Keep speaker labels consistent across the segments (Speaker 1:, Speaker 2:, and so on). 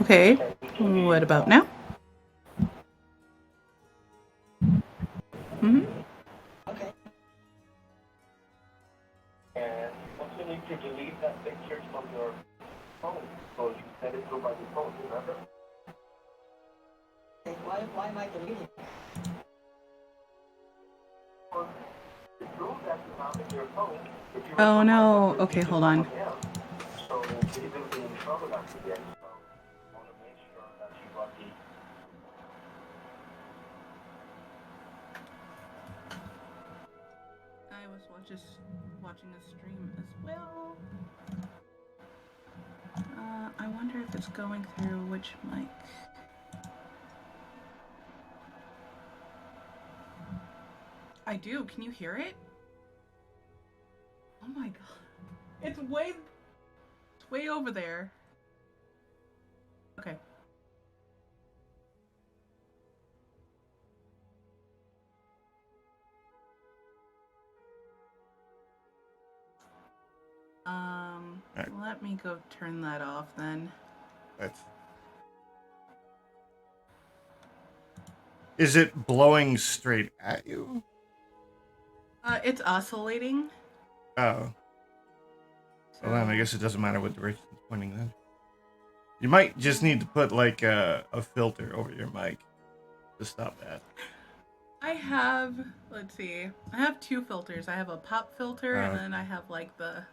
Speaker 1: Okay, what about now? Mm-hmm.
Speaker 2: Okay. And also you need to delete that picture from your phone. So you set it through by default, remember? Okay, why am I deleting it? The tool that you have in your phone, if you
Speaker 1: Oh
Speaker 2: were
Speaker 1: no.
Speaker 2: to
Speaker 1: Okay,
Speaker 2: to
Speaker 1: hold on.
Speaker 2: someone else, so you will be in trouble at the end. So you want to make sure that you got the
Speaker 1: I was just watching a stream as well. I wonder if it's going through which mic. I do. Can you hear it? Oh my god. It's way over there. Okay.
Speaker 3: Right.
Speaker 1: Let me go turn that off then.
Speaker 3: That's. Is it blowing straight at you?
Speaker 1: It's oscillating.
Speaker 3: Oh.
Speaker 1: So
Speaker 3: Well, then I guess it doesn't matter what direction it's pointing then. You might just need to put like a filter over your mic to stop that.
Speaker 1: I have, let's see, I have two filters. I have a pop filter and then I have like the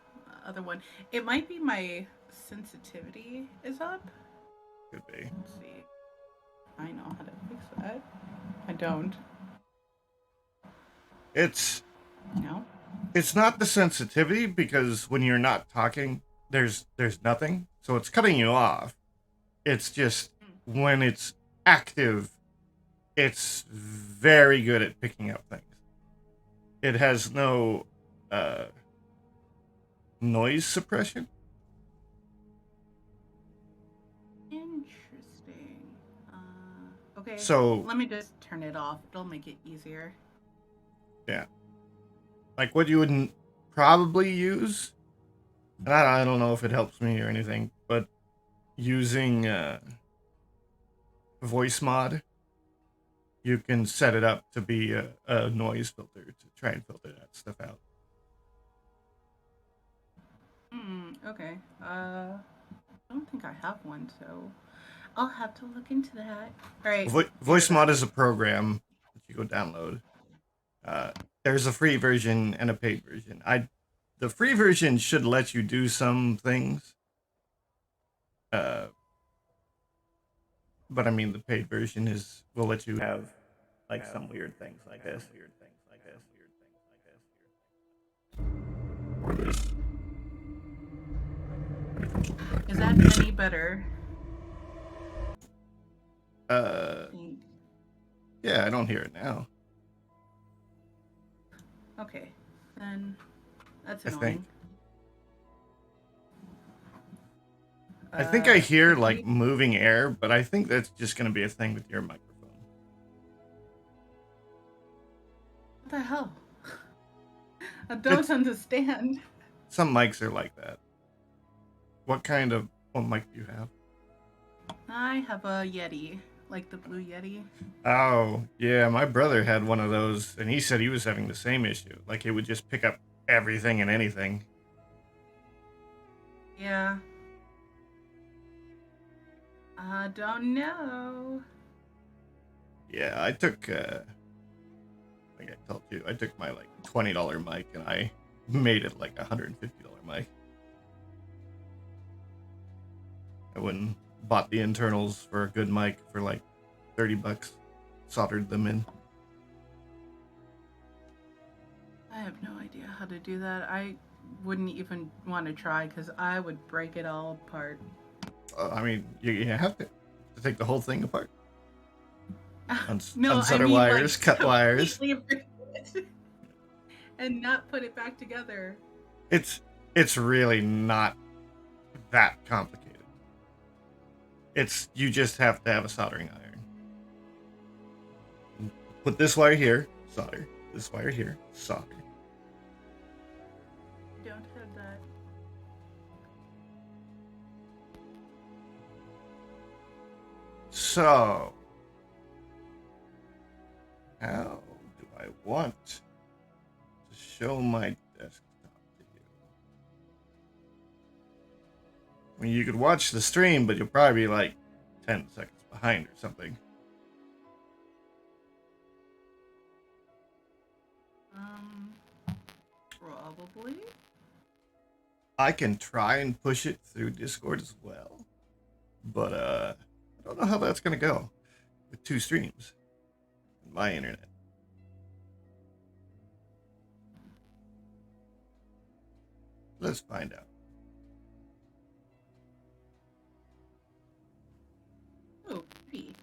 Speaker 1: other one. It might be my sensitivity is up.
Speaker 3: Could be.
Speaker 1: Let's see. I know how to fix that. I don't.
Speaker 3: It's
Speaker 1: No.
Speaker 3: it's not the sensitivity because when you're not talking, there's nothing, so it's cutting you off. It's just when it's active, it's very good at picking up things. It has no noise suppression.
Speaker 1: Interesting. Okay.
Speaker 3: So
Speaker 1: Let me just turn it off. It'll make it easier.
Speaker 3: yeah, like what you would probably use, and I don't know if it helps me or anything, but using voice mod, you can set it up to be a noise filter to try and filter that stuff out.
Speaker 1: Okay. I don't think I have one, so I'll have to look into that. All right.
Speaker 3: Voice mod is a program that you go download. Uh, there's a free version and a paid version. The free version should let you do some things, uh, but I mean the paid version will let you have like some weird things like this.
Speaker 1: Is that any better?
Speaker 3: Uh, yeah, I don't hear it now.
Speaker 1: Okay, then that's
Speaker 3: I think.
Speaker 1: annoying.
Speaker 3: I think I hear
Speaker 1: If
Speaker 3: like
Speaker 1: you,
Speaker 3: moving air, but I think that's just going to be a thing with your microphone.
Speaker 1: what the hell? I don't
Speaker 3: It's,
Speaker 1: understand.
Speaker 3: some mics are like that. What kind of mic do you have?
Speaker 1: I have a Yeti, like the blue Yeti.
Speaker 3: Oh, yeah, my brother had one of those, and he said he was having the same issue. Like it would just pick up everything and anything.
Speaker 1: Yeah. I don't know.
Speaker 3: Yeah, I took, like I told you, I took my like $20 mic and I made it like $150 mic. I went and bought the internals for a good mic for like $30, soldered them in.
Speaker 1: I have no idea how to do that. I wouldn't even want to try because I would break it all apart.
Speaker 3: I mean, you have to take the whole thing apart.
Speaker 1: No, I
Speaker 3: Unsolder
Speaker 1: mean
Speaker 3: wires,
Speaker 1: like
Speaker 3: cut wires.
Speaker 1: completely break it and not put it back together.
Speaker 3: It's really not that complicated. It's you just have to have a soldering iron. Put this wire here, solder. This wire here, solder.
Speaker 1: Don't have that.
Speaker 3: So, how do I want to show my desktop to you? I mean, you could watch the stream, but you'll probably be like 10 seconds behind or something.
Speaker 1: Probably.
Speaker 3: I can try and push it through Discord as well, but I don't know how that's gonna go with 2 streams on my internet. Let's find out.
Speaker 1: Oh, pretty.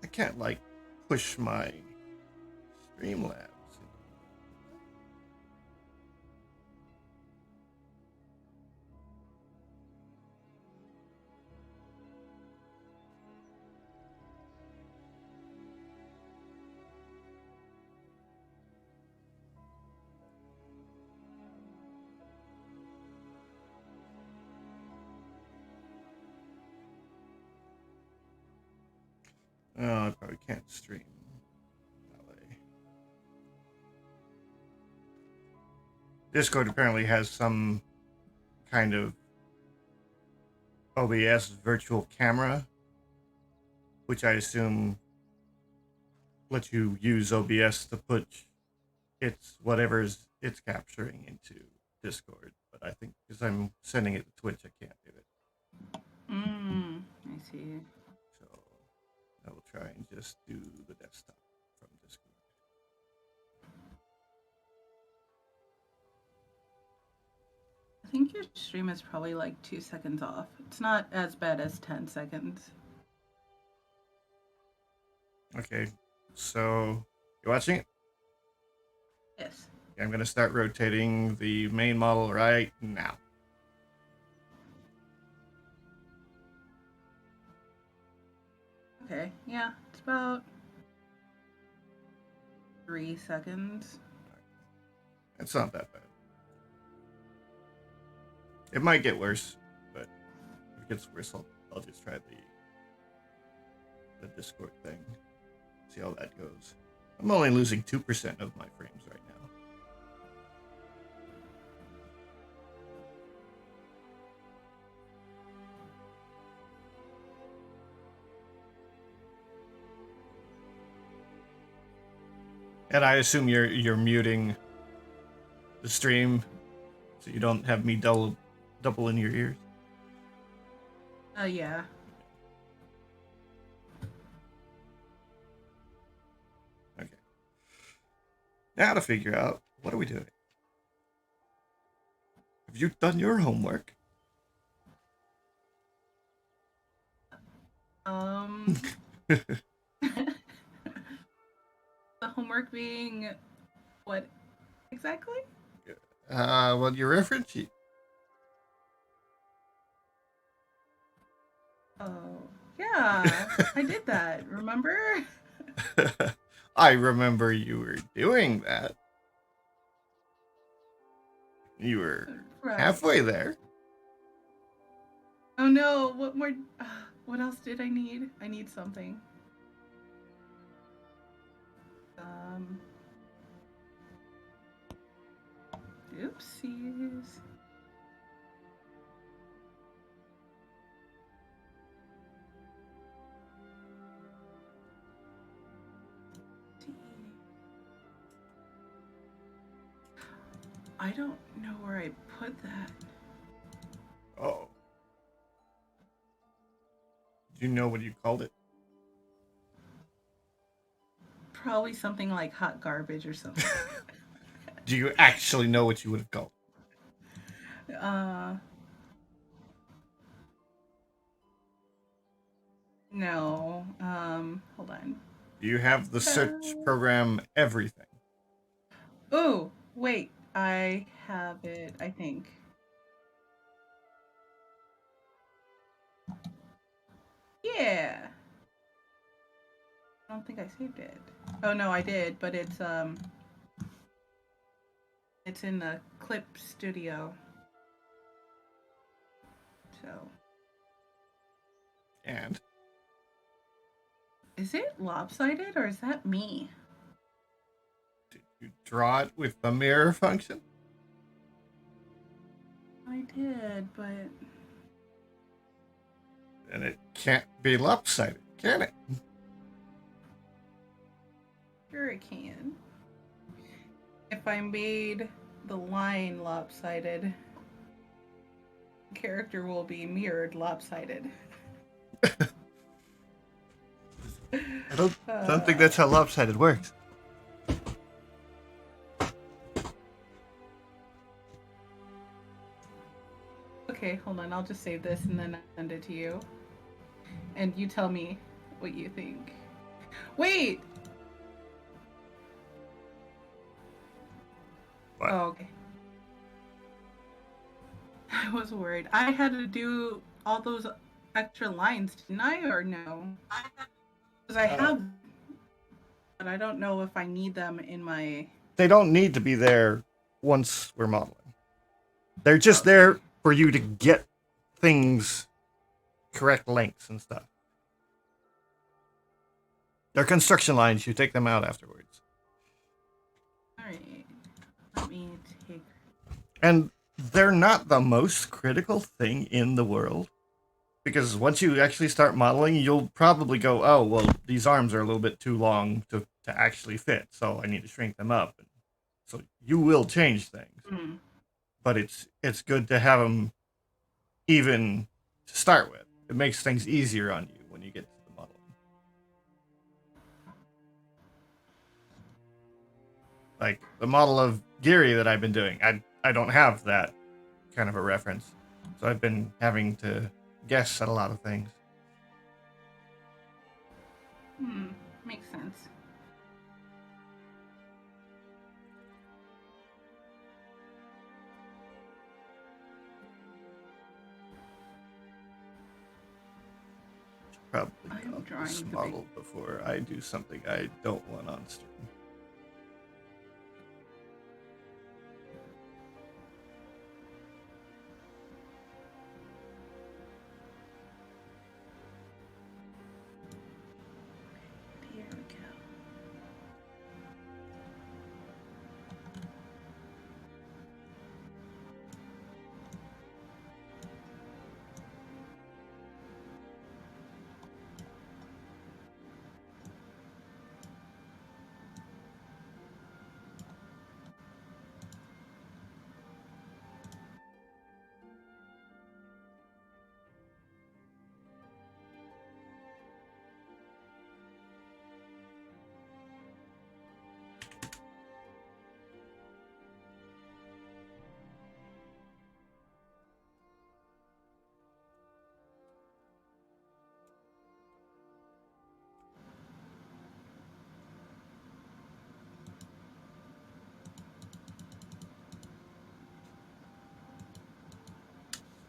Speaker 3: I can't like push my Streamlabs. Oh, I probably can't stream that way. Discord apparently has some kind of OBS virtual camera, which I assume lets you use OBS to put whatever's it's capturing into Discord. But I think because I'm sending it to Twitch, I can't do it.
Speaker 1: I see.
Speaker 3: So I will try and just do the desktop from Discord.
Speaker 1: I think your stream is probably like 2 seconds off. It's not as bad as 10 seconds.
Speaker 3: Okay, so you watching it?
Speaker 1: Yes.
Speaker 3: Okay, I'm going to start rotating the main model right now.
Speaker 1: Okay, yeah, it's about 3 seconds.
Speaker 3: It's not that bad. It might get worse, but if it gets worse, I'll just try the Discord thing. See how that goes. I'm only losing 2% of my frames right now. And I assume you're muting the stream so you don't have me double in your ears.
Speaker 1: Yeah.
Speaker 3: Okay. Now to figure out, what are we doing? Have you done your homework?
Speaker 1: The homework being what exactly?
Speaker 3: Well, your reference sheet.
Speaker 1: Oh, yeah, I did that. Remember?
Speaker 3: I remember you were doing that. You were
Speaker 1: Right.
Speaker 3: halfway there.
Speaker 1: Oh no, what more? What else did I need? I need something. Oopsies. I don't know where I put that.
Speaker 3: Oh. Do you know what you called it?
Speaker 1: Probably something like hot garbage or something.
Speaker 3: Do you actually know what you would have called?
Speaker 1: No. Hold on.
Speaker 3: Do you have the search program everything?
Speaker 1: Oh, wait. I have it, I think. Yeah. I don't think I saved it. Oh no, I did, but it's in the clip studio. So,
Speaker 3: And
Speaker 1: is it lopsided or is that me?
Speaker 3: did you draw it with the mirror function?
Speaker 1: I did, but
Speaker 3: And it can't be lopsided, can it?
Speaker 1: sure it can. If I made the line lopsided, the character will be mirrored lopsided.
Speaker 3: I don't think that's how lopsided works.
Speaker 1: Okay, hold on. I'll just save this and then send it to you. And you tell me what you think. Wait!
Speaker 3: What?
Speaker 1: Oh, okay. I was worried. I had to do all those extra lines, didn't I? Or no? Because I have, but I don't know if I need them in my.
Speaker 3: They don't need to be there once we're modeling. They're just
Speaker 1: Okay.
Speaker 3: there for you to get things correct lengths and stuff. They're construction lines. You take them out afterwards.
Speaker 1: Alright. Let me take.
Speaker 3: And they're not the most critical thing in the world. Because once you actually start modeling, you'll probably go, oh, well, these arms are a little bit too long to actually fit, so I need to shrink them up. So you will change things.
Speaker 1: Mm.
Speaker 3: But it's good to have them even to start with. It makes things easier on you when you get to the modeling. Like the model of Geary that I've been doing, I don't have that kind of a reference. So I've been having to guess at a lot of things.
Speaker 1: Makes sense.
Speaker 3: Probably
Speaker 1: I'm
Speaker 3: got
Speaker 1: drawing
Speaker 3: this
Speaker 1: the
Speaker 3: model before I do something I don't want on stream.
Speaker 1: Here we go.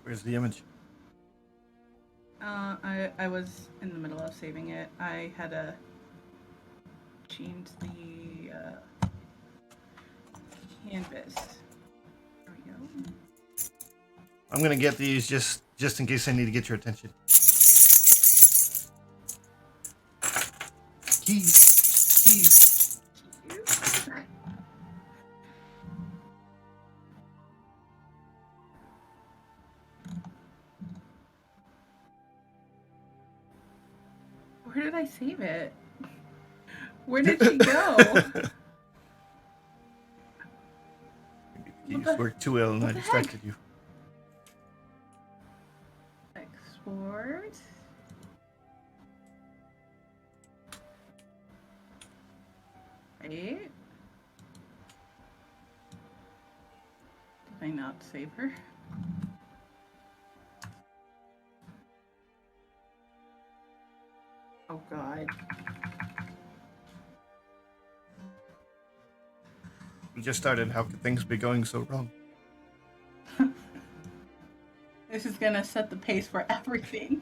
Speaker 3: Where's the image?
Speaker 1: I was in the middle of saving it. I had to change the canvas. There we go.
Speaker 3: I'm gonna get these just in case I need to get your attention. Keys.
Speaker 1: Where did I save it? Where did she go?
Speaker 3: Maybe the keys worked too well and I distracted you.
Speaker 1: Export. Right. Did I not save her? Oh god.
Speaker 3: We just started. How could things be going so wrong?
Speaker 1: This is gonna set the pace for everything.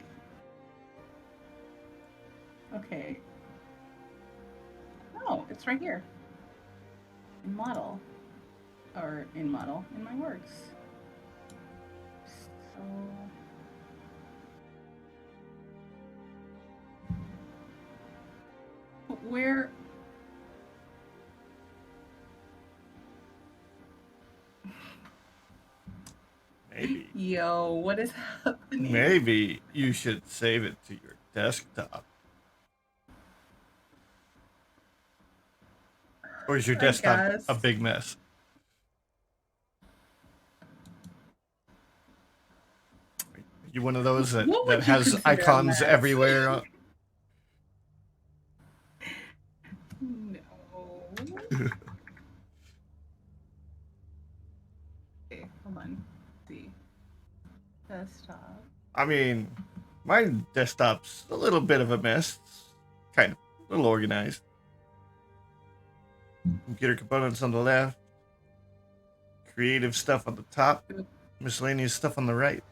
Speaker 1: it's right here. In model. Or in model, in my works. So... Where...
Speaker 3: Maybe.
Speaker 1: Yo, what is happening?
Speaker 3: Maybe you should save it to your desktop. Or is your desktop a big mess? You one of those that has icons everywhere?
Speaker 1: No. Okay, hold on. Let's see. Desktop.
Speaker 3: I mean, my desktop's a little bit of a mess. It's kind of a little organized. Computer components on the left. Creative stuff on the top. Miscellaneous stuff on the right.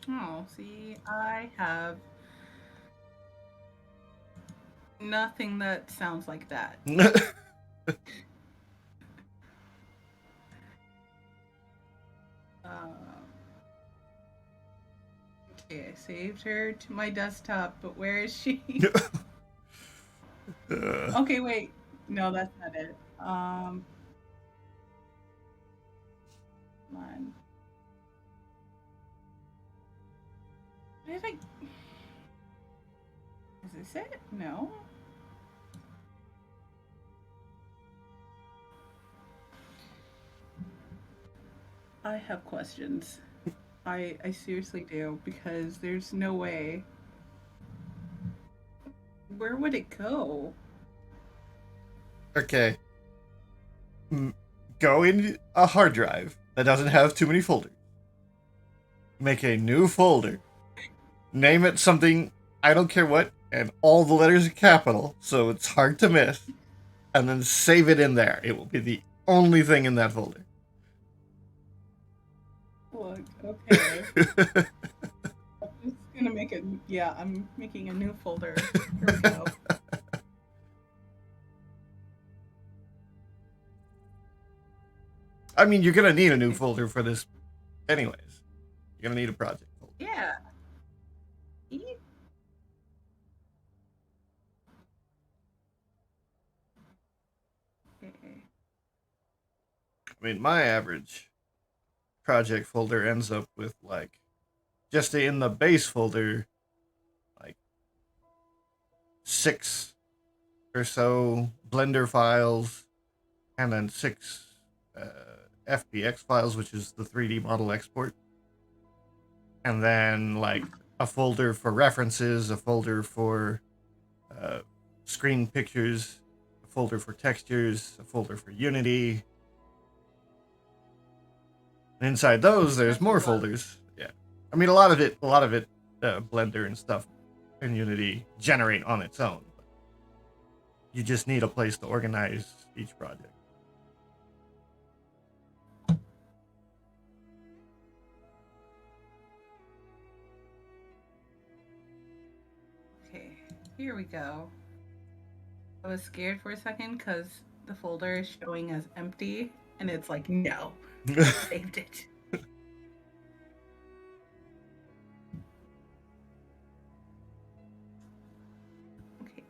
Speaker 1: Oh, see, I have nothing that sounds like that. Okay, I saved her to my desktop, but where is she? Okay, wait. No, that's not it. Come on. Did I... Is this it? No. I have questions. I seriously do, because there's no way. Where would it go?
Speaker 3: Okay. Go in a hard drive that doesn't have too many folders. Make a new folder. Name it something, I don't care what, and all the letters are capital, so it's hard to miss. And then save it in there. It will be the only thing in that folder.
Speaker 1: Look, okay. I'm just gonna make it. Yeah, I'm making a new folder. Here we go.
Speaker 3: I mean, you're gonna need a new folder for this, anyways. You're gonna need a project folder.
Speaker 1: Yeah. Okay.
Speaker 3: I mean, my average project folder ends up with, like, just in the base folder, like 6 or so Blender files, and then 6 FBX files, which is the 3D model export. And then, like, a folder for references, a folder for screen pictures, a folder for textures, a folder for Unity. And inside those, there's more folders. Yeah, I mean, a lot of it, Blender and stuff and Unity generate on its own. But you just need a place to organize each project.
Speaker 1: Okay, here we go. I was scared for a second because the folder is showing as empty, and it's like, no, I saved it. Okay.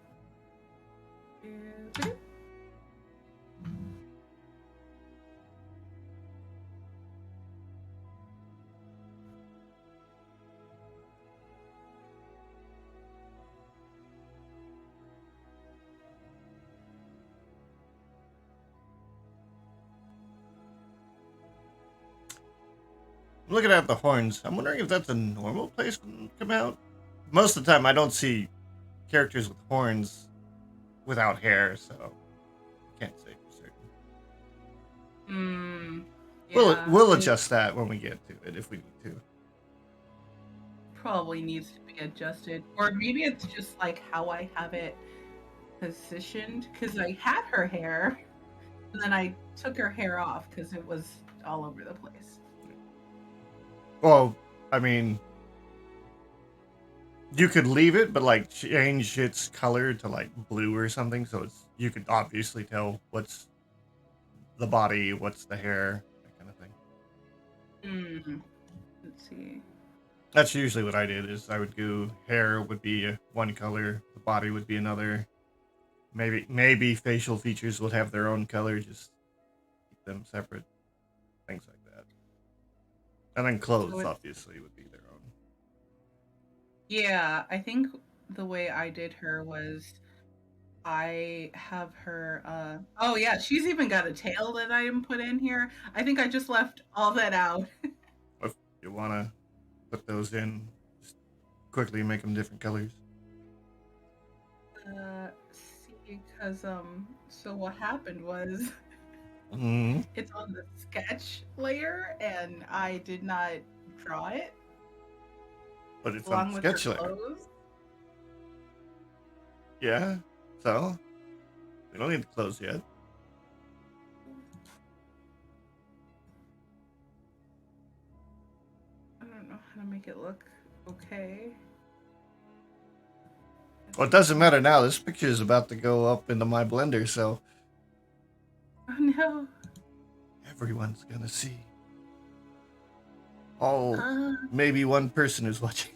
Speaker 3: I'm looking at the horns. I'm wondering if that's a normal place for them to come out. Most of the time, I don't see characters with horns without hair, so I can't say for certain.
Speaker 1: Yeah,
Speaker 3: We'll adjust that when we get to it if we need to.
Speaker 1: Probably needs to be adjusted, or maybe it's just like how I have it positioned, because I had her hair, and then I took her hair off because it was all over the place.
Speaker 3: Well, I mean, You could leave it, but like change its color to like blue or something, so you could obviously tell what's the body, what's the hair, that kind of thing.
Speaker 1: Let's see.
Speaker 3: That's usually what I did. Is I would do hair would be one color, the body would be another. Maybe facial features would have their own color, just keep them separate, things like that. And then
Speaker 1: So
Speaker 3: clothes
Speaker 1: it's
Speaker 3: obviously would be their own.
Speaker 1: yeah. I think the way I did her was I have her. Oh yeah, she's even got a tail that I didn't put in here. I think I just left all that out.
Speaker 3: If you want to put those in, just quickly make them different colors.
Speaker 1: See, because so what happened was
Speaker 3: Mm-hmm.
Speaker 1: it's on the sketch layer, and I did not draw it
Speaker 3: But it's on the
Speaker 1: along with her
Speaker 3: sketch layer.
Speaker 1: clothes.
Speaker 3: Yeah. So we don't need the clothes yet.
Speaker 1: I don't know how to make it look okay.
Speaker 3: Well, it doesn't matter now. This picture is about to go up into my blender, so
Speaker 1: Oh no.
Speaker 3: everyone's gonna see. Oh,
Speaker 1: Uh,
Speaker 3: maybe one person is watching.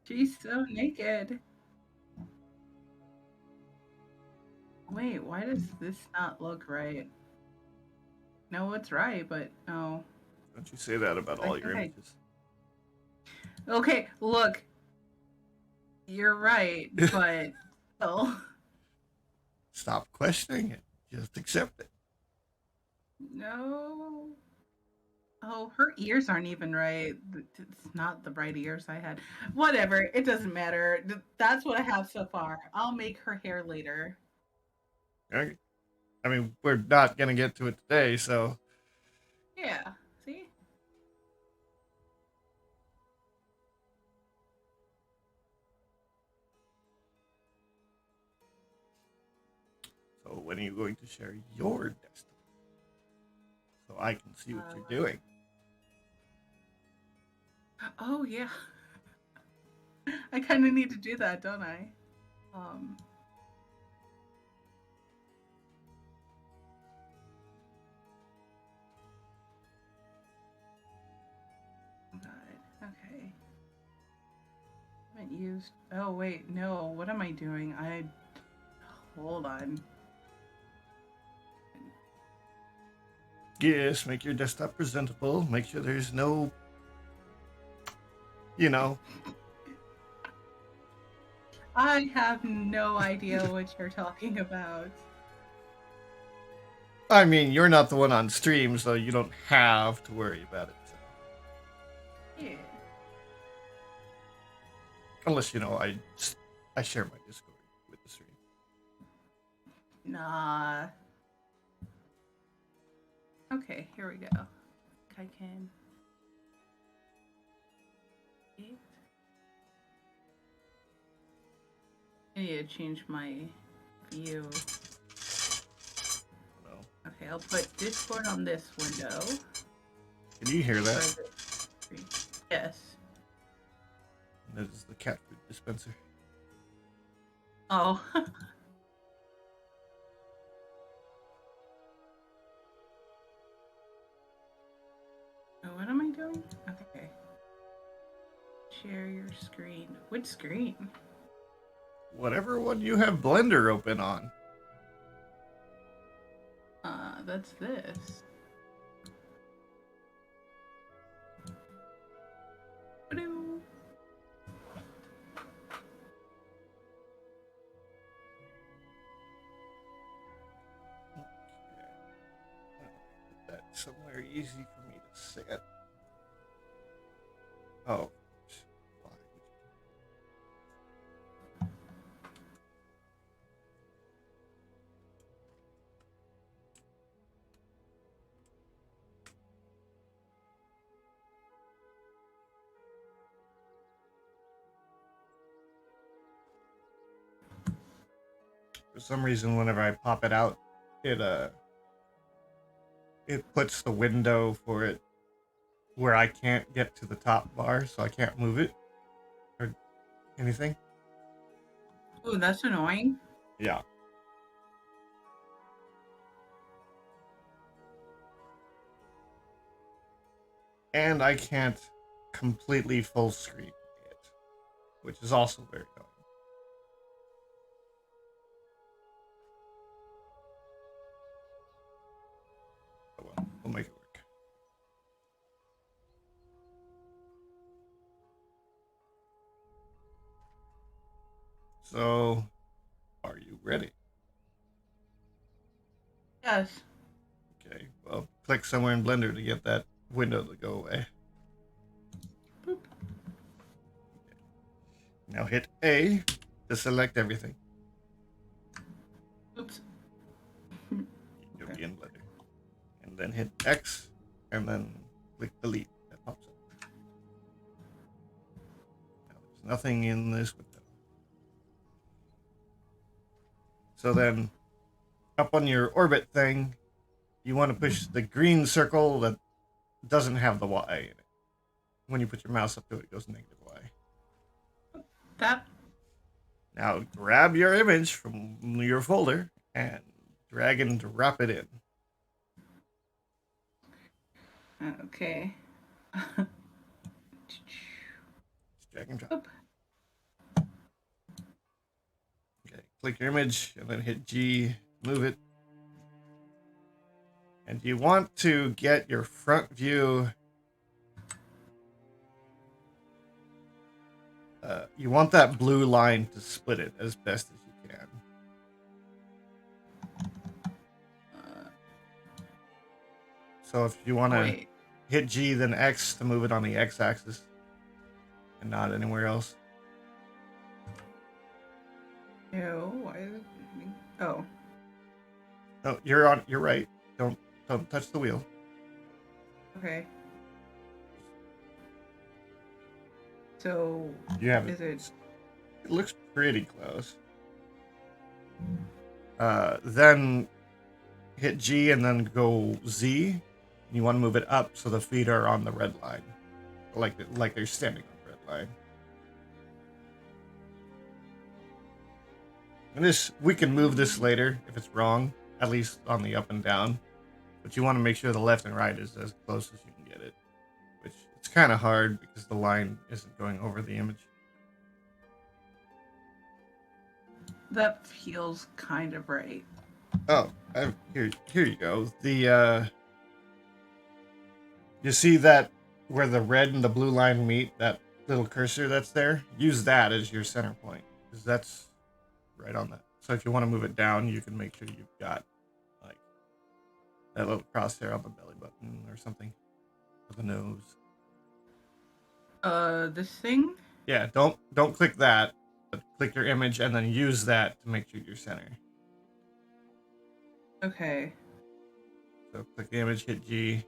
Speaker 1: she's so naked. Wait, why does this not look right? No, it's right, but no.
Speaker 3: Don't you say that about
Speaker 1: I
Speaker 3: all your
Speaker 1: think I.
Speaker 3: images.
Speaker 1: Okay, look, you're right, but still,
Speaker 3: Stop questioning it. Just accept it.
Speaker 1: no. Oh, her ears aren't even right. It's not the bright ears I had. Whatever, it doesn't matter. That's what I have so far. I'll make her hair later.
Speaker 3: Okay? I mean, we're not gonna get to it today, so
Speaker 1: Yeah, see?
Speaker 3: when are you going to share your destiny so I can see what you're
Speaker 1: Uh,
Speaker 3: doing?
Speaker 1: oh, yeah. I kind of need to do that, don't I? Um, God. Okay. Haven't used. Oh, wait. No. What am I doing? Hold on.
Speaker 3: Yes, make your desktop presentable. Make sure there's no, you know.
Speaker 1: I have no idea what you're talking about.
Speaker 3: I mean, you're not the one on stream, so you don't have to worry about it. So.
Speaker 1: Yeah.
Speaker 3: Unless I share my Discord with the stream.
Speaker 1: Nah. Okay, here we go. I can. I need to change my view.
Speaker 3: No.
Speaker 1: Okay, I'll put Discord on this window.
Speaker 3: Can you hear that?
Speaker 1: Yes.
Speaker 3: That is the cat food dispenser.
Speaker 1: Oh. What am I doing? Okay. Share your screen. Which screen?
Speaker 3: Whatever one you have Blender open on.
Speaker 1: That's this. Ba-doo.
Speaker 3: Put that somewhere easy for me to set. Oh. For some reason, whenever I pop it out, it puts the window for it where I can't get to the top bar, so I can't move it or anything.
Speaker 1: Oh, that's annoying.
Speaker 3: Yeah. And I can't completely full screen it, which is also very annoying. Oh well, we'll make it work. So, are you ready?
Speaker 1: Yes.
Speaker 3: Okay, well, click somewhere in Blender to get that window to go away.
Speaker 1: Boop.
Speaker 3: Now hit A to select everything.
Speaker 1: Oops.
Speaker 3: You'll
Speaker 1: Okay.
Speaker 3: be in Blender. And then hit X, and then click delete. That pops up. Now there's nothing in this window. So then, up on your orbit thing, you want to push the green circle that doesn't have the Y in it. When you put your mouse up to it, it goes negative Y.
Speaker 1: That.
Speaker 3: Now grab your image from your folder and drag and drop it in.
Speaker 1: Okay.
Speaker 3: Just drag and drop.
Speaker 1: Oop.
Speaker 3: Okay, click your image and then hit G, move it. And you want to get your front view. You want that blue line to split it as best as you can. So if you want to
Speaker 1: Wait.
Speaker 3: hit G, then X to move it on the X axis and not anywhere else.
Speaker 1: Ew. Why is it? Oh.
Speaker 3: No, you're on. You're right. Don't touch the wheel.
Speaker 1: Okay. So.
Speaker 3: You have
Speaker 1: Is it?
Speaker 3: It looks pretty close. Then hit G and then go Z. You want to move it up so the feet are on the red line, like they're standing on the red line. And this, we can move this later if it's wrong, at least on the up and down. But you want to make sure the left and right is as close as you can get it, which it's kind of hard because the line isn't going over the image.
Speaker 1: That feels kind of right.
Speaker 3: Oh, here you go. You see that where the red and the blue line meet, that little cursor that's there? Use that as your center point, because that's right on that. So if you want to move it down, you can make sure you've got like that little crosshair on the belly button or something for the nose.
Speaker 1: This thing?
Speaker 3: Yeah, don't click that, but click your image and then use that to make sure you're center.
Speaker 1: Okay.
Speaker 3: So click the image, hit G,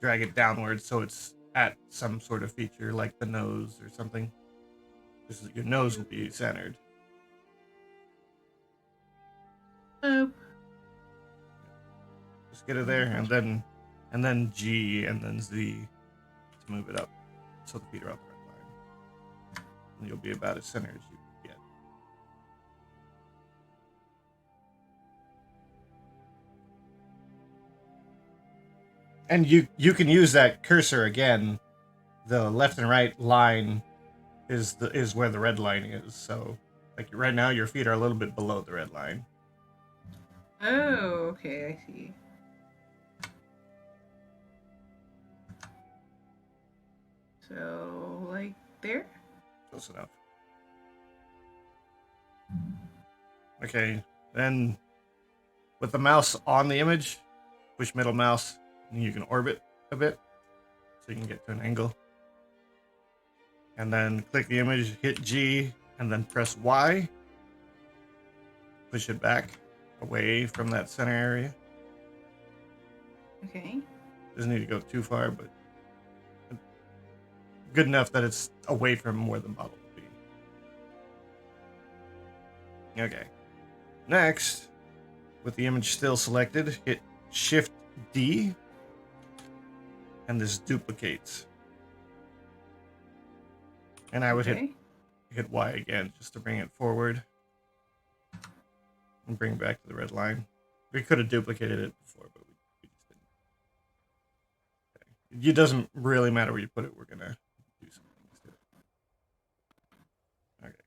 Speaker 3: drag it downwards so it's at some sort of feature like the nose or something. Your nose will be centered.
Speaker 1: Oh.
Speaker 3: Just get it there, and then G, and then Z to move it up so the feet are on the red line. And you'll be about as centered as you can get. And you can use that cursor again. The left and right line is where the red line is. So like right now your feet are a little bit below the red line.
Speaker 1: Oh, okay, I see. So, like there?
Speaker 3: Close enough. Okay, then with the mouse on the image, push middle mouse, and you can orbit a bit so you can get to an angle. And then click the image, hit G, and then press Y. Push it back away from that center area.
Speaker 1: Okay.
Speaker 3: Doesn't need to go too far, but good enough that it's away from where the model would be. Okay. Next, with the image still selected, hit Shift D. and this duplicates. And I would
Speaker 1: Okay.
Speaker 3: hit Y again just to bring it forward and bring it back to the red line. We could have duplicated it before, but we just didn't. Okay. It doesn't really matter where you put it. We're gonna do some things to it. Okay.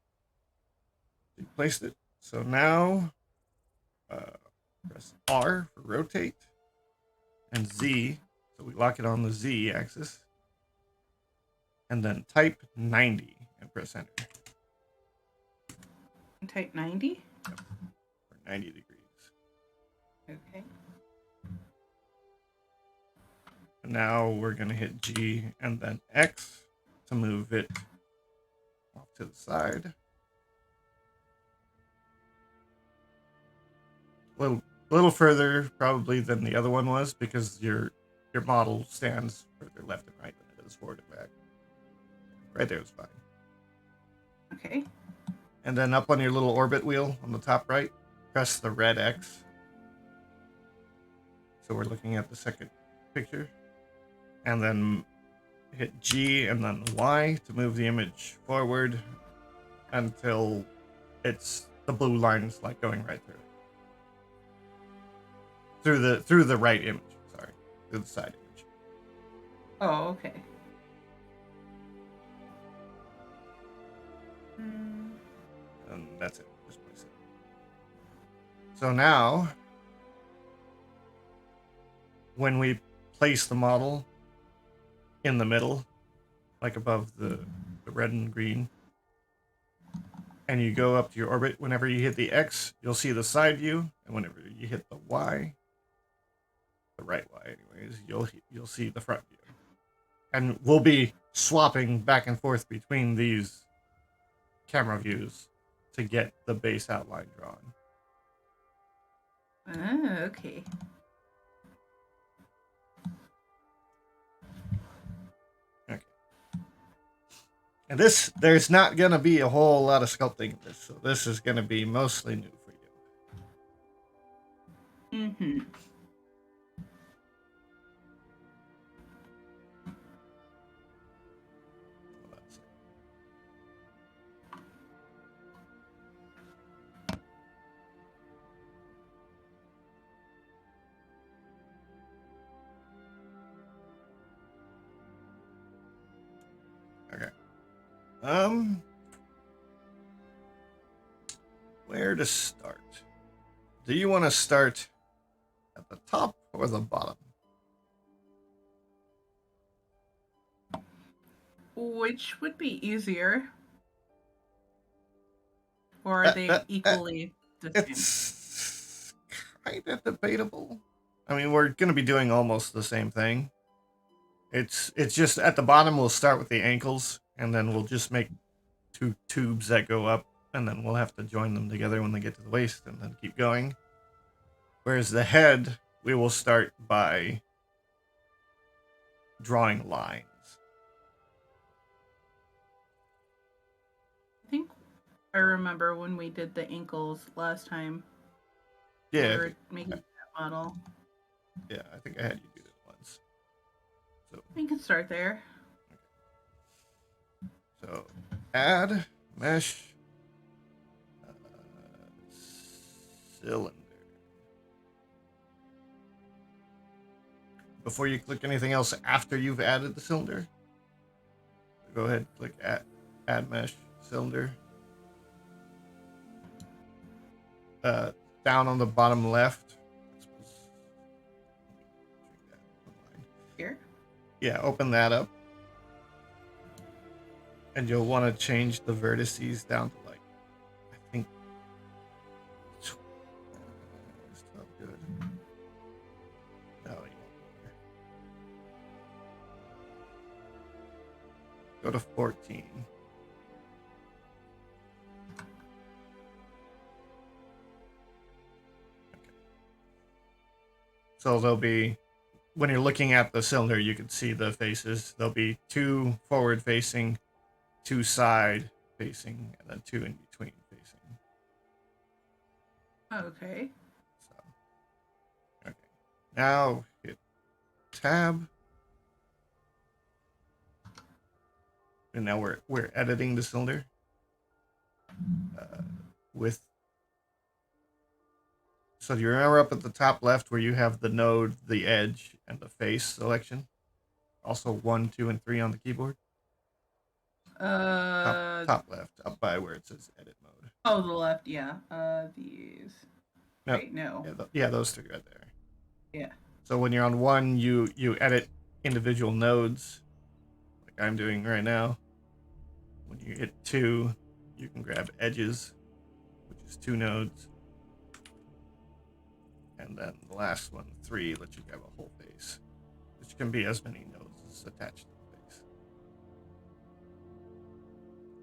Speaker 3: You placed it. So now press R for rotate and Z. So we lock it on the Z axis. And then type 90 and press enter.
Speaker 1: Type 90?
Speaker 3: Yep. For 90 degrees.
Speaker 1: Okay.
Speaker 3: Now we're going to hit G and then X to move it off to the side. A little further probably than the other one was because your model stands further left and right than it is forward and back. Right there is fine.
Speaker 1: Okay.
Speaker 3: And then up on your little orbit wheel on the top right, press the red X. So we're looking at the second picture. And then hit G and then Y to move the image forward until it's the blue line's like going right through it. Through the right image, sorry. Through the side image.
Speaker 1: Oh, okay.
Speaker 3: And that's it. Just place it. So now when we place the model in the middle, like above the red and green, and you go up to your orbit, whenever you hit the X, you'll see the side view, and whenever you hit the Y, the right Y anyways, you'll see the front view. And we'll be swapping back and forth between these camera views to get the base outline drawn.
Speaker 1: Ah, okay.
Speaker 3: Okay. And there's not going to be a whole lot of sculpting in this, so this is going to be mostly new for you.
Speaker 1: Mm-hmm.
Speaker 3: Okay. Where to start? Do you want to start at the top or the bottom?
Speaker 1: Which would be easier? Or are they equally the same?
Speaker 3: It's kind of debatable. I mean, we're going to be doing almost the same thing. It's just at the bottom we'll start with the ankles, and then we'll just make two tubes that go up, and then we'll have to join them together when they get to the waist, and then keep going. Whereas the head, we will start by drawing lines.
Speaker 1: I think I remember when we did the ankles last time.
Speaker 3: Yeah,
Speaker 1: We were making that model.
Speaker 3: Yeah, I think I had you do it once. So
Speaker 1: We can start there.
Speaker 3: So add mesh cylinder. Before you click anything else after you've added the cylinder, go ahead and click add mesh cylinder. Down on the bottom left.
Speaker 1: Here?
Speaker 3: Yeah, open that up. And you'll want to change the vertices down to like, I think, it's not good. No, you won't. Go to 14. Okay. So there'll be, when you're looking at the cylinder, you can see the faces. There'll be 2 forward facing, 2 side facing, and then 2 in between facing.
Speaker 1: Okay.
Speaker 3: So, okay. Now hit tab And now we're editing the cylinder with. So do you remember up at the top left where you have the node, the edge, and the face selection? Also 1, 2, and 3 on the keyboard. Top left, up by where it says edit mode.
Speaker 1: Oh, the left, yeah. These.
Speaker 3: No,
Speaker 1: Wait, no.
Speaker 3: yeah, those two right there.
Speaker 1: Yeah.
Speaker 3: So when you're on 1, you edit individual nodes, like I'm doing right now. When you hit 2, you can grab edges, which is 2 nodes. And then the last one, 3, lets you grab a whole face, which can be as many nodes as attached to the face.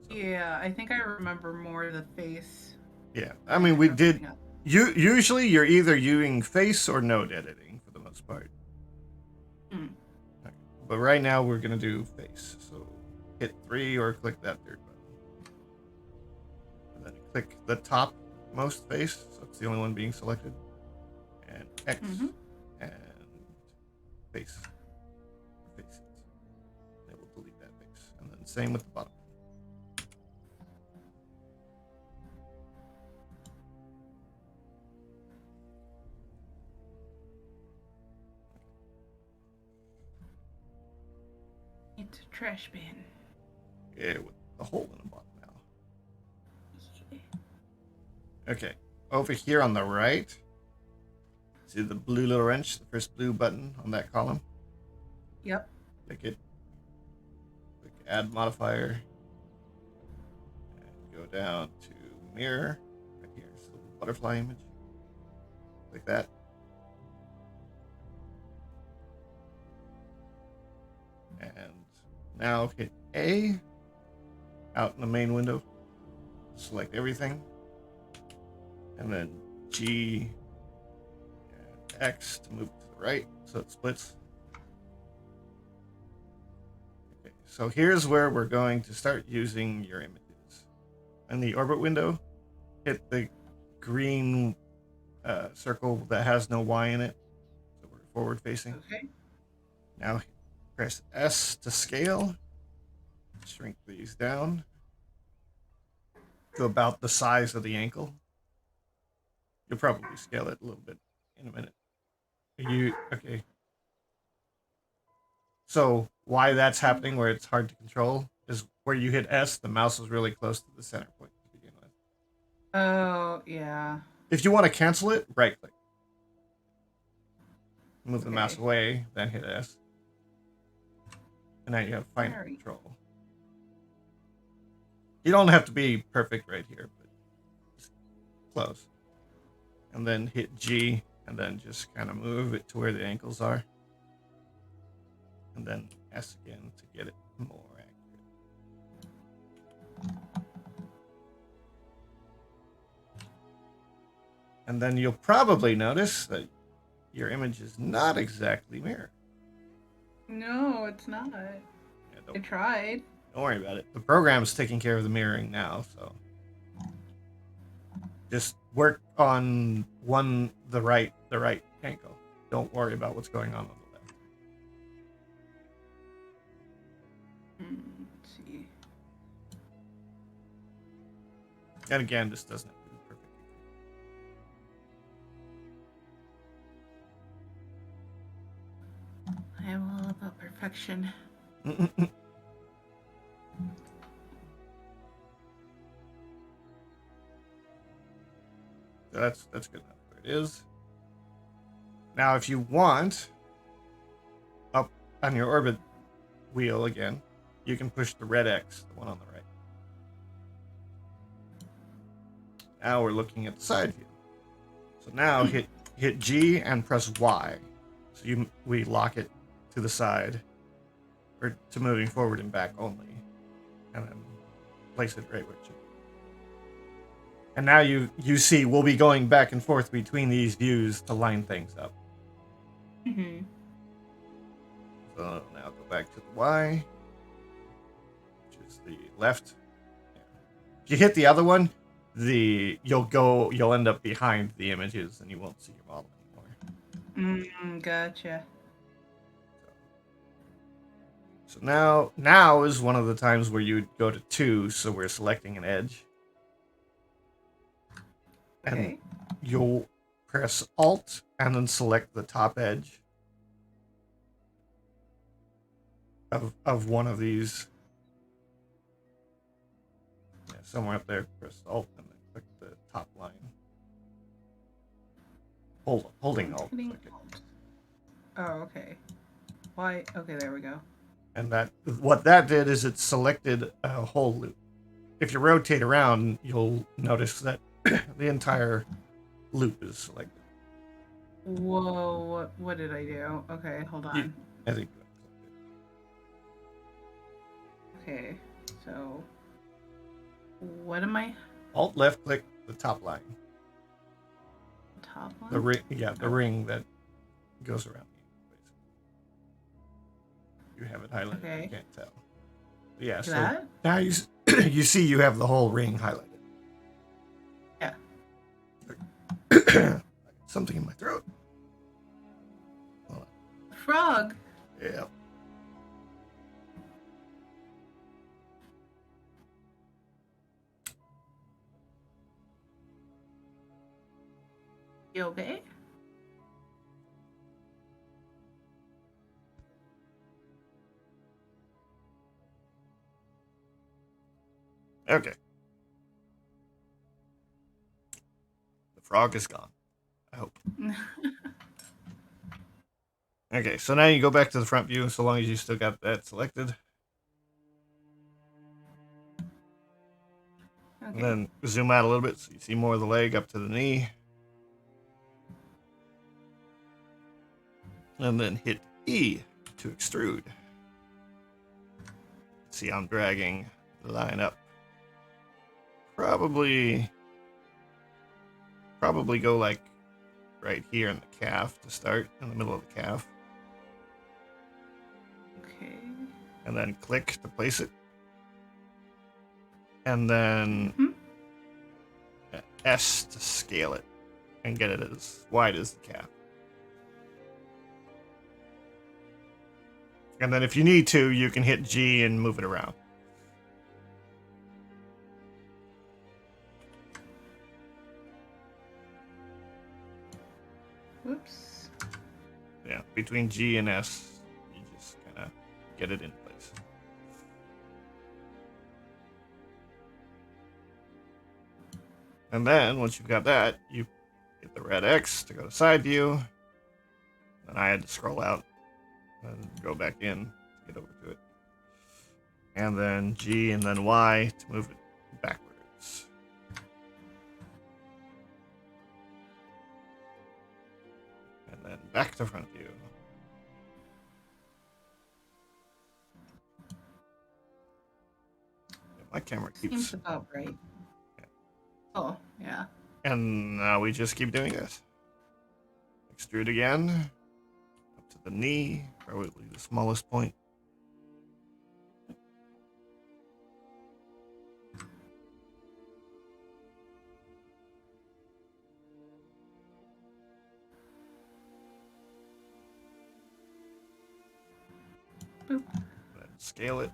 Speaker 1: So, yeah, I think I remember more the face.
Speaker 3: Yeah, I mean, we did. Usually, you're either using face or node editing for the most part.
Speaker 1: Mm.
Speaker 3: Okay. But right now, we're gonna do face. So hit 3 or click that third button, and then click the top most face. So it's the only one being selected. And X and face. Faces. They will delete that face. And then same with the bottom.
Speaker 1: It's a trash bin.
Speaker 3: Yeah, with the hole in the bottom now.
Speaker 1: Yeah.
Speaker 3: Okay. Over here on the right, see the blue little wrench, the first blue button on that column?
Speaker 1: Yep.
Speaker 3: Click it. Click add modifier. And go down to mirror. Right here. So the butterfly image. Like that. And now hit A out in the main window. Select everything. And then G and X to move to the right so it splits. Okay, so here's where we're going to start using your images. In the orbit window, hit the green circle that has no Y in it. So we're forward facing.
Speaker 1: Okay.
Speaker 3: Now press S to scale. Shrink these down to about the size of the ankle. You'll probably scale it a little bit in a minute. Okay. So why that's happening where it's hard to control is where you hit S, the mouse is really close to the center point to begin with.
Speaker 1: Oh, yeah.
Speaker 3: If you want to cancel it, right click. Move the mouse away, then hit S. And now you have finer control. You don't have to be perfect right here, but just close. And then hit G, and then just kind of move it to where the ankles are. And then S again to get it more accurate. And then you'll probably notice that your image is not exactly mirrored.
Speaker 1: No, it's not. Yeah, I tried.
Speaker 3: Don't worry about it. The program's taking care of the mirroring now, so just work on the right ankle. Don't worry about what's going on the left.
Speaker 1: Let's see.
Speaker 3: And again, this doesn't have to be perfect.
Speaker 1: I am all about perfection.
Speaker 3: That's good enough. There it is. Now, if you want, up on your orbit wheel again, you can push the red X, the one on the right. Now we're looking at the side view. So now hit G and press Y. So we lock it to the side, or to moving forward and back only, and then place it right where it should be. And now you see we'll be going back and forth between these views to line things up.
Speaker 1: Mm-hmm.
Speaker 3: So now go back to the Y, which is the left. Yeah. If you hit the other one, you'll end up behind the images and you won't see your model anymore.
Speaker 1: Gotcha.
Speaker 3: So now is one of the times where you would go to 2, so we're selecting an edge. And
Speaker 1: Okay.
Speaker 3: you'll press Alt and then select the top edge of one of these. Yeah, somewhere up there, press Alt and then click the top line. Holding Alt.
Speaker 1: Hitting
Speaker 3: Okay.
Speaker 1: Alt. Oh, okay. Why? Okay, there we go.
Speaker 3: And what that did is it selected a whole loop. If you rotate around, you'll notice that the entire loop is selected.
Speaker 1: Whoa, what did I do? Okay, hold on.
Speaker 3: I think.
Speaker 1: Okay, so what am I?
Speaker 3: Alt left click the top line.
Speaker 1: Top one?
Speaker 3: The ring, yeah, the ring that goes around you. You have it highlighted.
Speaker 1: Okay.
Speaker 3: You can't tell. Yeah, so
Speaker 1: That?
Speaker 3: now you see you have the whole ring highlighted.
Speaker 1: Yeah.
Speaker 3: Something in my throat.
Speaker 1: Frog.
Speaker 3: Yeah.
Speaker 1: You okay?
Speaker 3: Okay. The frog is gone. I hope. Okay, so now you go back to the front view, so long as you still got that selected.
Speaker 1: Okay.
Speaker 3: And then zoom out a little bit so you see more of the leg up to the knee. And then hit E to extrude. See, I'm dragging the line up. Probably go like right here in the calf to start, in the middle of the calf.
Speaker 1: Okay.
Speaker 3: And then click to place it. And then S to scale it and get it as wide as the calf. And then if you need to, you can hit G and move it around.
Speaker 1: Whoops.
Speaker 3: Yeah, between G and S, you just kind of get it in place. And then, once you've got that, you hit the red X to go to side view. Then I had to scroll out and go back in to get over to it. And then G and then Y to move it backwards. And then back to front view. Yeah, my camera keeps...
Speaker 1: Seems about right.
Speaker 3: Yeah.
Speaker 1: Oh, yeah.
Speaker 3: And now we just keep doing this. Extrude again. Up to the knee, probably the smallest point.
Speaker 1: Boop.
Speaker 3: Then scale it.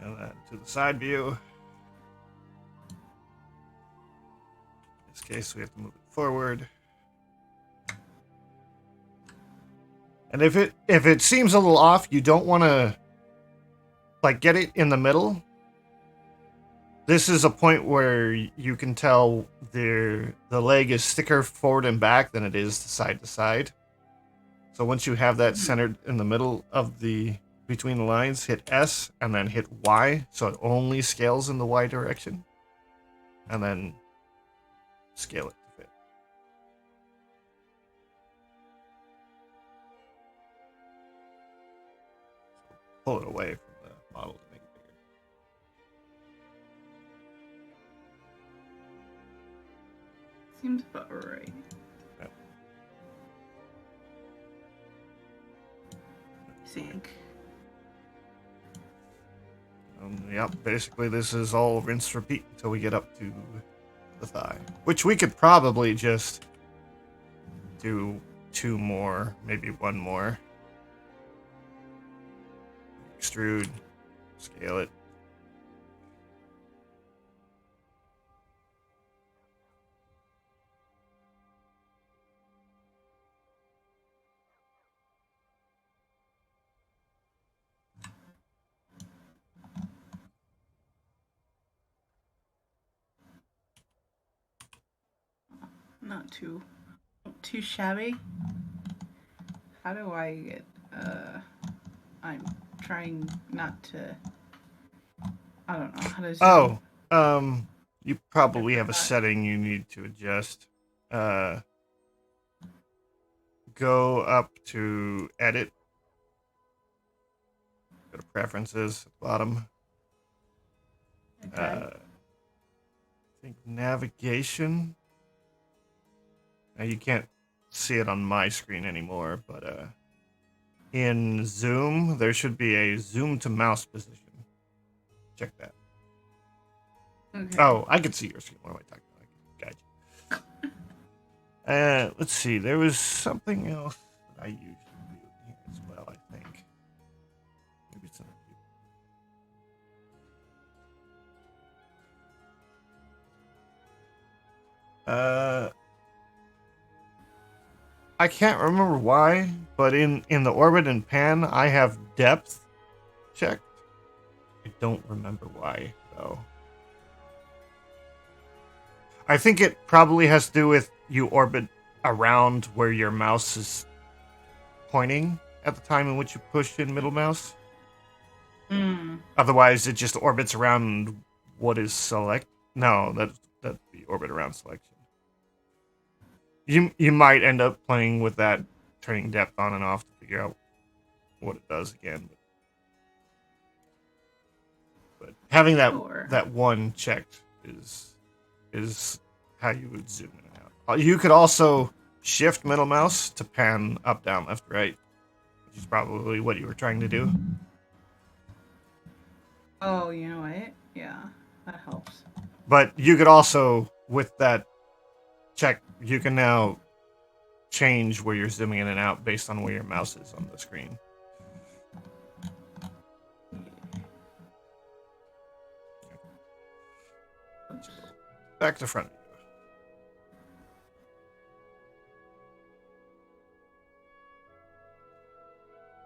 Speaker 3: And then to the side view. In this case, we have to move it forward. And if it seems a little off, you don't want to like get it in the middle. This is a point where you can tell the leg is thicker forward and back than it is side to side. So once you have that centered in the middle of between the lines, hit S and then hit Y, so it only scales in the Y direction. And then scale it to fit. Pull it away from the model to make it bigger.
Speaker 1: Seems about right.
Speaker 3: Yep.
Speaker 1: Sync.
Speaker 3: Yep, basically this is all rinse repeat until we get up to the thigh. Which we could probably just do 2 more, maybe 1 more. Extrude, scale it.
Speaker 1: Not too shabby. How do I get I'm trying not to I don't know how to zoom.
Speaker 3: Oh, you
Speaker 1: I
Speaker 3: probably have a
Speaker 1: forgot.
Speaker 3: setting you need to adjust. Go up to edit. Go to preferences at the bottom.
Speaker 1: Okay.
Speaker 3: I think navigation. Now you can't see it on my screen anymore, but in zoom, there should be a zoom to mouse position. Check that.
Speaker 1: Okay.
Speaker 3: Oh, I can see your screen. What am I talking about? Gotcha. Let's see. There was something else that I usually do here as well, I think. Maybe it's in I can't remember why, but in the orbit and pan, I have depth checked. I don't remember why, though. I think it probably has to do with you orbit around where your mouse is pointing at the time in which you push in middle mouse.
Speaker 1: Mm.
Speaker 3: Otherwise, it just orbits around what is select. No, that'd be orbit around selection. You might end up playing with that, turning depth on and off to figure out what it does again. But having
Speaker 1: Sure.
Speaker 3: that one checked is how you would zoom in and out. You could also shift middle mouse to pan up, down, left, right, which is probably what you were trying to do.
Speaker 1: Oh, you know what? Yeah, that helps.
Speaker 3: But you could also, with that check, you can now change where you're zooming in and out based on where your mouse is on the screen. Back to front.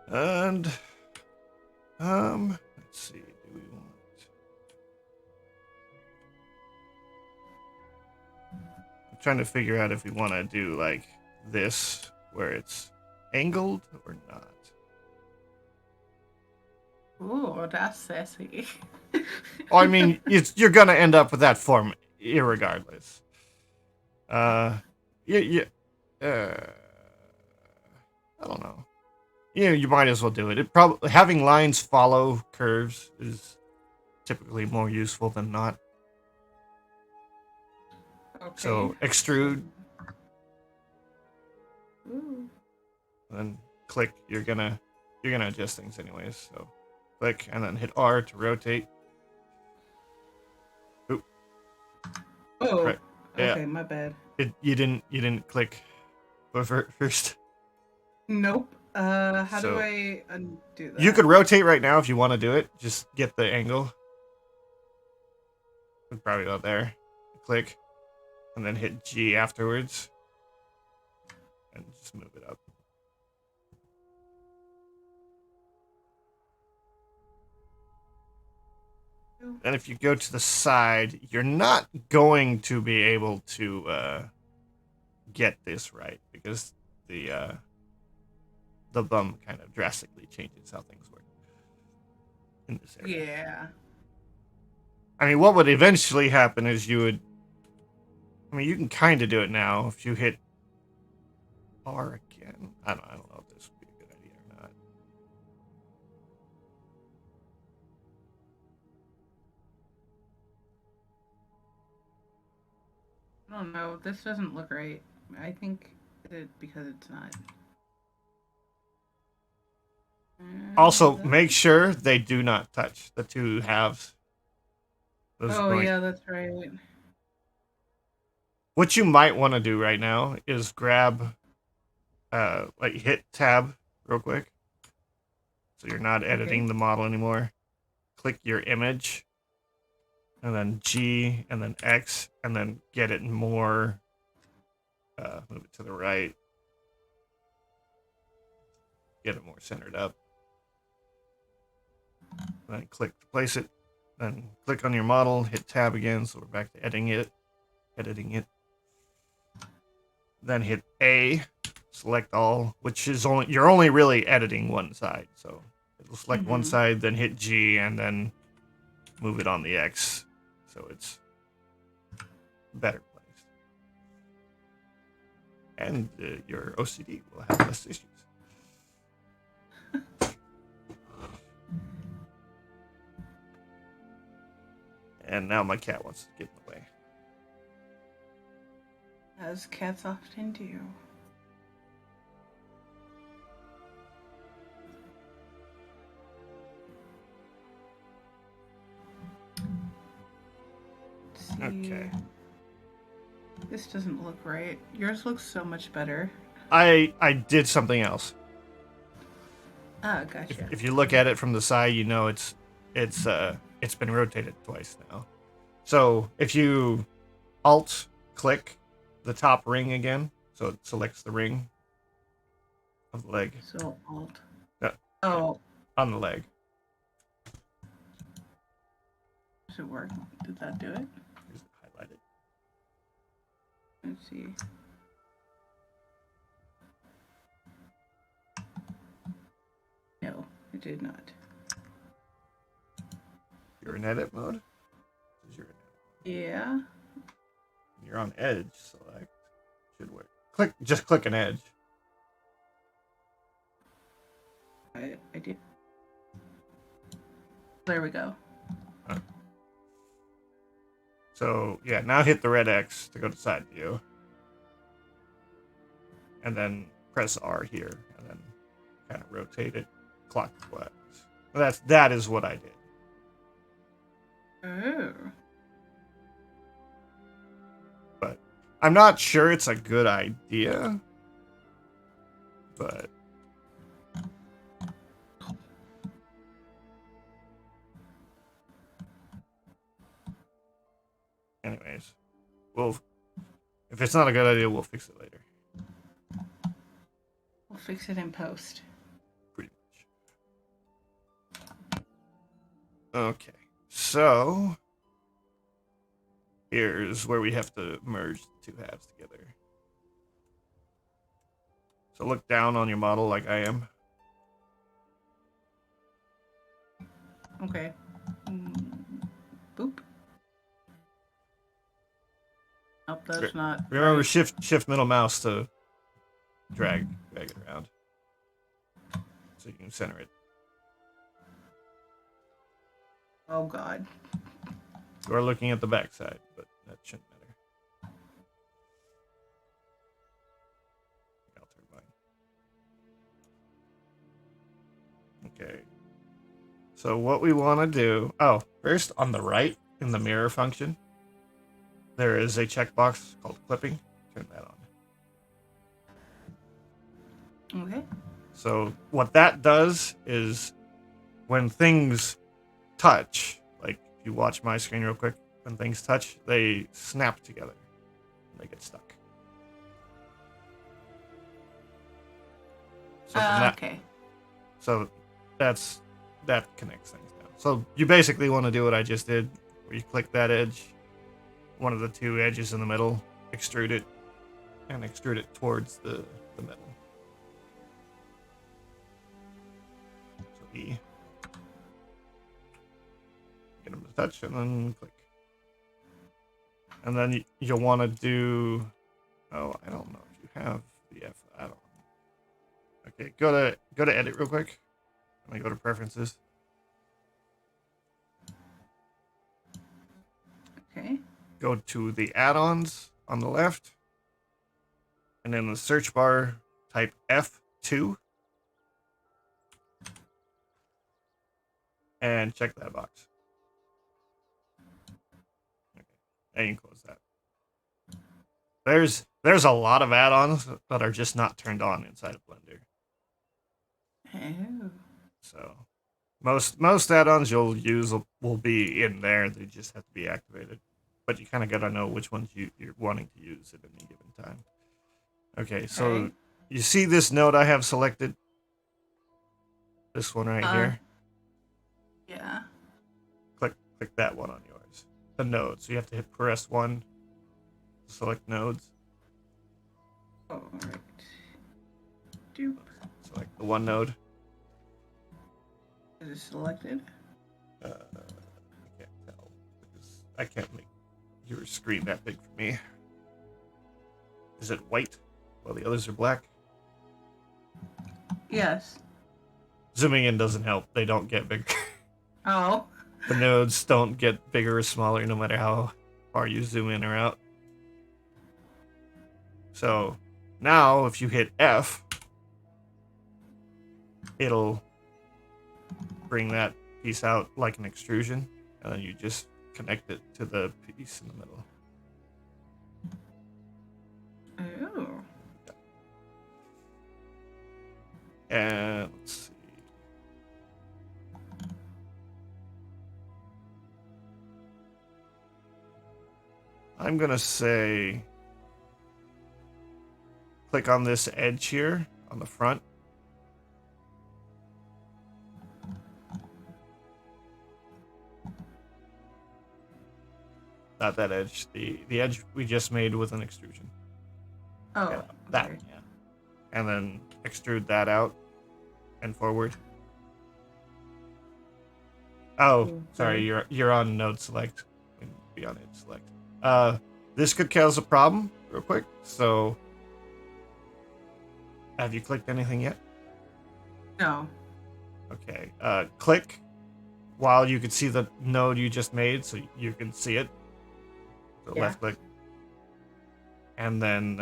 Speaker 3: And let's see. Do we want? I'm trying to figure out if we want to do like this, where it's angled or not.
Speaker 1: Ooh, that's sassy.
Speaker 3: Oh, I mean, you're gonna end up with that form irregardless. Yeah. I don't know. Yeah, you might as well do it. It probably having lines follow curves is typically more useful than not.
Speaker 1: Okay.
Speaker 3: So extrude,
Speaker 1: Ooh.
Speaker 3: then click. You're gonna adjust things anyways. So click and then hit R to rotate. Oop.
Speaker 1: Oh.
Speaker 3: Right. Yeah.
Speaker 1: Okay, my bad.
Speaker 3: You didn't click first.
Speaker 1: Nope. How do
Speaker 3: So
Speaker 1: I undo that?
Speaker 3: you could rotate right now if you want to do it. Just get the angle. It's probably about there. Click, and then hit G afterwards, and just move it up. And if you go to the side, you're not going to be able to get this right because the bum kind of drastically changes how things work in this area.
Speaker 1: Yeah.
Speaker 3: I mean, what would eventually happen is you would. I mean, you can kind of do it now if you hit R again. I don't know if this would be a good idea or not.
Speaker 1: I don't know. This doesn't look right. I think it because it's not.
Speaker 3: Also, make sure they do not touch the two halves. Those
Speaker 1: Oh
Speaker 3: going.
Speaker 1: yeah, that's right.
Speaker 3: What you might want to do right now is grab, like hit tab real quick. So you're not editing the model anymore. Click your image, and then G, and then X, and then get it more, move it to the right. Get it more centered up. And then click to place it. Then click on your model, hit tab again, so we're back to editing it. Then hit A, select all, which is you're only really editing one side. So it'll select one side, then hit G, and then move it on the X, so it's better placed. And your OCD will have less issues. And now my cat wants to get in the way.
Speaker 1: As cats often do. Let's see.
Speaker 3: Okay.
Speaker 1: This doesn't look right. Yours looks so much better.
Speaker 3: I did something else.
Speaker 1: Ah, gotcha.
Speaker 3: If you look at it from the side, you know it's been rotated twice now. So if you Alt click the top ring again, so it selects the ring of the leg.
Speaker 1: So Alt.
Speaker 3: Yeah.
Speaker 1: Oh.
Speaker 3: On the leg.
Speaker 1: Does it work? Did that do it?
Speaker 3: Just highlight it.
Speaker 1: Let's see. No, it did not.
Speaker 3: You're in edit mode? You're in edit.
Speaker 1: Yeah.
Speaker 3: You're on edge select. Should work. Just click an edge.
Speaker 1: I did. There we go.
Speaker 3: So yeah, now hit the red X to go to side view. And then press R here and then kind of rotate it clockwise. That is what I did.
Speaker 1: Oh.
Speaker 3: But I'm not sure it's a good idea. But anyways, if it's not a good idea, we'll fix it later.
Speaker 1: We'll fix it in post.
Speaker 3: Pretty much. Okay, so here's where we have to merge the two halves together. So look down on your model like I am.
Speaker 1: Okay. Boop. Nope, that's not.
Speaker 3: Remember,
Speaker 1: right.
Speaker 3: shift middle mouse to drag it around, so you can center it.
Speaker 1: Oh God.
Speaker 3: We're looking at the back side, but that shouldn't matter. I'll turn mine. Okay. So what we want to do... Oh, first on the right, in the mirror function, there is a checkbox called clipping. Turn that on.
Speaker 1: Okay.
Speaker 3: So what that does is when things touch, like if you watch my screen real quick, when things touch, they snap together. They get stuck. So
Speaker 1: okay.
Speaker 3: So that connects things now. So you basically want to do what I just did, where you click that edge, one of the two edges in the middle, extrude it, and extrude it towards the middle. So E. Get them to touch, and then click. And then you'll want to do... Oh, I don't know if you have the F add-on. Okay, go to edit real quick. And then go to preferences.
Speaker 1: Okay.
Speaker 3: Go to the add-ons on the left. And in the search bar, type F2. And check that box. Okay. And you can close that. There's a lot of add-ons that are just not turned on inside of Blender.
Speaker 1: Oh.
Speaker 3: So most add-ons you'll use will be in there. They just have to be activated. But you kind of gotta know which ones you're wanting to use at any given time. Okay, so
Speaker 1: Okay.
Speaker 3: you see this node I have selected? This one right here?
Speaker 1: Yeah.
Speaker 3: Click that one on yours. The node. So you have to hit press 1 to select nodes.
Speaker 1: All right. Doop.
Speaker 3: Select the one node.
Speaker 1: Is it selected?
Speaker 3: I can't tell because I can't make your screen that big for me. Is it white while the others are black?
Speaker 1: Yes.
Speaker 3: Zooming in doesn't help. They don't get bigger.
Speaker 1: Oh.
Speaker 3: The nodes don't get bigger or smaller no matter how far you zoom in or out. So now if you hit F, it'll bring that piece out like an extrusion, and then you just connect it to the piece in the middle.
Speaker 1: Oh.
Speaker 3: And let's see. I'm gonna say click on this edge here on the front. Not that edge, the edge we just made with an extrusion.
Speaker 1: Oh.
Speaker 3: Yeah, that,
Speaker 1: okay.
Speaker 3: yeah. And then extrude that out and forward. Oh,
Speaker 1: Okay.
Speaker 3: sorry, you're on node select. Be on edge select. This could cause a problem real quick. So, have you clicked anything yet?
Speaker 1: No.
Speaker 3: Okay. Click while you can see the node you just made, so you can see it. So
Speaker 1: Yeah.
Speaker 3: left click, and then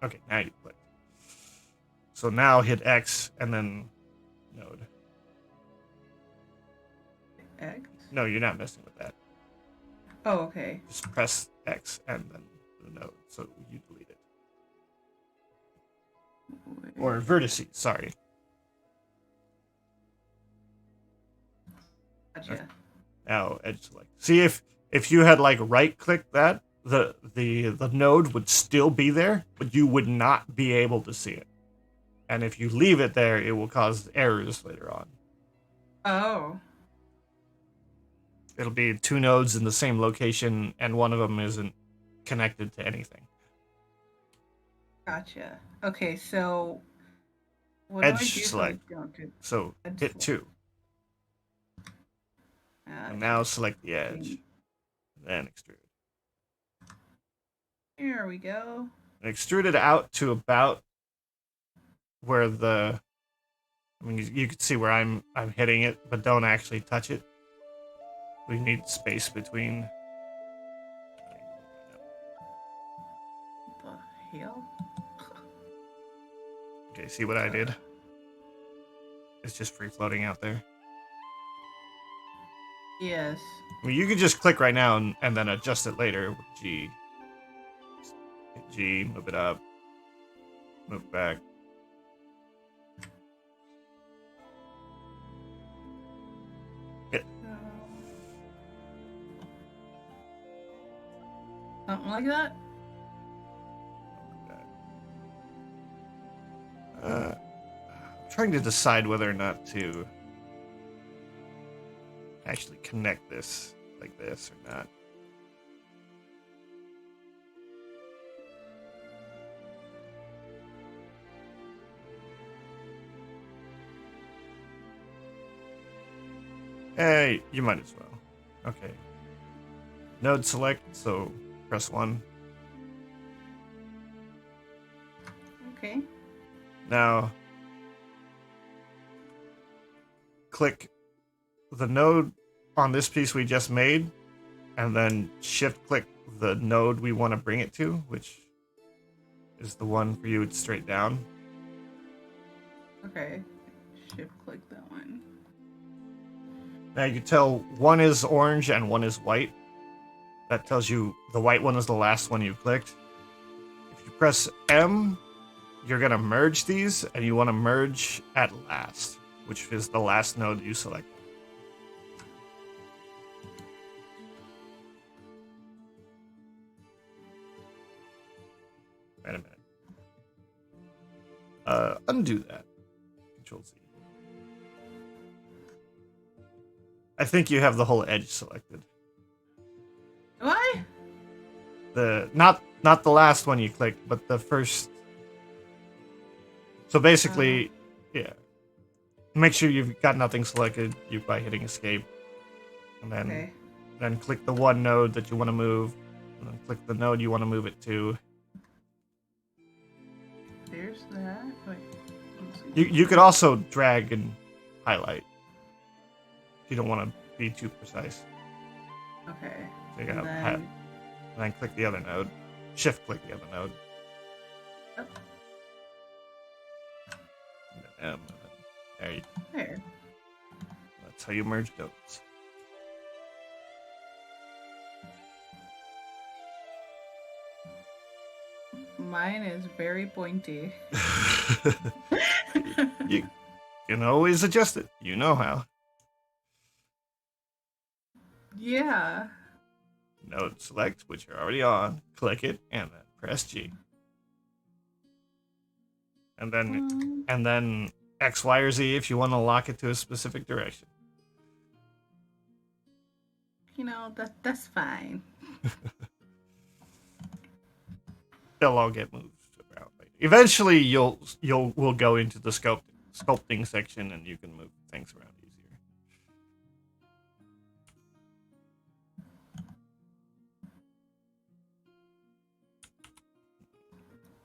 Speaker 3: okay, now you click. So now hit X and then node.
Speaker 1: X.
Speaker 3: No, you're not messing with that.
Speaker 1: Oh, okay.
Speaker 3: Just press X and then the node, so you delete it. Or vertices, sorry.
Speaker 1: Gotcha.
Speaker 3: Now edge select. See if you had like right click that, the node would still be there, but you would not be able to see it. And if you leave it there, it will cause errors later on.
Speaker 1: Oh.
Speaker 3: It'll be two nodes in the same location, and one of them isn't connected to anything.
Speaker 1: Gotcha. Okay, so what
Speaker 3: Edge
Speaker 1: do I do
Speaker 3: select.
Speaker 1: if I don't do
Speaker 3: So
Speaker 1: edge
Speaker 3: hit
Speaker 1: select?
Speaker 3: 2. And now select the edge. Then extrude.
Speaker 1: Here we go.
Speaker 3: And extrude it out to about where the... I mean, you can see where I'm hitting it, but don't actually touch it. We need space between.
Speaker 1: What the hell?
Speaker 3: Okay, see what I did? It's just free floating out there.
Speaker 1: Yes.
Speaker 3: I mean, you can just click right now and then adjust it later with G. Hit G, move it up, move it back.
Speaker 1: Something like that?
Speaker 3: I'm trying to decide whether or not to actually connect this like this or not. Hey, you might as well. Okay. Node select, so press 1.
Speaker 1: Okay.
Speaker 3: Now, click the node on this piece we just made, and then shift click the node we want to bring it to, which is the one for you, it's straight down.
Speaker 1: Okay. Shift click that one.
Speaker 3: Now you can tell one is orange and one is white. that tells you the white one is the last one you clicked. If you press M, you're going to merge these, and you want to merge at last, which is the last node you select. Wait a minute. Undo that. Control Z. I think you have the whole edge selected.
Speaker 1: What?
Speaker 3: Not the last one you clicked, but the first. So basically, yeah. Make sure you've got nothing selected by hitting escape, and then click the one node that you want to move, and then click the node you want to move it to.
Speaker 1: There's that. Wait.
Speaker 3: You could also drag and highlight. If you don't want to be too precise.
Speaker 1: Okay.
Speaker 3: So you gotta and then click the other node. Shift click the other node.
Speaker 1: Oh.
Speaker 3: And there you go.
Speaker 1: There.
Speaker 3: That's how you merge nodes.
Speaker 1: Mine is very pointy.
Speaker 3: You can always adjust it. You know how.
Speaker 1: Yeah.
Speaker 3: Node select, which you're already on. Click it, and then press G. And then X, Y, or Z if you want to lock it to a specific direction.
Speaker 1: You know, that's fine.
Speaker 3: They'll all get moved around later. Eventually, we'll go into the sculpting section, and you can move things around easier.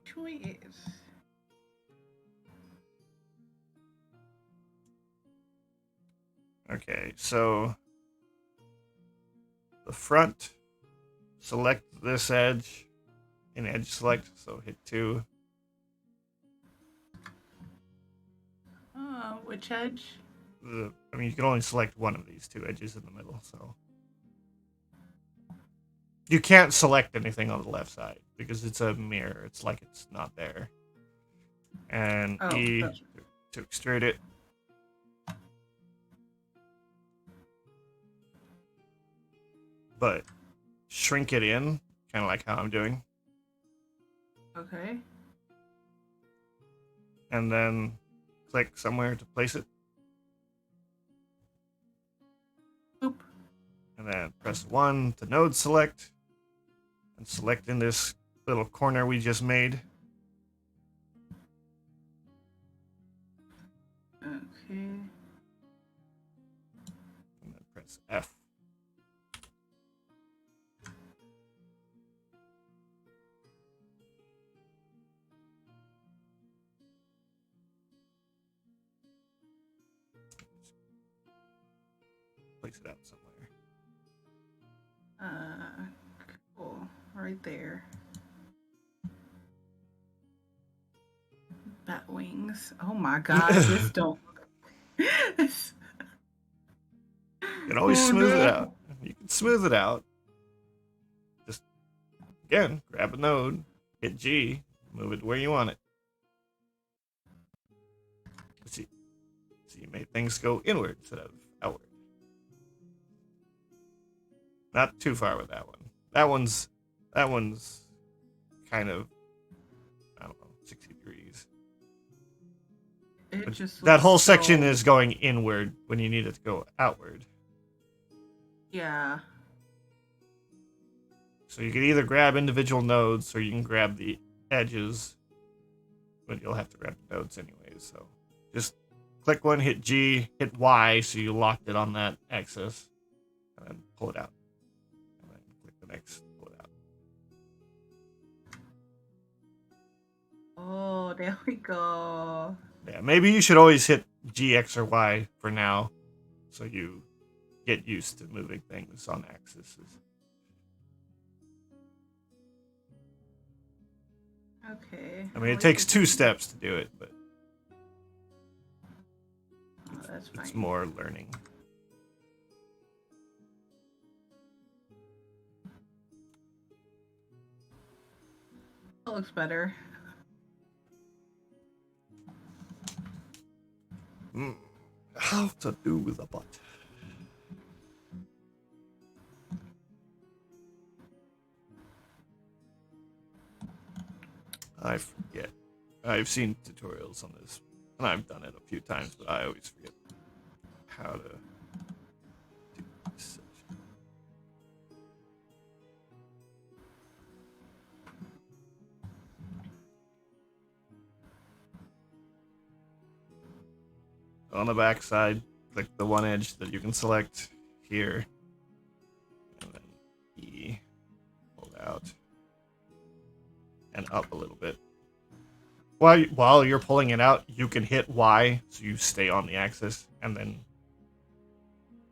Speaker 1: Choice.
Speaker 3: Okay, so the front, select this edge in edge select, so hit 2.
Speaker 1: Which edge?
Speaker 3: You can only select one of these 2 edges in the middle, so you can't select anything on the left side because it's a mirror. It's like it's not there. And E to extrude it. But shrink it in, kind of like how I'm doing.
Speaker 1: Okay.
Speaker 3: And then click somewhere to place it.
Speaker 1: Oop.
Speaker 3: And then press 1 to node select. And select in this little corner we just made.
Speaker 1: Okay.
Speaker 3: And then press F. Place it out somewhere.
Speaker 1: Cool. Right there. Bat wings. Oh my god, this don't.
Speaker 3: You can always smooth it out. You can smooth it out. Just, again, grab a node, hit G, move it where you want it. See, you made things go inward instead of outward. Not too far with that one. That one's kind of, I don't know, 60 degrees.
Speaker 1: It just
Speaker 3: that whole
Speaker 1: so...
Speaker 3: section is going inward when you need it to go outward.
Speaker 1: Yeah.
Speaker 3: So you can either grab individual nodes or you can grab the edges, but you'll have to grab the nodes anyways. So just click one, hit G, hit Y so you locked it on that axis, and then pull it out. And then click the next, pull it out.
Speaker 1: Oh, there we go.
Speaker 3: Yeah, maybe you should always hit G, X, or Y for now, so you get used to moving things on axes.
Speaker 1: Okay.
Speaker 3: I mean, it takes 2 steps to do it, but
Speaker 1: that's fine.
Speaker 3: It's more learning.
Speaker 1: That looks better.
Speaker 3: How to do the butt. I forget. I've seen tutorials on this, and I've done it a few times, but I always forget how to do this. On the back side, click the one edge that you can select here, and then E, hold out, and up a little bit. While you're pulling it out, you can hit Y, so you stay on the axis, and then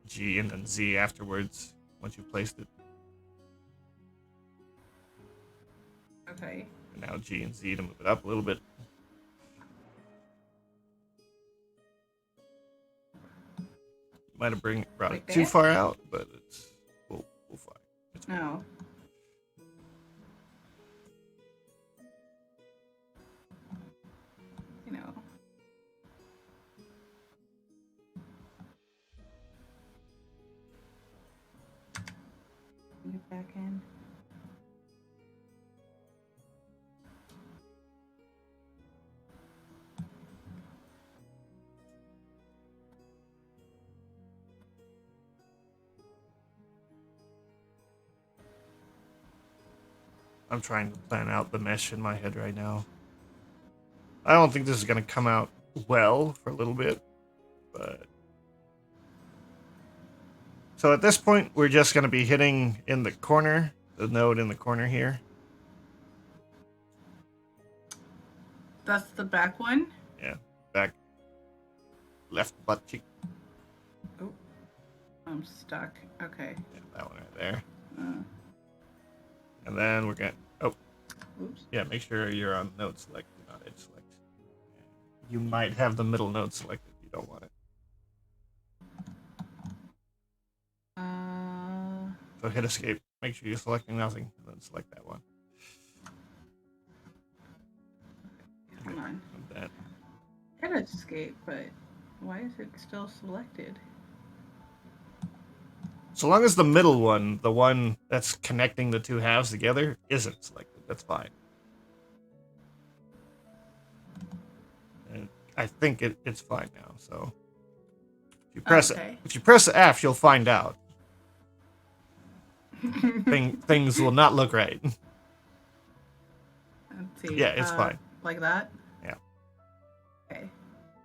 Speaker 3: G and then Z afterwards, once you've placed it.
Speaker 1: Okay.
Speaker 3: And now G and Z to move it up a little bit. Might have brought it too far out, but we'll find. It's cool.
Speaker 1: No. You know. Get back in.
Speaker 3: I'm trying to plan out the mesh in my head right now. I don't think this is going to come out well for a little bit, but... So at this point, we're just going to be hitting in the corner, the node in the corner here.
Speaker 1: That's the back one?
Speaker 3: Yeah, back left butt cheek.
Speaker 1: Oh, I'm stuck. Okay.
Speaker 3: Yeah, that one right there. And then we're going to... Oh,
Speaker 1: Oops.
Speaker 3: yeah, make sure you're on node select, not edge select. You might have the middle node selected. You don't want it. So hit escape. Make sure you're selecting nothing, and then select that one.
Speaker 1: Hold on.
Speaker 3: And then,
Speaker 1: Hit escape, but why is it still selected?
Speaker 3: so long as the middle one, the one that's connecting the two halves together, isn't selected, that's fine. And I think it's fine now. So if you press F, you'll find out. Things will not look right.
Speaker 1: Let's see.
Speaker 3: Yeah, it's fine.
Speaker 1: Like that?
Speaker 3: Yeah.
Speaker 1: Okay.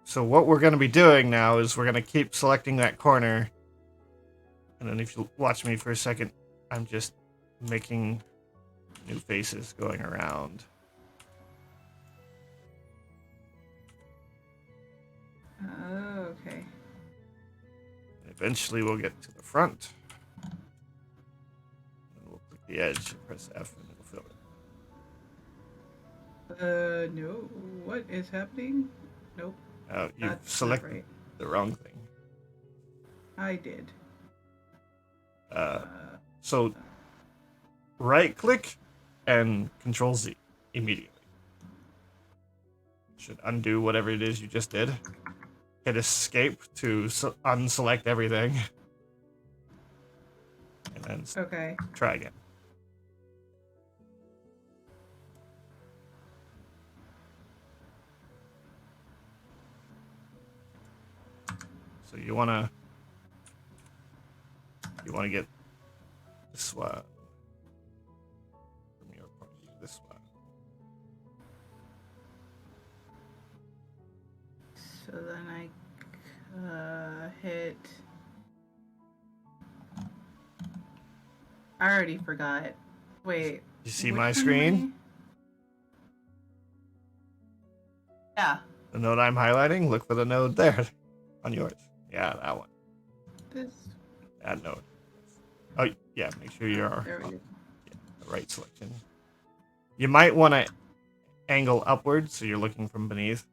Speaker 3: So what we're going to be doing now is we're going to keep selecting that corner. And then if you watch me for a second, I'm just making new faces going around.
Speaker 1: Oh, okay.
Speaker 3: Eventually we'll get to the front. And we'll click the edge and press F and it'll fill it.
Speaker 1: No. What is happening? Nope.
Speaker 3: You've
Speaker 1: That's
Speaker 3: selected
Speaker 1: right.
Speaker 3: the wrong thing.
Speaker 1: I did.
Speaker 3: So right click and Control Z immediately. Should undo whatever it is you just did. Hit escape to unselect everything. And then
Speaker 1: Okay.
Speaker 3: try again. So you wanna get this one from your point of view. This one.
Speaker 1: So then I hit. I already forgot. Wait.
Speaker 3: You see
Speaker 1: which
Speaker 3: my
Speaker 1: one
Speaker 3: screen?
Speaker 1: am I- Yeah.
Speaker 3: The node I'm highlighting? Look for the node there on yours. Yeah, that one.
Speaker 1: This.
Speaker 3: That node. Oh, yeah, make sure you're
Speaker 1: There we
Speaker 3: on
Speaker 1: go.
Speaker 3: the right selection. You might want to angle upwards so you're looking from beneath.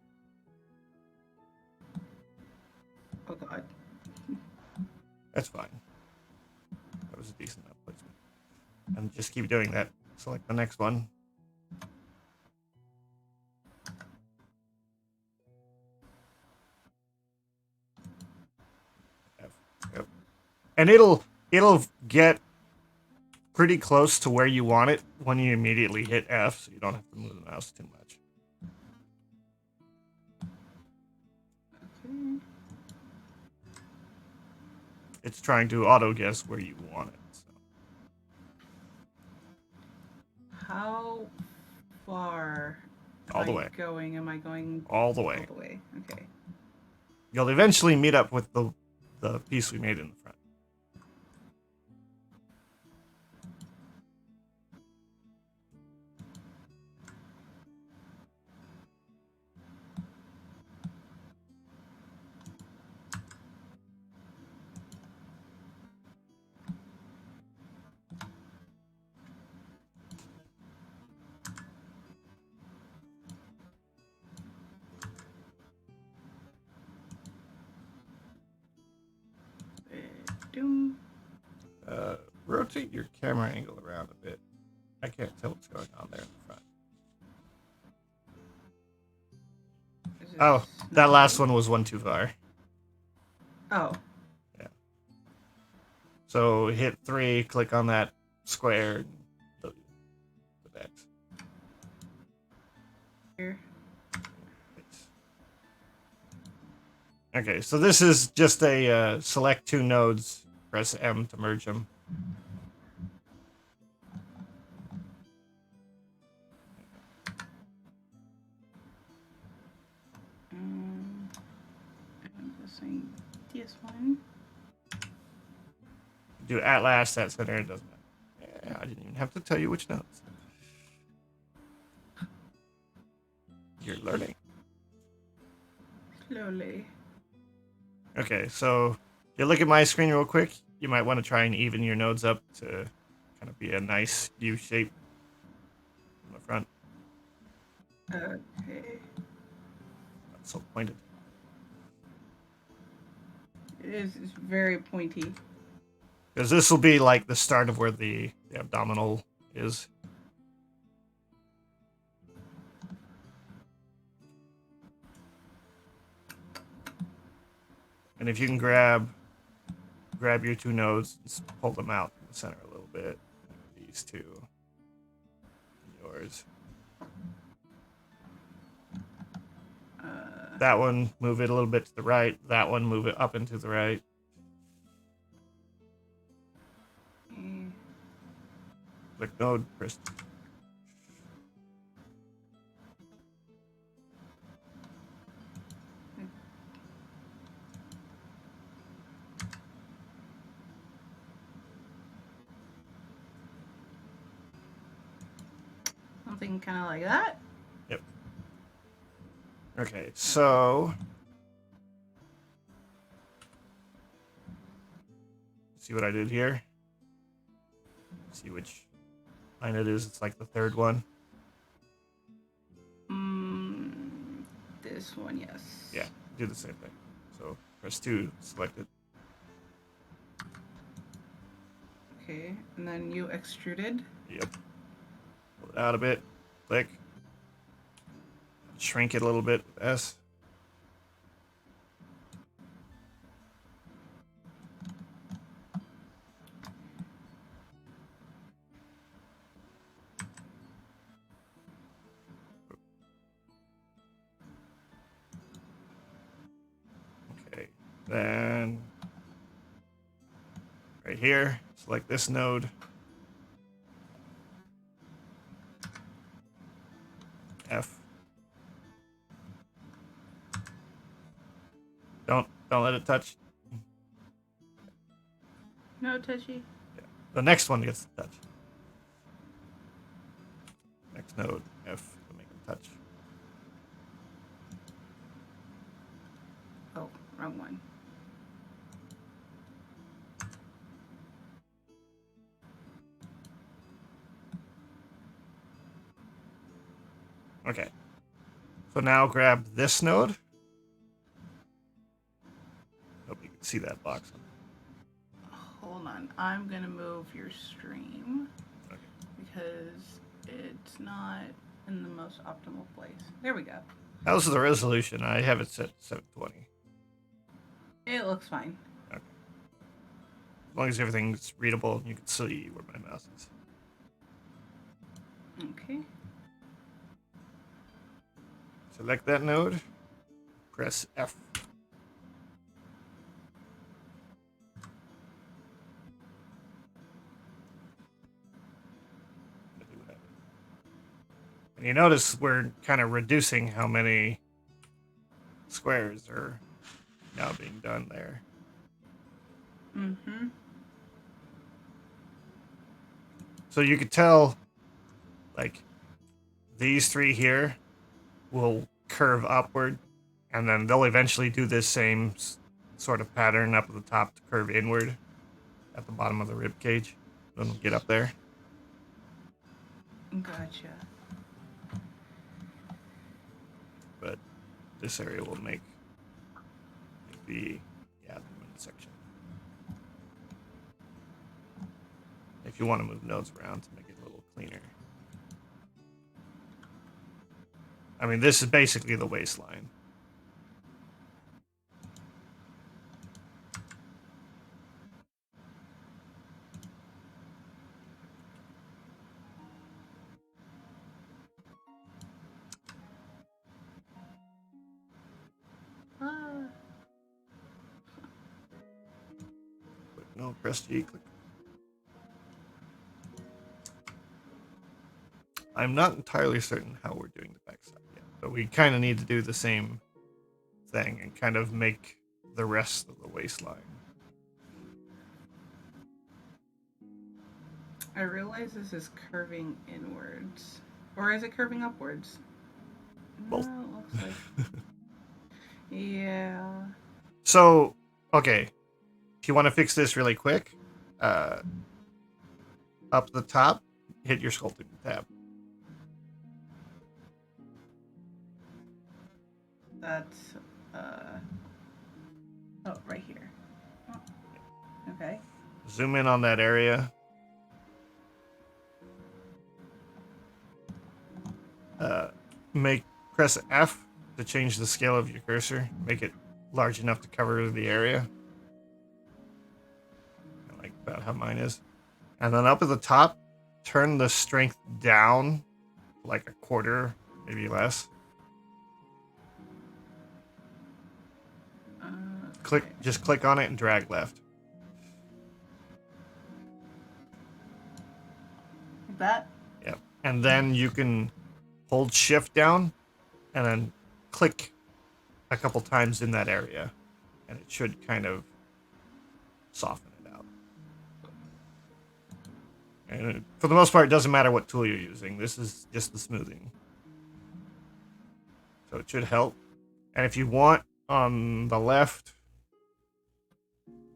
Speaker 1: Oh god.
Speaker 3: That's fine. That was a decent placement. And just keep doing that. Select the next one. and it'll get pretty close to where you want it when you immediately hit F, so you don't have to move the mouse too much.
Speaker 1: Okay.
Speaker 3: It's trying to auto guess where you want it. So.
Speaker 1: How far
Speaker 3: All
Speaker 1: am
Speaker 3: the
Speaker 1: I
Speaker 3: way.
Speaker 1: going? Am I going
Speaker 3: All the way.
Speaker 1: all the way? Okay.
Speaker 3: You'll eventually meet up with the piece we made in the front.
Speaker 1: Doom.
Speaker 3: Rotate your camera angle around a bit. I can't tell what's going on there in the front. Oh, that last one was one too far.
Speaker 1: Oh.
Speaker 3: Yeah. So hit 3, click on that square, and the X.
Speaker 1: Here.
Speaker 3: Okay, so this is just a select 2 nodes, press M to merge them.
Speaker 1: I'm guessing this one.
Speaker 3: Do at last, that center, it doesn't matter. Yeah, I didn't even have to tell you which nodes. You're learning.
Speaker 1: Slowly.
Speaker 3: Okay, so if you look at my screen real quick, you might want to try and even your nodes up to kind of be a nice U shape on the front.
Speaker 1: Okay.
Speaker 3: Not so pointed.
Speaker 1: It's very pointy.
Speaker 3: Because this will be like the start of where the abdominal is. And if you can grab your 2 nodes, just pull them out in the center a little bit. These 2. Yours. That one, move it a little bit to the right. That one, move it up and to the right. Click node, press.
Speaker 1: Something kind of like that.
Speaker 3: Yep. Okay, so see what I did here? See which line it is. It's like the 3rd one.
Speaker 1: This one, yes.
Speaker 3: Yeah, do the same thing. So press 2, select it.
Speaker 1: Okay, and then you extruded.
Speaker 3: Yep. Pull it out a bit. Click. Shrink it a little bit with S. Okay, then right here, select this node. F. Don't let it touch.
Speaker 1: No touchy.
Speaker 3: Yeah. The next one gets to touch. Next node, F, to make them touch.
Speaker 1: Oh, wrong one.
Speaker 3: Okay. So now grab this node. Hope you can see that box.
Speaker 1: Hold on. I'm going to move your stream
Speaker 3: Okay.
Speaker 1: because it's not in the most optimal place. There we go.
Speaker 3: How's the resolution? I have it set to 720.
Speaker 1: It looks fine.
Speaker 3: Okay. As long as everything's readable, you can see where my mouse is.
Speaker 1: Okay.
Speaker 3: Select that node. Press F. And you notice we're kind of reducing how many squares are now being done there.
Speaker 1: Mm-hmm.
Speaker 3: So you could tell, like, these three here will curve upward, and then they'll eventually do this same sort of pattern up at the top to curve inward at the bottom of the rib cage. Then we'll get up there.
Speaker 1: Gotcha.
Speaker 3: But this area will make the abdomen section. If you want to move nodes around to make it a little cleaner. I mean, this is basically the waistline. No, press G, click. I'm not entirely certain how we're doing the backside yet, but we kind of need to do the same thing and kind of make the rest of the waistline.
Speaker 1: I realize this is curving inwards. Or is it curving upwards?
Speaker 3: Both.
Speaker 1: No, it looks like... yeah.
Speaker 3: So, okay. If you want to fix this really quick, up the top, hit your sculpting tab.
Speaker 1: That's, oh, right here. Oh. Okay.
Speaker 3: Zoom in on that area. Press F to change the scale of your cursor. Make it large enough to cover the area. Like about how mine is. And then up at the top, turn the strength down like a quarter, maybe less.
Speaker 1: Okay.
Speaker 3: Just click on it and drag left.
Speaker 1: Like that?
Speaker 3: Yep. And then you can hold shift down and then click a couple times in that area. And it should kind of soften it out. And for the most part, it doesn't matter what tool you're using. This is just the smoothing. So it should help. And if you want, on the left,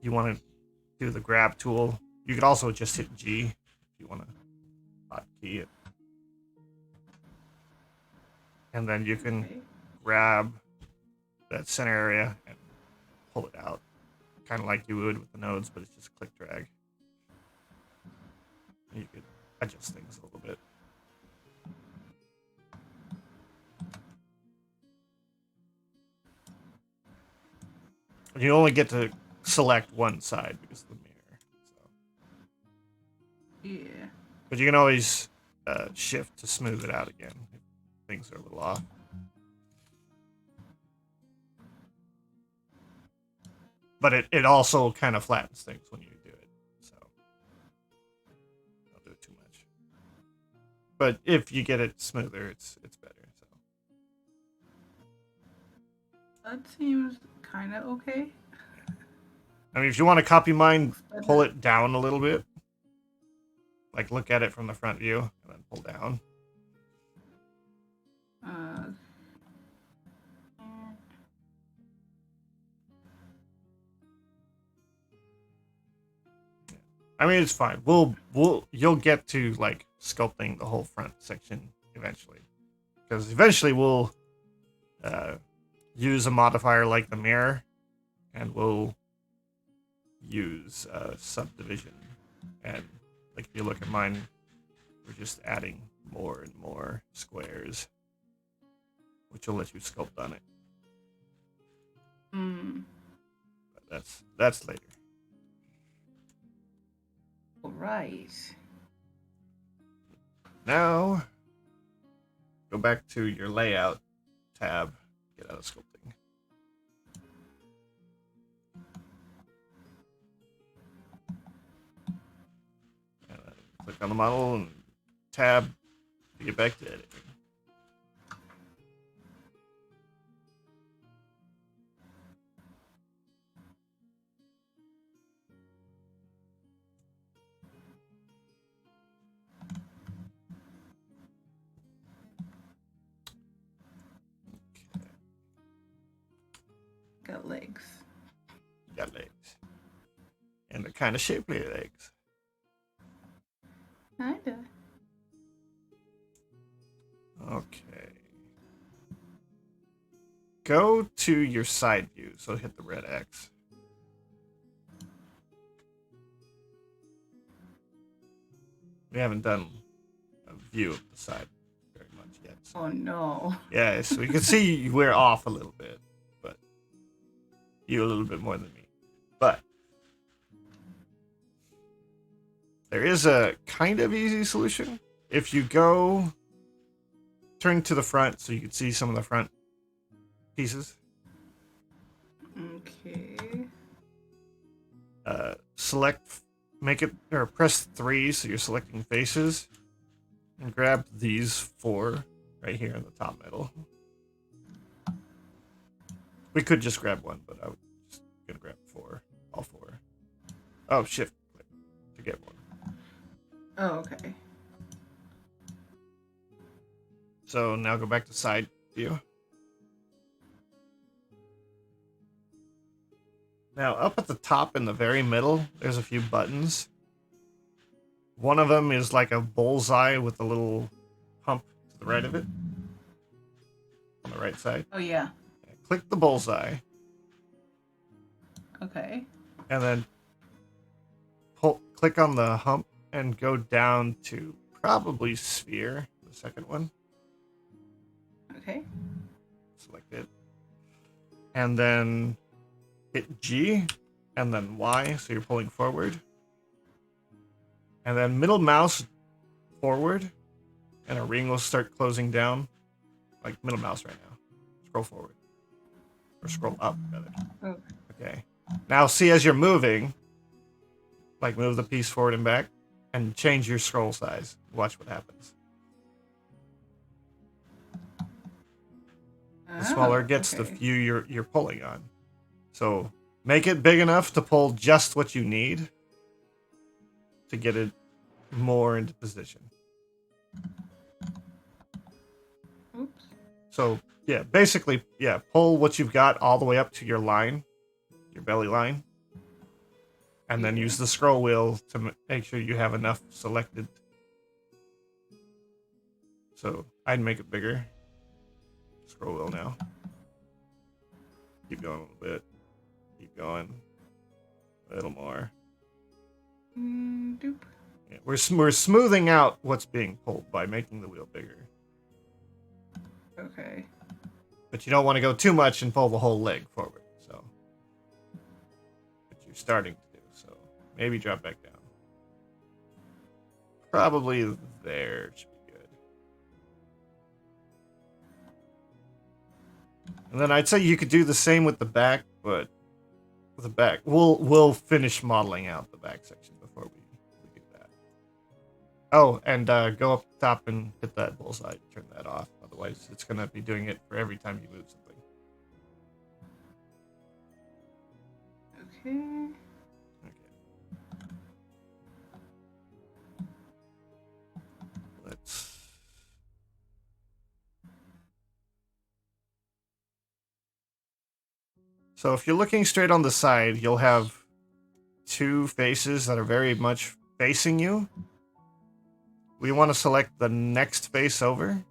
Speaker 3: you want to do the grab tool. You could also just hit G if you want to hotkey it. And then you can grab that center area and pull it out. Kind of like you would with the nodes, but it's just click drag. And you could adjust things a little bit. And you only get to select one side because of the mirror. So.
Speaker 1: Yeah.
Speaker 3: But you can always shift to smooth it out again if things are a little off. But it also kind of flattens things when you do it. So don't do it too much. But if you get it smoother, it's better. So
Speaker 1: That seems kind of okay.
Speaker 3: I mean, if you want to copy mine, pull it down a little bit. Like look at it from the front view and then pull down. I mean, it's fine. You'll get to like sculpting the whole front section eventually, because eventually we'll use a modifier like the mirror, and we'll use subdivision. And like if you look at mine, we're just adding more and more squares, which will let you sculpt on it. But that's later.
Speaker 1: Right.
Speaker 3: Now, go back to your layout tab. Get out of sculpting. And then click on the model and tab to get back to editing.
Speaker 1: Got legs.
Speaker 3: Got legs. And they're kind of shapely legs.
Speaker 1: Kinda.
Speaker 3: Okay. Go to your side view, so hit the red X. We haven't done a view of the side very much yet. So.
Speaker 1: Oh no.
Speaker 3: Yes, we can see we're off a little bit, but you a little bit more than me. But there is a kind of easy solution. If you go turn to the front so you can see some of the front pieces.
Speaker 1: Okay.
Speaker 3: Select, make it, or press 3 so you're selecting faces. And grab these 4 right here in the top middle. We could just grab one, but I was just gonna grab 4. All 4. Oh, shift click to get one.
Speaker 1: Oh, okay.
Speaker 3: So now go back to side view. Now up at the top in the very middle, there's a few buttons. One of them is like a bullseye with a little hump to the right of it. On the right side.
Speaker 1: Oh yeah.
Speaker 3: Click the bullseye.
Speaker 1: Okay.
Speaker 3: And then click on the hump and go down to probably sphere, the second one.
Speaker 1: Okay.
Speaker 3: Select it. And then hit G and then Y, so you're pulling forward. And then middle mouse forward, and a ring will start closing down. Like middle mouse right now. Scroll forward. Or scroll up, rather.
Speaker 1: Oh.
Speaker 3: Okay. Now see as you're moving, like move the piece forward and back, and change your scroll size. Watch what happens. The smaller it gets, the view you're pulling on. So make it big enough to pull just what you need to get it more into position.
Speaker 1: Oops.
Speaker 3: So yeah, basically, yeah, pull what you've got all the way up to your line, your belly line, and then use the scroll wheel to make sure you have enough selected. So I'd make it bigger. Scroll wheel now. Keep going a little bit. Keep going. A little more.
Speaker 1: Doop.
Speaker 3: Yeah, we're smoothing out what's being pulled by making the wheel bigger.
Speaker 1: Okay.
Speaker 3: But you don't want to go too much and pull the whole leg forward. So, but you're starting to do so. Maybe drop back down. Probably there should be good. And then I'd say you could do the same with the back, but with the back, we'll finish modeling out the back section before we do that. Oh, and go up top and hit that bullseye. Turn that off. Otherwise, it's going to be doing it for every time you move something.
Speaker 1: Okay.
Speaker 3: Okay. Let's... So if you're looking straight on the side, you'll have 2 faces that are very much facing you. We want to select the next face over.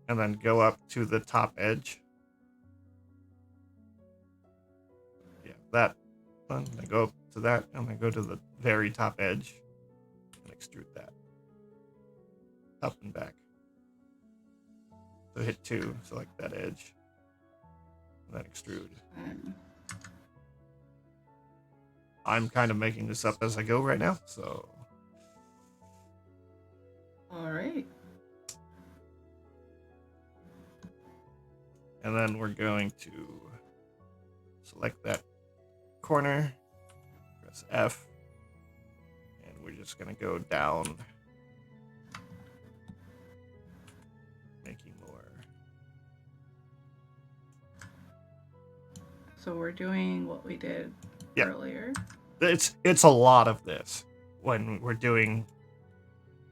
Speaker 3: And then go up to the top edge. Yeah, that one. Then go up to that, and then go to the very top edge. And extrude that. Up and back. So hit 2, select that edge. And then extrude. I'm kind of making this up as I go right now, so.
Speaker 1: All right.
Speaker 3: And then we're going to select that corner, press F, and we're just going to go down, making more.
Speaker 1: So we're doing what we did earlier.
Speaker 3: It's a lot of this. When we're doing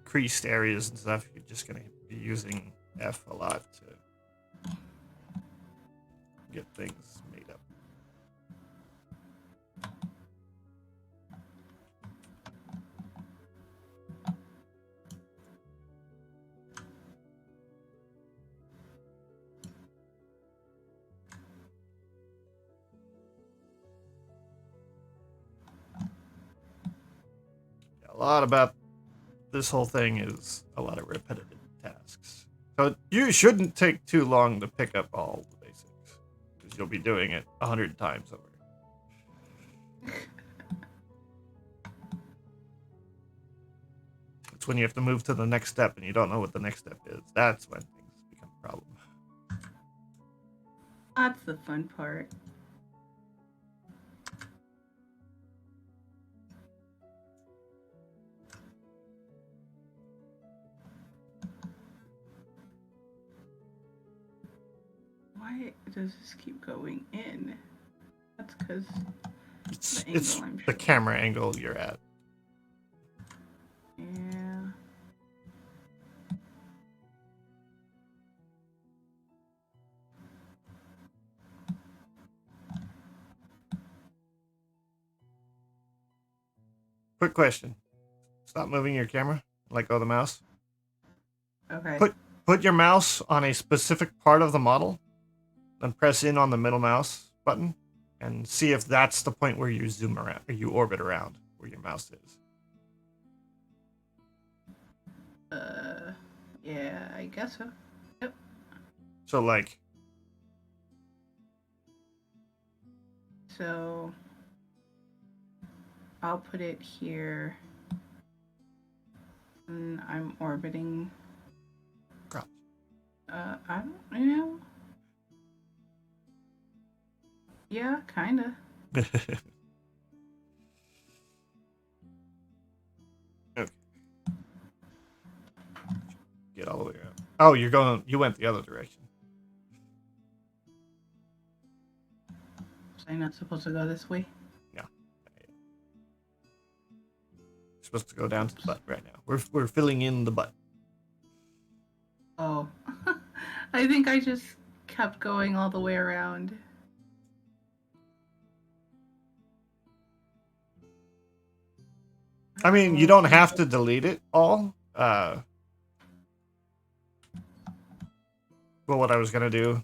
Speaker 3: creased areas and stuff, you're just going to be using F a lot to get things made up. A lot about this whole thing is a lot of repetitive tasks. So you shouldn't take too long to pick up all the basics, because you'll be doing it 100 times over. It's when you have to move to the next step and you don't know what the next step is. That's when things become a problem.
Speaker 1: That's the fun part. Why does this keep going in? That's because
Speaker 3: it's the camera angle you're at.
Speaker 1: Yeah.
Speaker 3: Quick question. Stop moving your camera. Let go of the mouse.
Speaker 1: Okay.
Speaker 3: Put your mouse on a specific part of the model, then press in on the middle mouse button, and see if that's the point where you zoom around, or you orbit around where your mouse is.
Speaker 1: Yeah, I guess so. Yep.
Speaker 3: So, like...
Speaker 1: So... I'll put it here. And I'm orbiting...
Speaker 3: Crouch.
Speaker 1: I don't know. Yeah, kinda.
Speaker 3: Okay. Get all the way around. Oh, you went the other direction.
Speaker 1: Was I not supposed to go this way?
Speaker 3: No. You're supposed to go down to the butt right now. We're filling in the butt.
Speaker 1: Oh. I think I just kept going all the way around.
Speaker 3: I mean, you don't have to delete it all. But what I was gonna do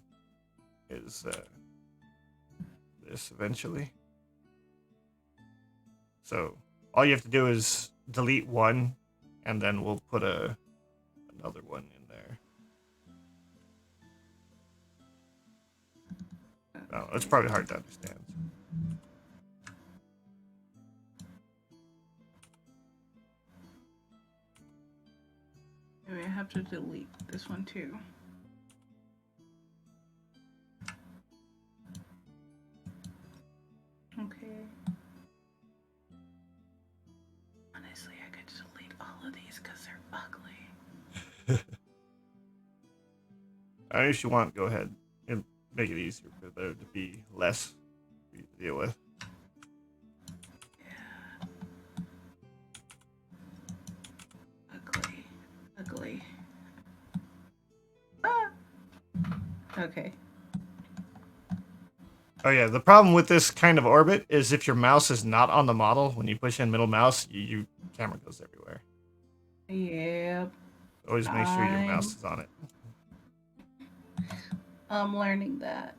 Speaker 3: is this eventually. So all you have to do is delete one, and then we'll put another one in there. Oh, it's probably hard to understand.
Speaker 1: Maybe I have to delete this one too. Okay. Honestly, I could delete all of these because they're ugly.
Speaker 3: If you want, go ahead and make it easier for there to be less for you to deal with.
Speaker 1: Yeah. Ugly. Ugly. Ah! Okay.
Speaker 3: Oh yeah, the problem with this kind of orbit is if your mouse is not on the model, when you push in middle mouse, you camera goes everywhere.
Speaker 1: Yep.
Speaker 3: Always make sure your mouse is on it.
Speaker 1: I'm learning that.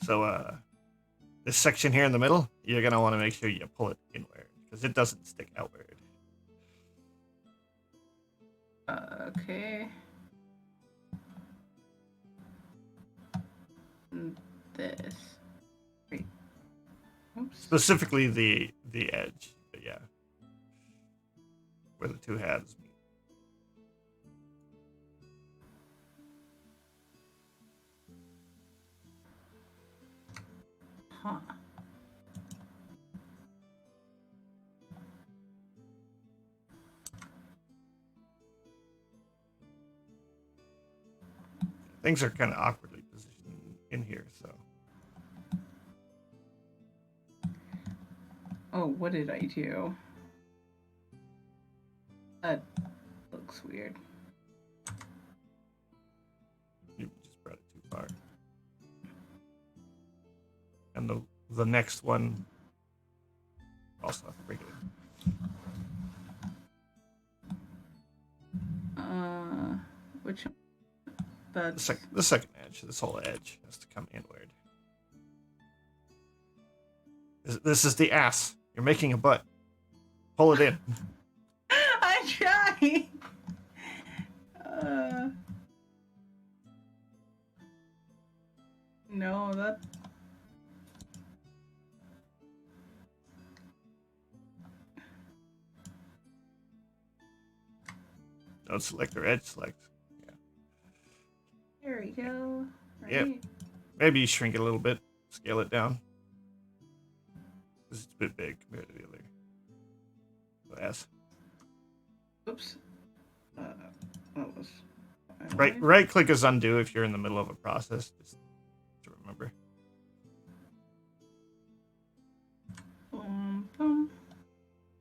Speaker 3: So this section here in the middle, you're gonna want to make sure you pull it inward because it doesn't stick outward.
Speaker 1: Okay. this. Wait. Oops.
Speaker 3: Specifically the edge, but yeah, where the two halves meet.
Speaker 1: Huh.
Speaker 3: Things are kind of awkwardly positioned in here, so.
Speaker 1: Oh, what did I do? That looks weird.
Speaker 3: You just brought it too far. And the next one also have to bring it
Speaker 1: in. Which one?
Speaker 3: The second edge, this whole edge has to come inward. This is the ass. You're making a butt. Pull it in.
Speaker 1: I'm trying. No, that.
Speaker 3: Don't select or edge select. Yeah.
Speaker 1: There we go. Right.
Speaker 3: Yep. Maybe you shrink it a little bit, scale it down. It's a bit big compared to the other glass.
Speaker 1: Oops. What was?
Speaker 3: Right click is undo if you're in the middle of a process. Just to remember.
Speaker 1: Boom.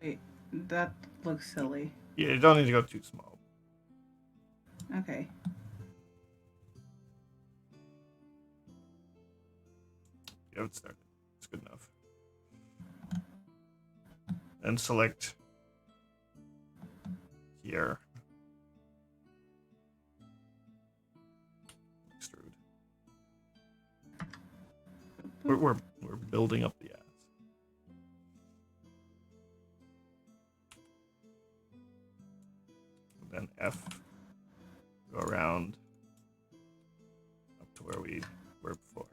Speaker 1: Wait, that looks silly.
Speaker 3: Yeah, you don't need to go too small.
Speaker 1: Okay.
Speaker 3: You haven't started. It's good enough. And select here. Extrude. We're building up the ass. And then F. Go around up to where we were before.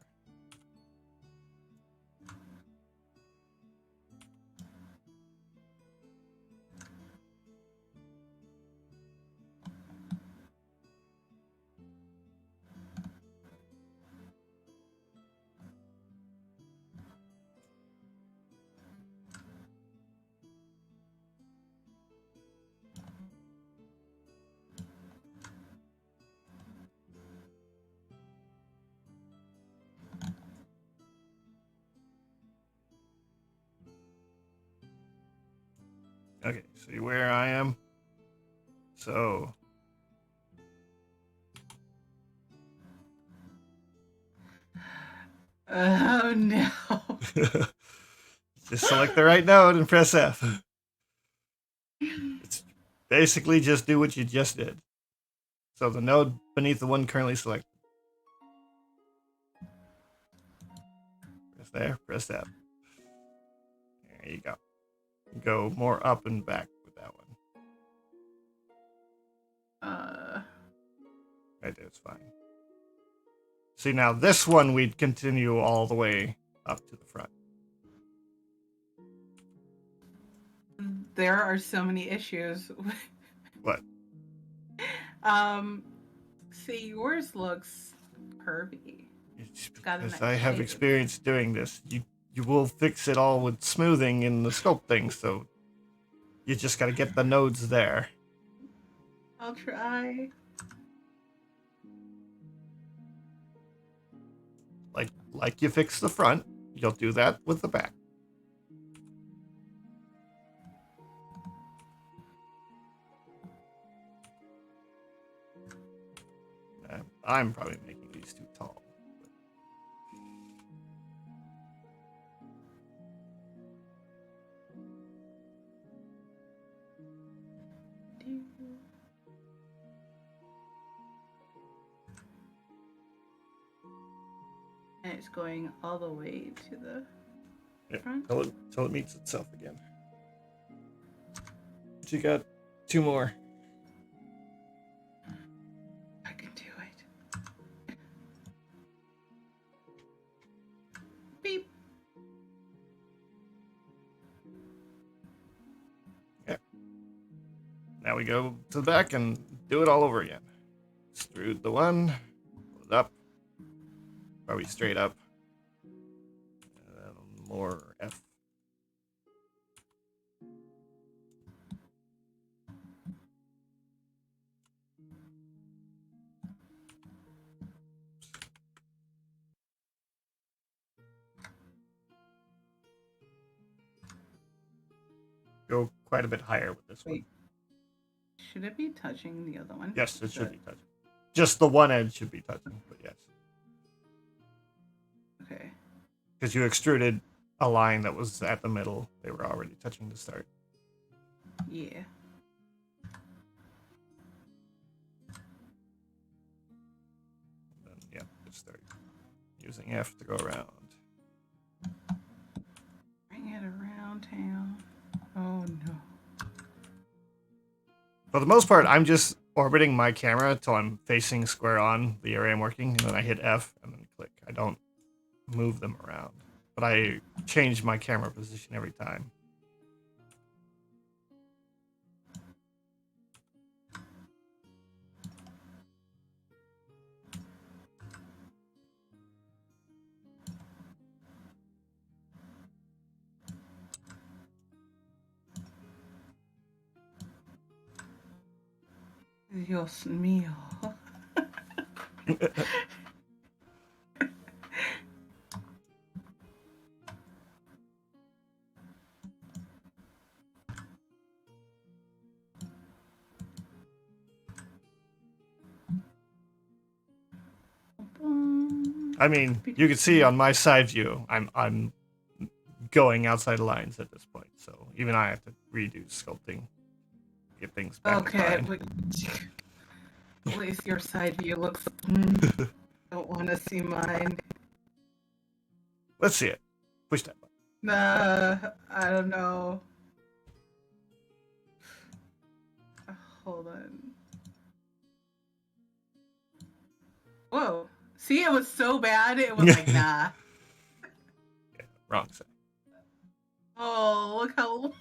Speaker 3: Okay, see where I am? So...
Speaker 1: Oh no.
Speaker 3: Just select the right node and press F. It's basically just do what you just did. So the node beneath the one currently selected. Press there, press F. There you go. Go more up and back with that one. Right there, it's fine. See, now this one we'd continue all the way up to the front.
Speaker 1: There are so many issues.
Speaker 3: What?
Speaker 1: See, yours looks curvy.
Speaker 3: Got because I have experience doing this. You will fix it all with smoothing in the scope thing, so you just gotta get the nodes there.
Speaker 1: I'll try.
Speaker 3: Like you fix the front, you'll do that with the back. I'm probably making these too tall.
Speaker 1: And it's going all the way to the front.
Speaker 3: Till it meets itself again. But you got two more.
Speaker 1: I can do it.
Speaker 3: now we go to the back and do it all over again. Extrude the one, pull it up, probably straight up, and then more F. Go quite a bit higher with this one.
Speaker 1: Should it be touching the other one?
Speaker 3: Yes, it should be touching. Just the one edge should be touching, but yes.
Speaker 1: Okay.
Speaker 3: Because you extruded a line that was at the middle. They were already touching to start.
Speaker 1: Yeah.
Speaker 3: Then, yeah, just start using F to go around.
Speaker 1: Bring it around town. Oh no.
Speaker 3: For the most part, I'm just orbiting my camera until I'm facing square on the area I'm working, and then I hit F and then click. I don't move them around, but I change my camera position every time.
Speaker 1: Dios mío.
Speaker 3: I mean, you can see on my side view, I'm going outside the lines at this point, so even I have to redo sculpting, get things back.
Speaker 1: Okay, but at least your side view looks. Don't want to see mine.
Speaker 3: Let's see it. Push that button.
Speaker 1: Nah, I don't know. Hold on. Whoa. See, it was so bad, it was like, nah.
Speaker 3: Yeah, wrong side.
Speaker 1: Oh, look how...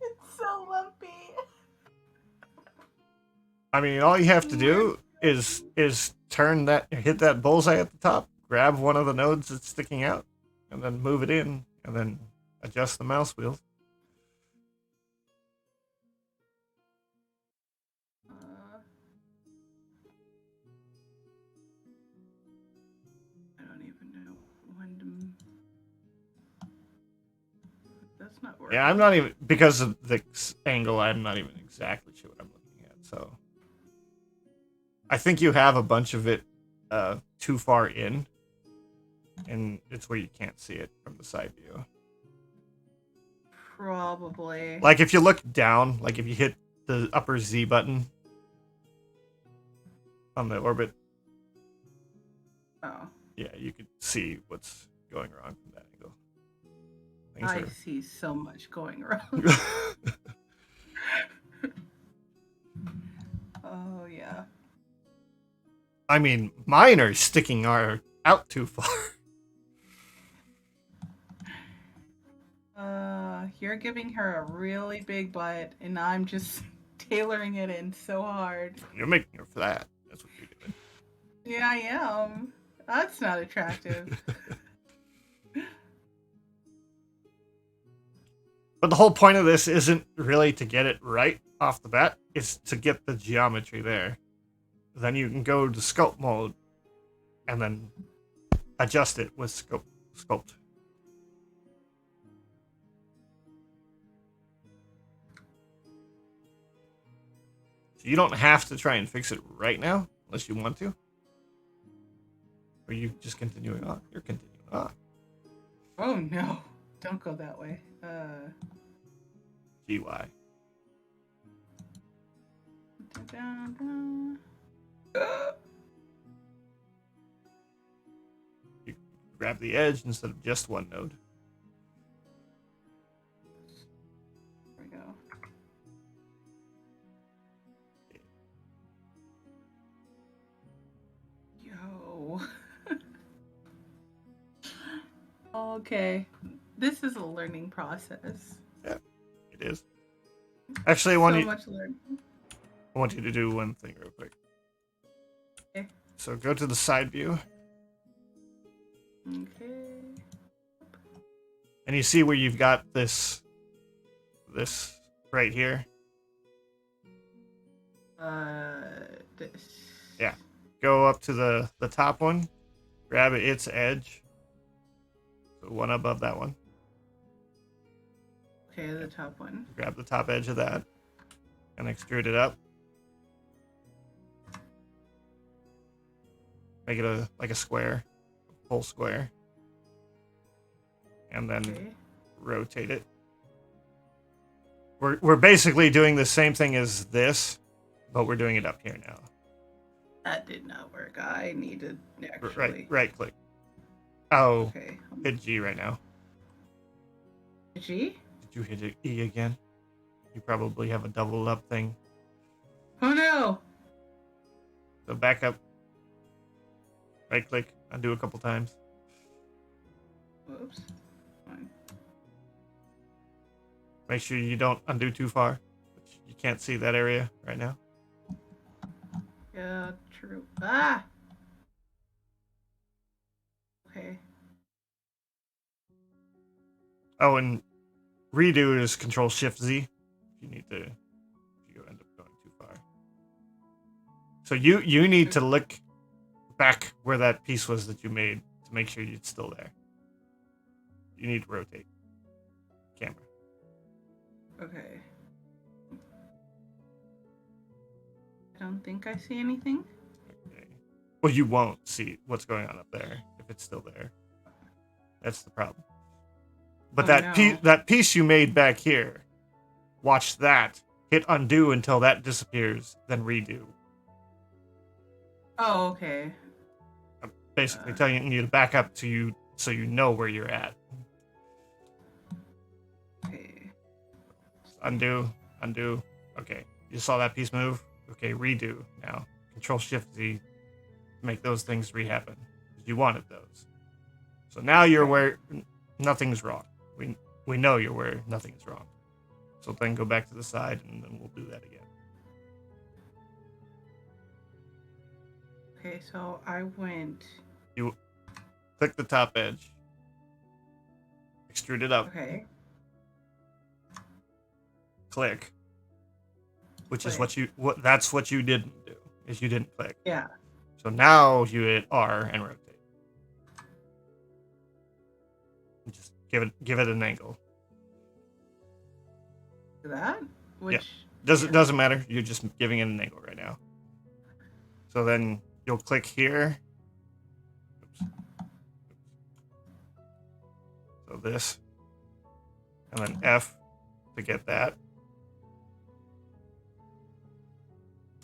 Speaker 1: It's so lumpy.
Speaker 3: I mean, all you have to do is turn that, hit that bullseye at the top, grab one of the nodes that's sticking out, and then move it in, and then adjust the mouse wheels.
Speaker 1: I don't even know when to... That's not working.
Speaker 3: Yeah, I'm not even, because of the angle, I'm not even exactly sure what I'm looking at, so. I think you have a bunch of it too far in, and it's where you can't see it from the side view.
Speaker 1: Probably.
Speaker 3: Like if you look down, like if you hit the upper Z button on the orbit.
Speaker 1: Oh.
Speaker 3: Yeah, you could see what's going wrong from that angle.
Speaker 1: I see so much going wrong. Oh, yeah.
Speaker 3: I mean, mine are sticking out too far.
Speaker 1: You're giving her a really big butt, and I'm just tailoring it in so hard.
Speaker 3: You're making her flat. That's what you're doing.
Speaker 1: Yeah, I am. That's not attractive.
Speaker 3: But the whole point of this isn't really to get it right off the bat. It's to get the geometry there. Then you can go to sculpt mode and then adjust it with sculpt. So you don't have to try and fix it right now unless you want to. Or you just continuing on. You're continuing on.
Speaker 1: Oh no. Don't go that way.
Speaker 3: GY. You grab the edge instead of just one node.
Speaker 1: There we go. Yo. Okay. This is a learning process.
Speaker 3: Yeah, it is. Actually,
Speaker 1: So much learning.
Speaker 3: I want you to do one thing real quick.
Speaker 1: Okay.
Speaker 3: So go to the side view.
Speaker 1: Okay.
Speaker 3: And you see where you've got this right here?
Speaker 1: This.
Speaker 3: Yeah. Go up to the top one, grab its edge. So one above that one.
Speaker 1: Okay, the top one.
Speaker 3: Grab the top edge of that and extrude it up. Make it like a square, a full square. And then rotate it. We're basically doing the same thing as this, but we're doing it up here now.
Speaker 1: That did not work. I needed actually.
Speaker 3: Right click. Oh,
Speaker 1: okay.
Speaker 3: hit G right now.
Speaker 1: G?
Speaker 3: Did you hit E again? You probably have a doubled up thing.
Speaker 1: Oh no!
Speaker 3: So back up. Right click. Undo a couple times.
Speaker 1: Whoops. Fine.
Speaker 3: Make sure you don't undo too far. You can't see that area right now.
Speaker 1: Yeah, true. Ah! Okay.
Speaker 3: Oh, and redo is Control Shift Z. If you need to, if you end up going too far. So you need to look back where that piece was that you made to make sure it's still there. You need to rotate camera.
Speaker 1: Okay. I don't think I see anything.
Speaker 3: Okay. Well, you won't see what's going on up there if it's still there. That's the problem. But that piece you made back here, watch that. Hit undo until that disappears, then redo.
Speaker 1: Oh, okay.
Speaker 3: I'm basically telling you to back up to you so you know where you're at.
Speaker 1: Okay.
Speaker 3: Undo. Okay, you saw that piece move? Okay, redo now. Control Shift Z to make those things rehappen. You wanted those. So now you're where nothing's wrong. We know you're where nothing is wrong. So then go back to the side and then we'll do that again.
Speaker 1: Okay, so I went.
Speaker 3: You click the top edge. Extrude it up.
Speaker 1: Okay.
Speaker 3: Click. Which is that's what you didn't do. Is you didn't click.
Speaker 1: Yeah.
Speaker 3: So now you hit R and rotate. Just give it an angle.
Speaker 1: That? Which
Speaker 3: Doesn't matter. You're just giving it an angle right now. So then you'll click here. Oops. So this. And then F to get that.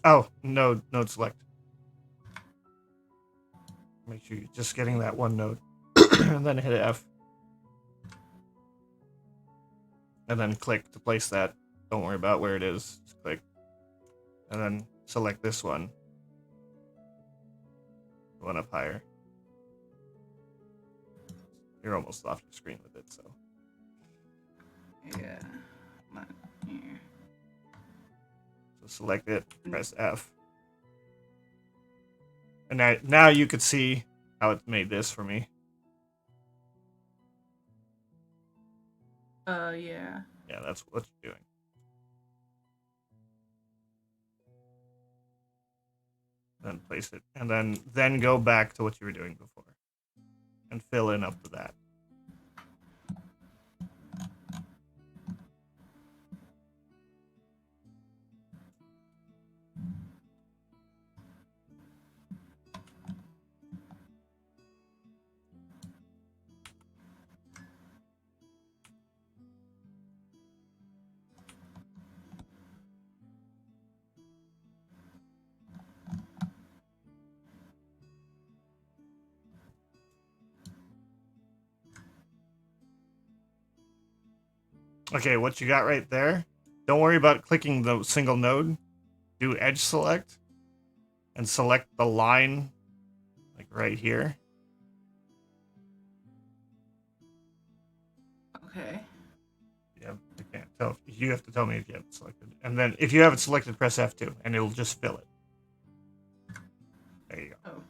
Speaker 3: Oh, node select. Make sure you're just getting that one node. And then hit F. And then click to place that. Don't worry about where it is. Just click. And then select this one. One up higher. You're almost off your screen with it, so.
Speaker 1: Yeah. Not here.
Speaker 3: So select it, press F. And now you could see how it made this for me.
Speaker 1: Yeah.
Speaker 3: Yeah, that's what you're doing. Then place it, and then go back to what you were doing before, and fill in up to that. Okay, what you got right there, don't worry about clicking the single node. Do edge select, and select the line, like right here.
Speaker 1: Okay.
Speaker 3: Yeah, I can't You have to tell me if you have it selected, and then if you have it selected, press F2, and it'll just fill it. There you go.
Speaker 1: Oh.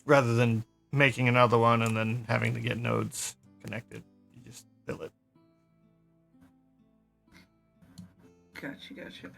Speaker 3: Rather than making another one and then having to get nodes connected, you just fill it.
Speaker 1: Gotcha.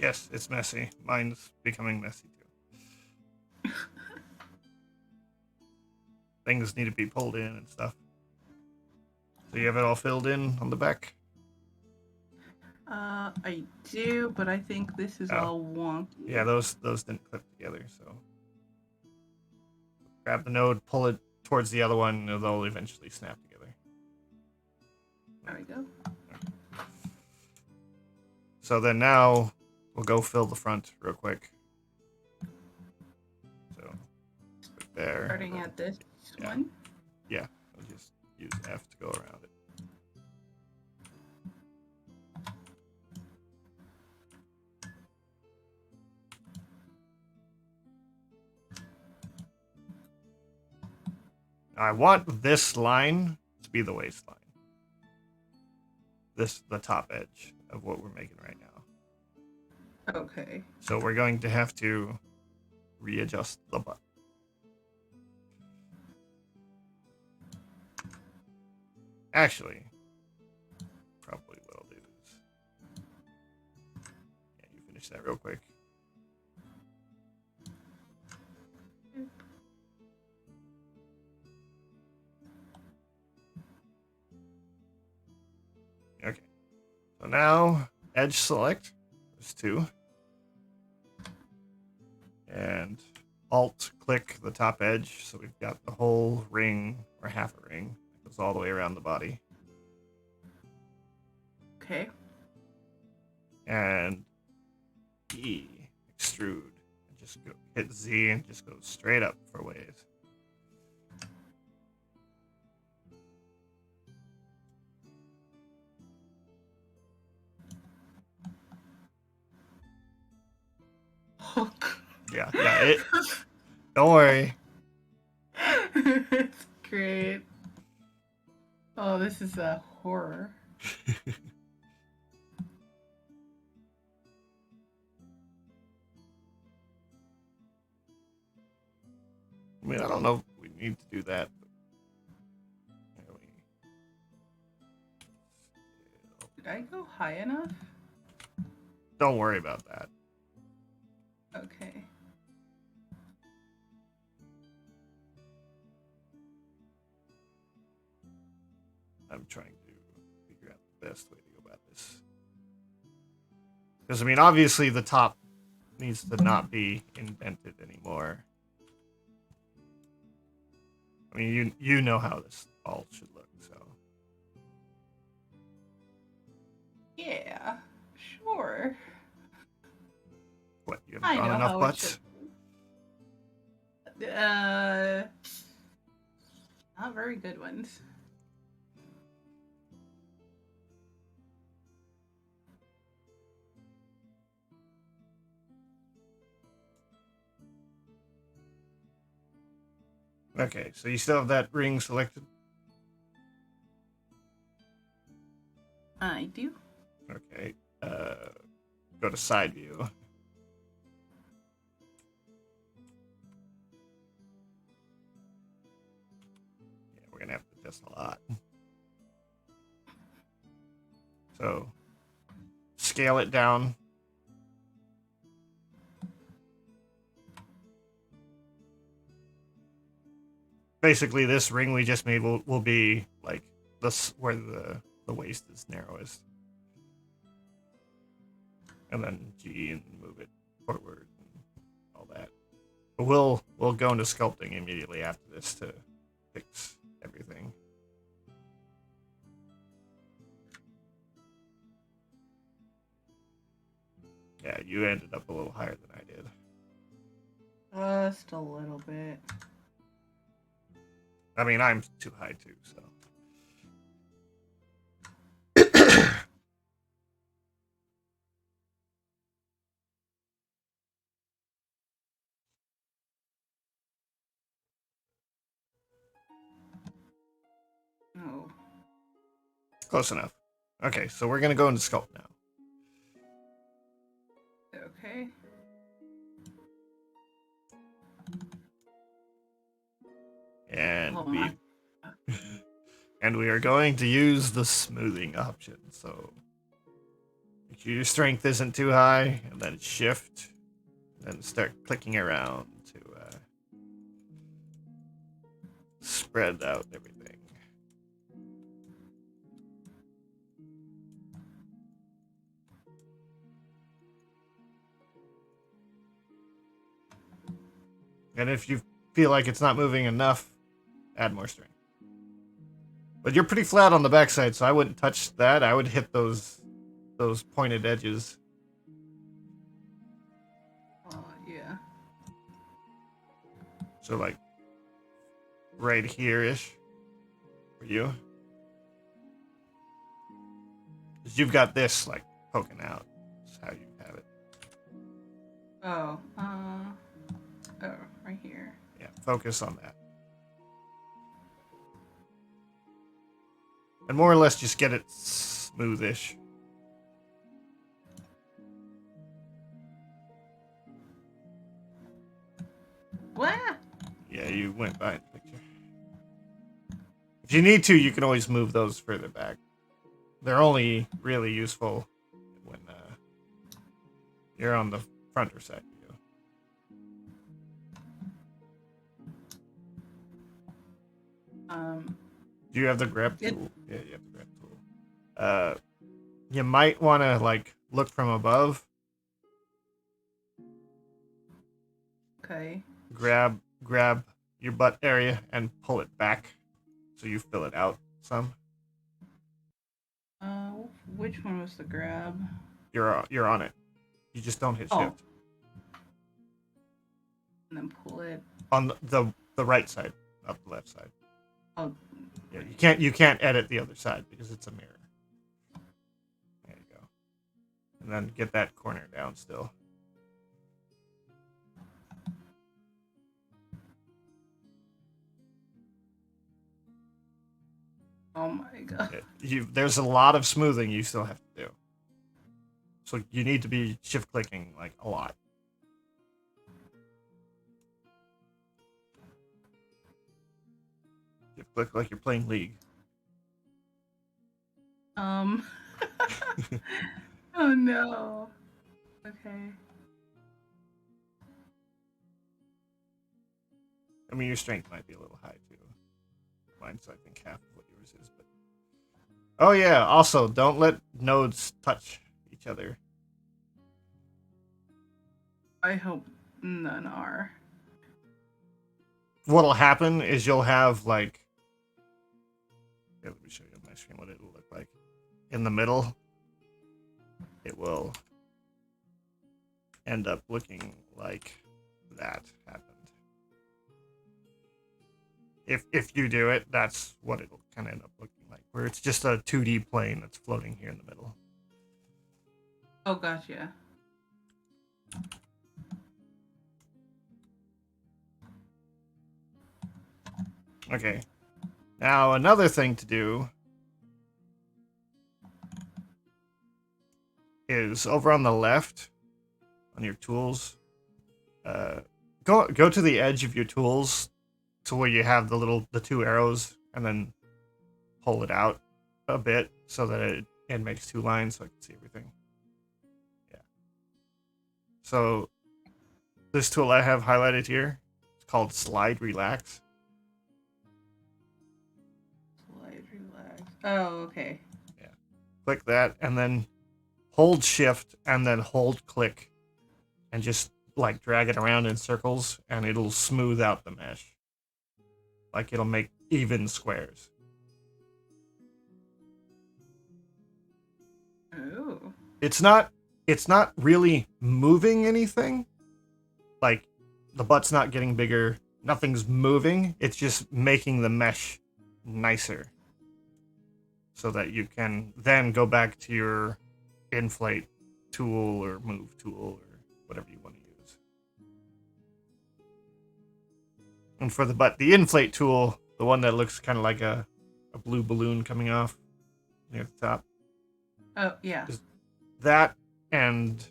Speaker 3: Yes, it's messy. Mine's becoming messy too. Things need to be pulled in and stuff. So you have it all filled in on the back?
Speaker 1: I do, but I think this is all wonky.
Speaker 3: Yeah, those didn't clip together, so grab the node, pull it towards the other one, and they'll eventually snap together.
Speaker 1: There we go.
Speaker 3: So then now we'll go fill the front real quick. So there.
Speaker 1: Starting at this one.
Speaker 3: Yeah, I'll just use F to go around it. Now I want this line to be the waistline. The top edge of what we're making right now.
Speaker 1: Okay.
Speaker 3: So we're going to have to readjust the butt. Actually, probably what I'll do is... Yeah, you finish that real quick. Okay. So now, edge select. There's two. And Alt-click the top edge, so we've got the whole ring, or half a ring, that goes all the way around the body.
Speaker 1: Okay.
Speaker 3: And E, extrude. And just go hit Z and just go straight up for waves. Yeah, it. Don't worry.
Speaker 1: It's great. Oh, this is a horror.
Speaker 3: I mean, I don't know if we need to do that.
Speaker 1: Did I go high enough?
Speaker 3: Don't worry about that.
Speaker 1: Okay.
Speaker 3: I'm trying to figure out the best way to go about this. Because, I mean, obviously the top needs to not be indented anymore. I mean, you know how this all should look, so.
Speaker 1: Yeah, sure.
Speaker 3: What, you haven't drawn enough butts?
Speaker 1: Not very good ones.
Speaker 3: Okay, so you still have that ring selected?
Speaker 1: I do.
Speaker 3: Okay, go to side view. Yeah, we're gonna have to adjust a lot. So, scale it down. Basically, this ring we just made will be like this where the waist is narrowest, and then G and move it forward and all that. But we'll go into sculpting immediately after this to fix everything. Yeah, you ended up a little higher than I did.
Speaker 1: Just a little bit.
Speaker 3: I mean, I'm too high too, so.
Speaker 1: Oh.
Speaker 3: Close enough. Okay, so we're gonna go into sculpt now.
Speaker 1: Okay.
Speaker 3: And
Speaker 1: Oh
Speaker 3: we
Speaker 1: my.
Speaker 3: and we are going to use the smoothing option. So make sure your strength isn't too high, and then shift, and start clicking around to spread out everything. And if you feel like it's not moving enough, add more strength. But you're pretty flat on the backside, so I wouldn't touch that. I would hit those pointed edges.
Speaker 1: Oh yeah.
Speaker 3: So like right here-ish for you. Because you've got this like poking out. That's how you have it.
Speaker 1: Oh. Oh, right here.
Speaker 3: Yeah, focus on that. And more or less just get it smoothish.
Speaker 1: What?
Speaker 3: Yeah, you went by the picture. If you need to, you can always move those further back. They're only really useful when you're on the front or side view. Do you have the grab tool? Yeah, you have the grab tool. You might want to like look from above.
Speaker 1: Okay.
Speaker 3: Grab your butt area and pull it back, so you fill it out some.
Speaker 1: Uh, which one was the grab?
Speaker 3: You're on it. You just don't hit
Speaker 1: Oh.
Speaker 3: shift.
Speaker 1: And then pull it.
Speaker 3: On the right side, not the left side.
Speaker 1: Oh.
Speaker 3: Yeah, you can't edit the other side because it's a mirror. There you go. And then get that corner down still.
Speaker 1: Oh my god.
Speaker 3: There's a lot of smoothing you still have to do. So you need to be shift clicking like a lot. Shift click like you're playing League.
Speaker 1: Oh no. Okay.
Speaker 3: I mean, your strength might be a little high too. Mine's I think half of what yours is, but. Oh yeah. Also, don't let nodes touch each other.
Speaker 1: I hope none are.
Speaker 3: What'll happen is you'll have like. Here, let me show you on my screen what it'll look like. In the middle, it will end up looking like that happened. If you do it, that's what it'll kind of end up looking like, where it's just a 2D plane that's floating here in the middle.
Speaker 1: Oh, gotcha.
Speaker 3: Okay. Now, another thing to do is over on the left on your tools. Go to the edge of your tools to where you have the two arrows, and then pull it out a bit so that it makes two lines so I can see everything. Yeah. So this tool I have highlighted here, it's called Slide Relax.
Speaker 1: Slide relax. Oh, okay.
Speaker 3: Yeah. Click that and then hold shift and then hold click and just like drag it around in circles and it'll smooth out the mesh. Like it'll make even squares.
Speaker 1: Oh.
Speaker 3: It's not it's not really moving anything. Like, the butt's not getting bigger. Nothing's moving. It's just making the mesh nicer. So that you can then go back to your inflate tool or move tool or whatever you want to use. And for the butt, the inflate tool, the one that looks kind of like a blue balloon coming off near the top,
Speaker 1: Oh, yeah.
Speaker 3: is that and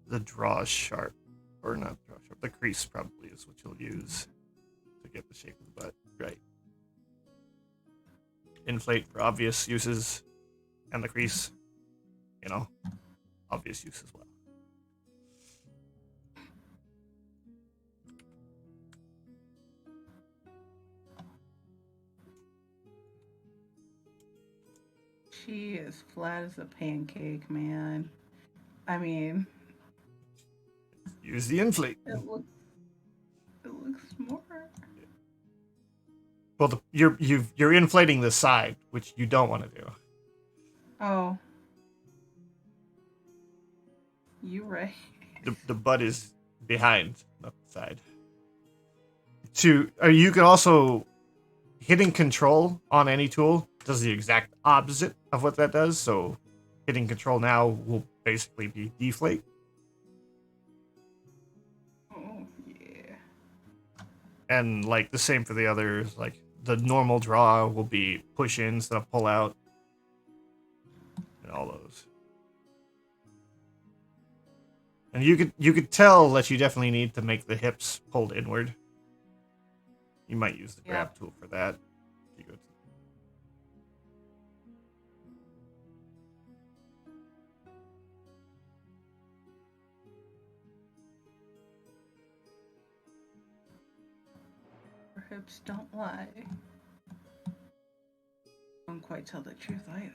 Speaker 3: the draw sharp. Or not draw sharp, the crease probably is what you'll use to get the shape of the butt right. Inflate for obvious uses, and the crease, obvious use as well.
Speaker 1: She is flat as a pancake, man. I mean,
Speaker 3: Use the inflate.
Speaker 1: it looks more.
Speaker 3: Well, you're inflating the side, which you don't want to do.
Speaker 1: Oh, you right.
Speaker 3: The butt is behind, not the side. You can also hitting control on any tool does the exact opposite of what that does. So hitting control now will basically be deflate.
Speaker 1: Oh yeah.
Speaker 3: And like the same for the others, like the normal draw will be push in instead of pull out. And all those. And you could tell that you definitely need to make the hips pulled inward. You might use the grab tool for that. If you go to
Speaker 1: Her hips don't lie. Don't quite tell the truth either.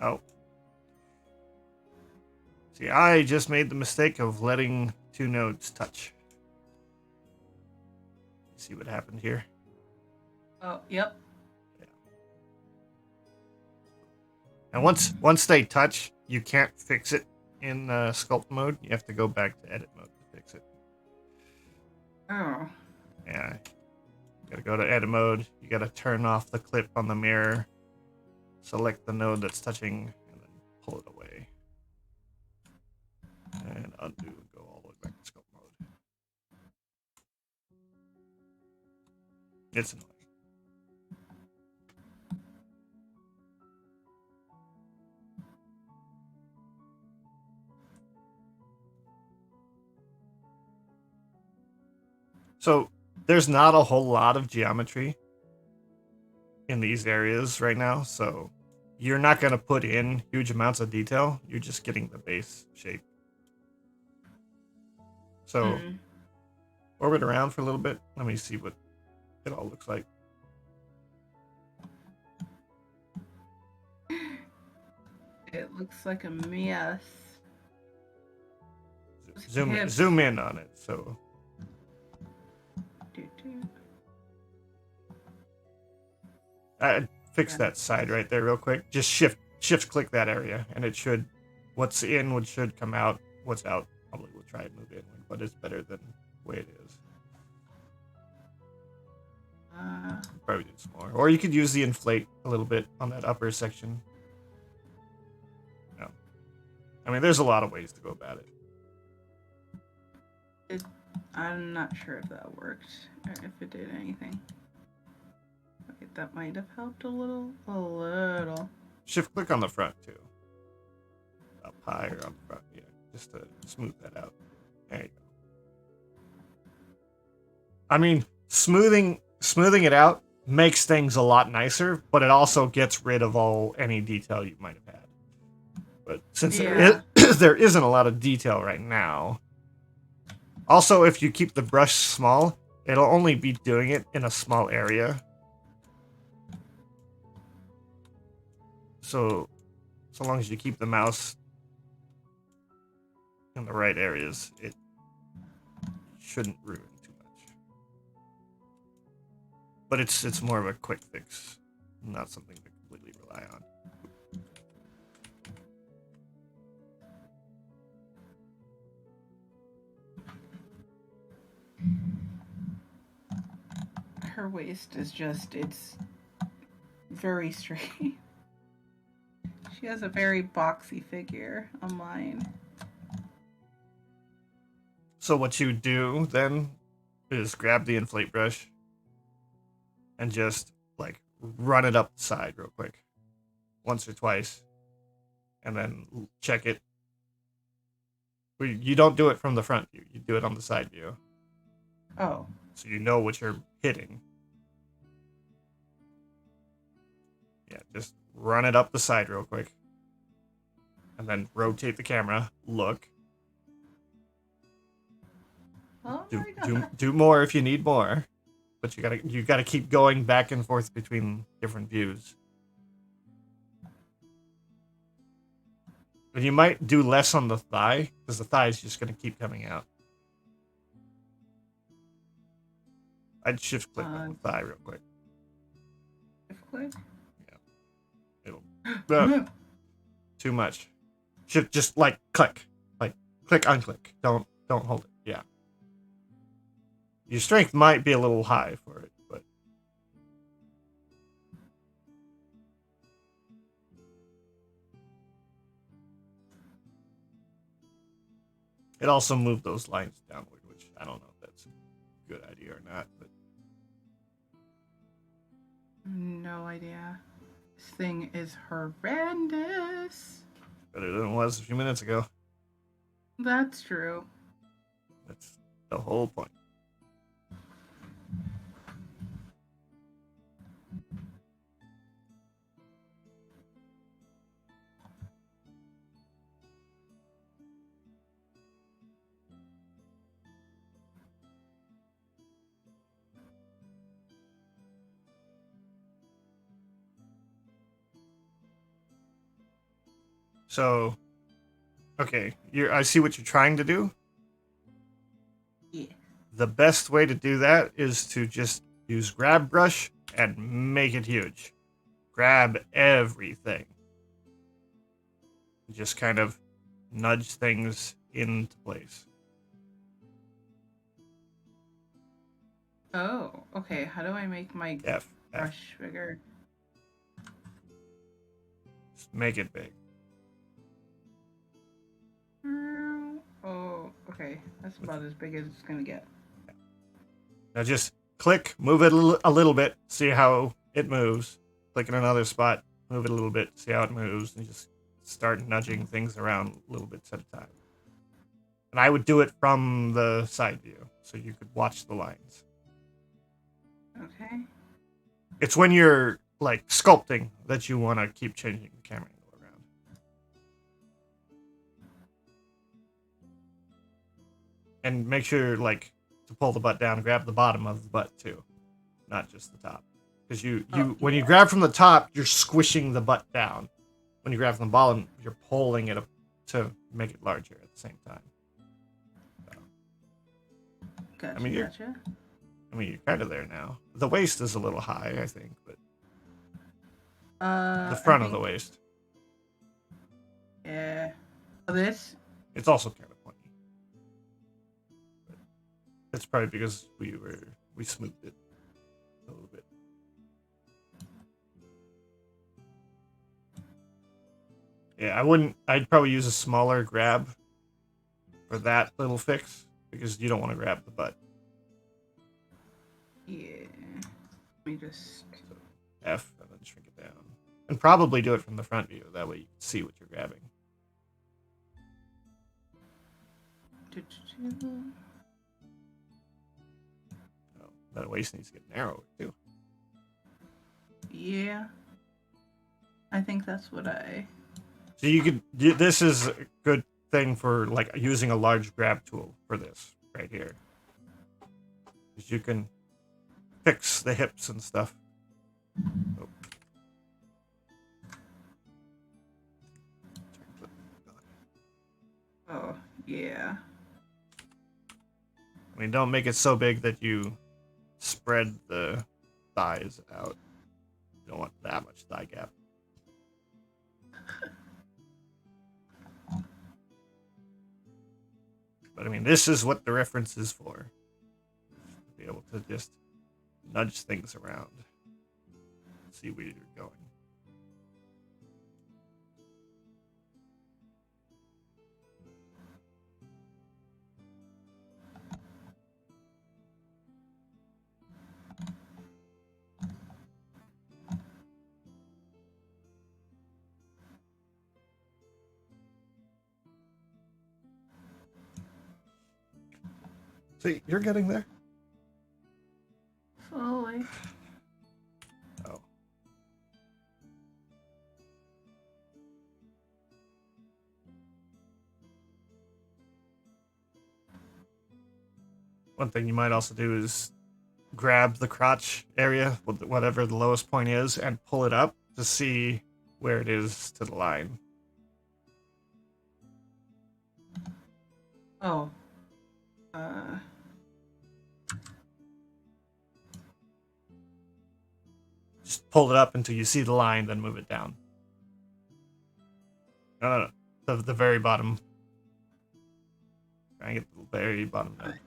Speaker 3: Oh. See, I just made the mistake of letting two nodes touch. See what happened here?
Speaker 1: Oh, yep.
Speaker 3: Yeah. And once they touch, you can't fix it in sculpt mode. You have to go back to edit mode to fix it.
Speaker 1: Oh.
Speaker 3: Yeah. You gotta go to edit mode. You gotta turn off the clip on the mirror. Select the node that's touching, and then pull it away. And undo and go all the way back to sculpt mode. It's annoying. So there's not a whole lot of geometry in these areas right now, so you're not going to put in huge amounts of detail. You're just getting the base shape. So orbit around for a little bit. Let me see what it all looks like.
Speaker 1: It looks like a mess.
Speaker 3: Zoom in on it. So fix that side right there real quick. Just shift click that area, and it should, what's in should come out. What's out probably will try and move in, but it's better than the way it is. Probably do some more, or you could use the inflate a little bit on that upper section. No, I mean there's a lot of ways to go about it.
Speaker 1: I'm not sure if that worked or if it did anything. Wait, that might have helped a little.
Speaker 3: Shift click on the front too. Up higher on the front, yeah, just to smooth that out. There you go. I mean, smoothing it out makes things a lot nicer, but it also gets rid of any detail you might have had. But since
Speaker 1: Yeah.
Speaker 3: there isn't a lot of detail right now. Also, if you keep the brush small, it'll only be doing it in a small area. So long as you keep the mouse in the right areas, it shouldn't ruin too much. But it's more of a quick fix, not something to completely rely on.
Speaker 1: Her waist is it's very straight. She has a very boxy figure on mine.
Speaker 3: So what you do then is grab the inflate brush and just like run it up the side real quick, once or twice, and then check it. You don't do it from the front view, you do it on the side view.
Speaker 1: Oh.
Speaker 3: So you know what you're hitting. Yeah, just run it up the side real quick. And then rotate the camera, look.
Speaker 1: Oh my God.
Speaker 3: Do more if you need more. But you gotta keep going back and forth between different views. And you might do less on the thigh, because the thigh is just gonna keep coming out. I'd shift click on the thigh real quick.
Speaker 1: Shift click?
Speaker 3: Yeah. It'll too much. Should just like click. Like click, unclick. Don't hold it. Yeah. Your strength might be a little high for it, but it also moved those lines downward, which I don't know if that's a good idea or not, but
Speaker 1: no idea. This thing is horrendous.
Speaker 3: better than it was a few minutes ago.
Speaker 1: That's true.
Speaker 3: That's the whole point. So, okay, I see what you're trying to do.
Speaker 1: Yeah.
Speaker 3: The best way to do that is to just use grab brush and make it huge. Grab everything. Just kind of nudge things into place.
Speaker 1: Oh, okay. How do I make my brush bigger?
Speaker 3: Just make it big.
Speaker 1: Oh, okay. That's about as big as it's gonna get.
Speaker 3: Now just click, move it a little bit, see how it moves. Click in another spot, move it a little bit, see how it moves, and just start nudging things around little bits at a time. And I would do it from the side view, so you could watch the lines.
Speaker 1: Okay.
Speaker 3: It's when you're like sculpting that you want to keep changing the camera angle around. And make sure, like, to pull the butt down, grab the bottom of the butt too, not just the top. Because when you grab from the top, you're squishing the butt down. When you grab from the bottom, you're pulling it up to make it larger at the same time. So,
Speaker 1: gotcha.
Speaker 3: You're kind of there now. The waist is a little high, I think, but the front of the waist.
Speaker 1: Yeah. This?
Speaker 3: It's also kind of pointy. But it's probably because we smoothed it a little bit. Yeah, I'd probably use a smaller grab for that little fix, because you don't want to grab the butt.
Speaker 1: Yeah. Let me just...
Speaker 3: So F, and then shrink it down. And probably do it from the front view, that way you can see what you're grabbing. That waist needs to get narrower too.
Speaker 1: Yeah. I think that's what I...
Speaker 3: So you could. This is a good thing for like using a large grab tool for this right here, because you can fix the hips and stuff. Oh.
Speaker 1: Oh, yeah.
Speaker 3: I mean, don't make it so big that you spread the thighs out. You don't want that much thigh gap. But I mean, this is what the reference is for. To be able to just nudge things around. See where you're going. See, you're getting there.
Speaker 1: Slowly.
Speaker 3: Oh. One thing you might also do is grab the crotch area, whatever the lowest point is, and pull it up to see where it is to the line.
Speaker 1: Oh.
Speaker 3: Just pull it up until you see the line, then move it down. No. The very bottom. Try and get the very bottom node.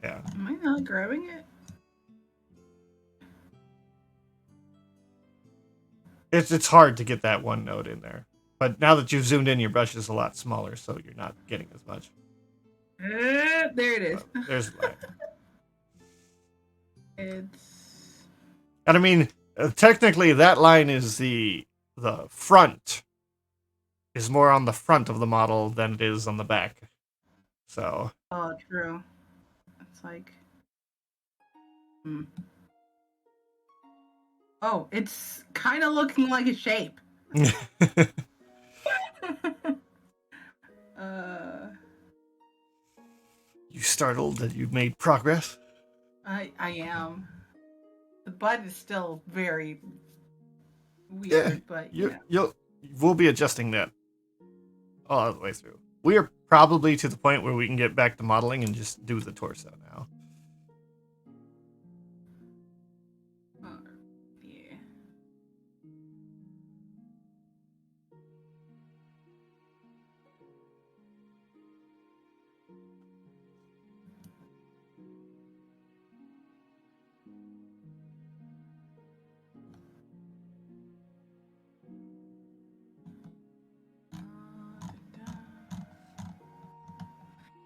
Speaker 3: Yeah.
Speaker 1: Am I not grabbing it?
Speaker 3: It's hard to get that one node in there. But now that you've zoomed in, your brush is a lot smaller, so you're not getting as much.
Speaker 1: There it is.
Speaker 3: So, there's the line.
Speaker 1: It's...
Speaker 3: And I mean, technically, that line is the front. Is more on the front of the model than it is on the back. So.
Speaker 1: Oh, true. It's like... Oh, it's kind of looking like a shape.
Speaker 3: You startled that you've made progress?
Speaker 1: I am. The butt is still very weird, but
Speaker 3: we'll be adjusting that all the way through. We are probably to the point where we can get back to modeling and just do the torso now.
Speaker 1: Yeah.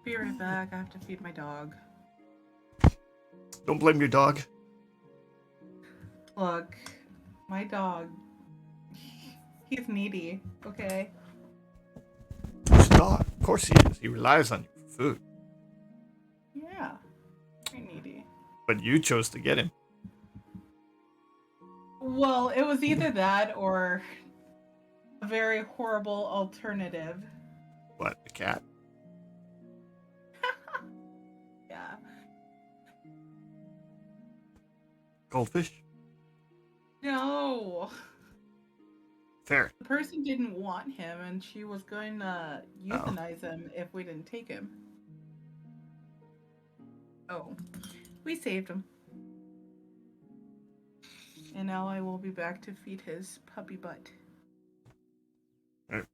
Speaker 1: Be right back. I have to feed my dog.
Speaker 3: Don't blame your dog.
Speaker 1: Look, my dog, he's needy, okay?
Speaker 3: It's a dog. Of course he is. He relies on you for food.
Speaker 1: Yeah, very needy.
Speaker 3: But you chose to get him.
Speaker 1: Well, it was either that or a very horrible alternative.
Speaker 3: What, a cat?
Speaker 1: Yeah.
Speaker 3: Goldfish?
Speaker 1: No.
Speaker 3: Fair.
Speaker 1: The person didn't want him, and she was going to euthanize him if we didn't take him. Oh, we saved him. And now I will be back to feed his puppy butt.
Speaker 3: Right.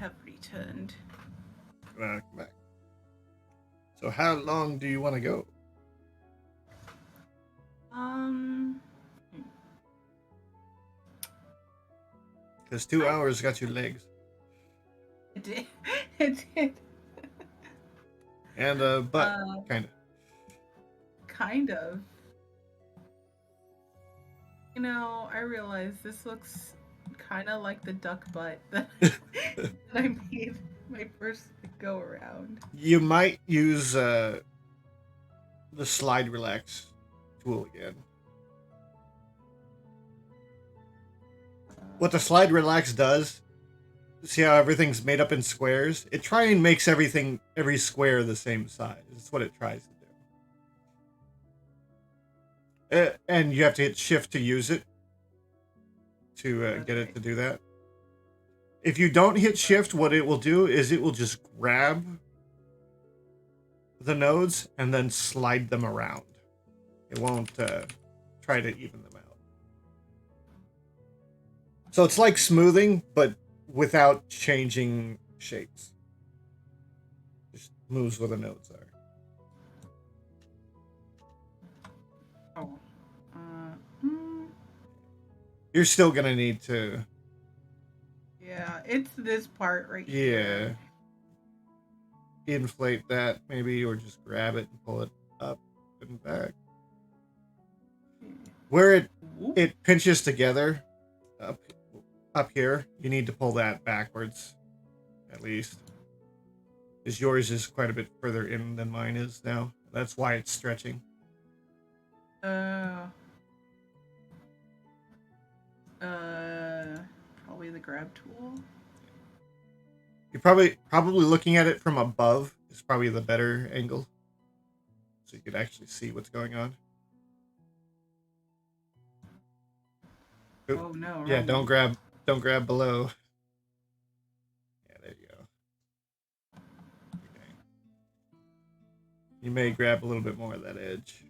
Speaker 1: have returned.
Speaker 3: Come back. So how long do you want to go?
Speaker 1: Um,
Speaker 3: Because 2 hours got you legs.
Speaker 1: it did. It did.
Speaker 3: And a butt, kind of.
Speaker 1: Kind of. You know, I realize this looks kind of like the duck butt that I made my first go around.
Speaker 3: You might use the slide relax tool again. What the slide relax does, see how everything's made up in squares? It tries and makes every square the same size. That's what it tries to do. And you have to hit shift to use it to get it to do that. If you don't hit shift, what it will do is it will just grab the nodes and then slide them around. It won't try to even them out. So it's like smoothing, but without changing shapes. Just moves where the nodes are.
Speaker 1: Oh.
Speaker 3: You're still going to need to...
Speaker 1: Yeah, it's this part right here.
Speaker 3: Yeah. Inflate that, maybe, or just grab it and pull it up and back. Where it pinches together, up here, you need to pull that backwards, at least. Because yours is quite a bit further in than mine is now. That's why it's stretching.
Speaker 1: Probably the grab tool.
Speaker 3: You're probably looking at it from above is probably the better angle. So you could actually see what's going on.
Speaker 1: Oh no.
Speaker 3: Yeah, don't grab below. Yeah, there you go. Okay. You may grab a little bit more of that edge.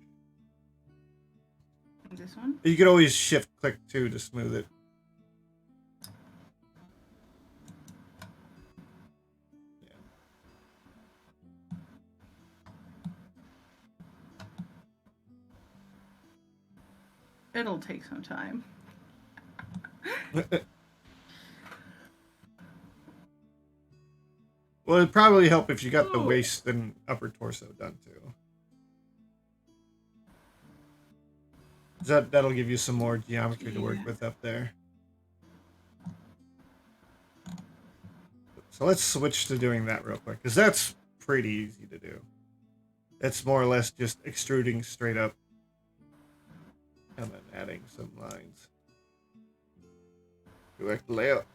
Speaker 1: This one?
Speaker 3: You could always shift click too to smooth it.
Speaker 1: It'll take some time.
Speaker 3: Well, it'd probably help if you got the waist and upper torso done too. That'll give you some more geometry to work with up there. So let's switch to doing that real quick, because that's pretty easy to do. It's more or less just extruding straight up and then adding some lines. Direct layout.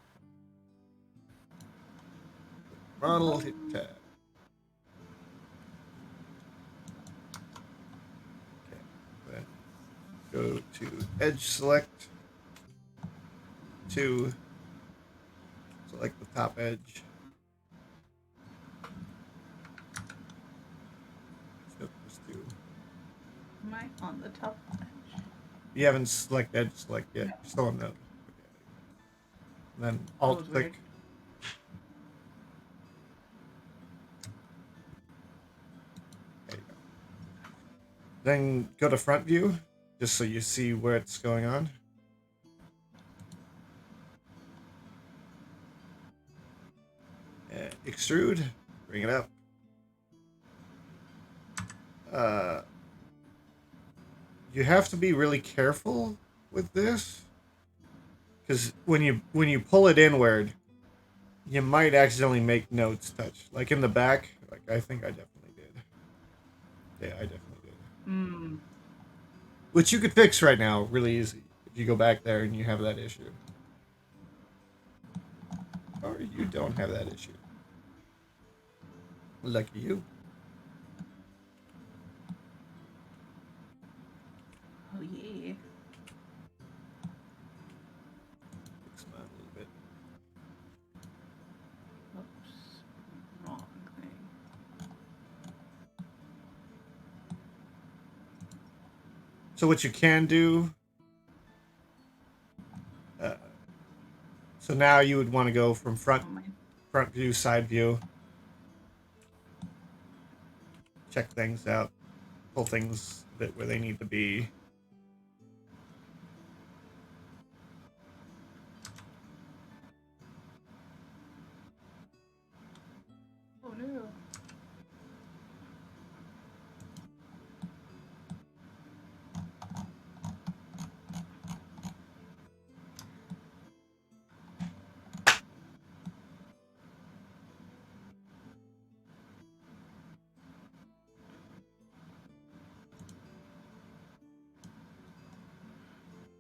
Speaker 3: Model, hit tab. Okay, then go to edge select. To select the top edge.
Speaker 1: Am I on the top edge?
Speaker 3: You haven't selected edge select yet. You're still on node. Okay. And then alt click. There you go. Then go to front view, just so you see where it's going on. And extrude, bring it up. You have to be really careful with this, because when you pull it inward, you might accidentally make nodes touch. Like in the back, like I think I definitely did. Yeah, I definitely did. Which you could fix right now, really easy, if you go back there and you have that issue. Or you don't have that issue. Lucky you.
Speaker 1: Oh yeah.
Speaker 3: Fix mine a little bit.
Speaker 1: Oops. Wrong thing.
Speaker 3: So what you can do... so now you would want to go from front front view, side view. Check things out. Pull things that where they need to be.
Speaker 1: Oh no.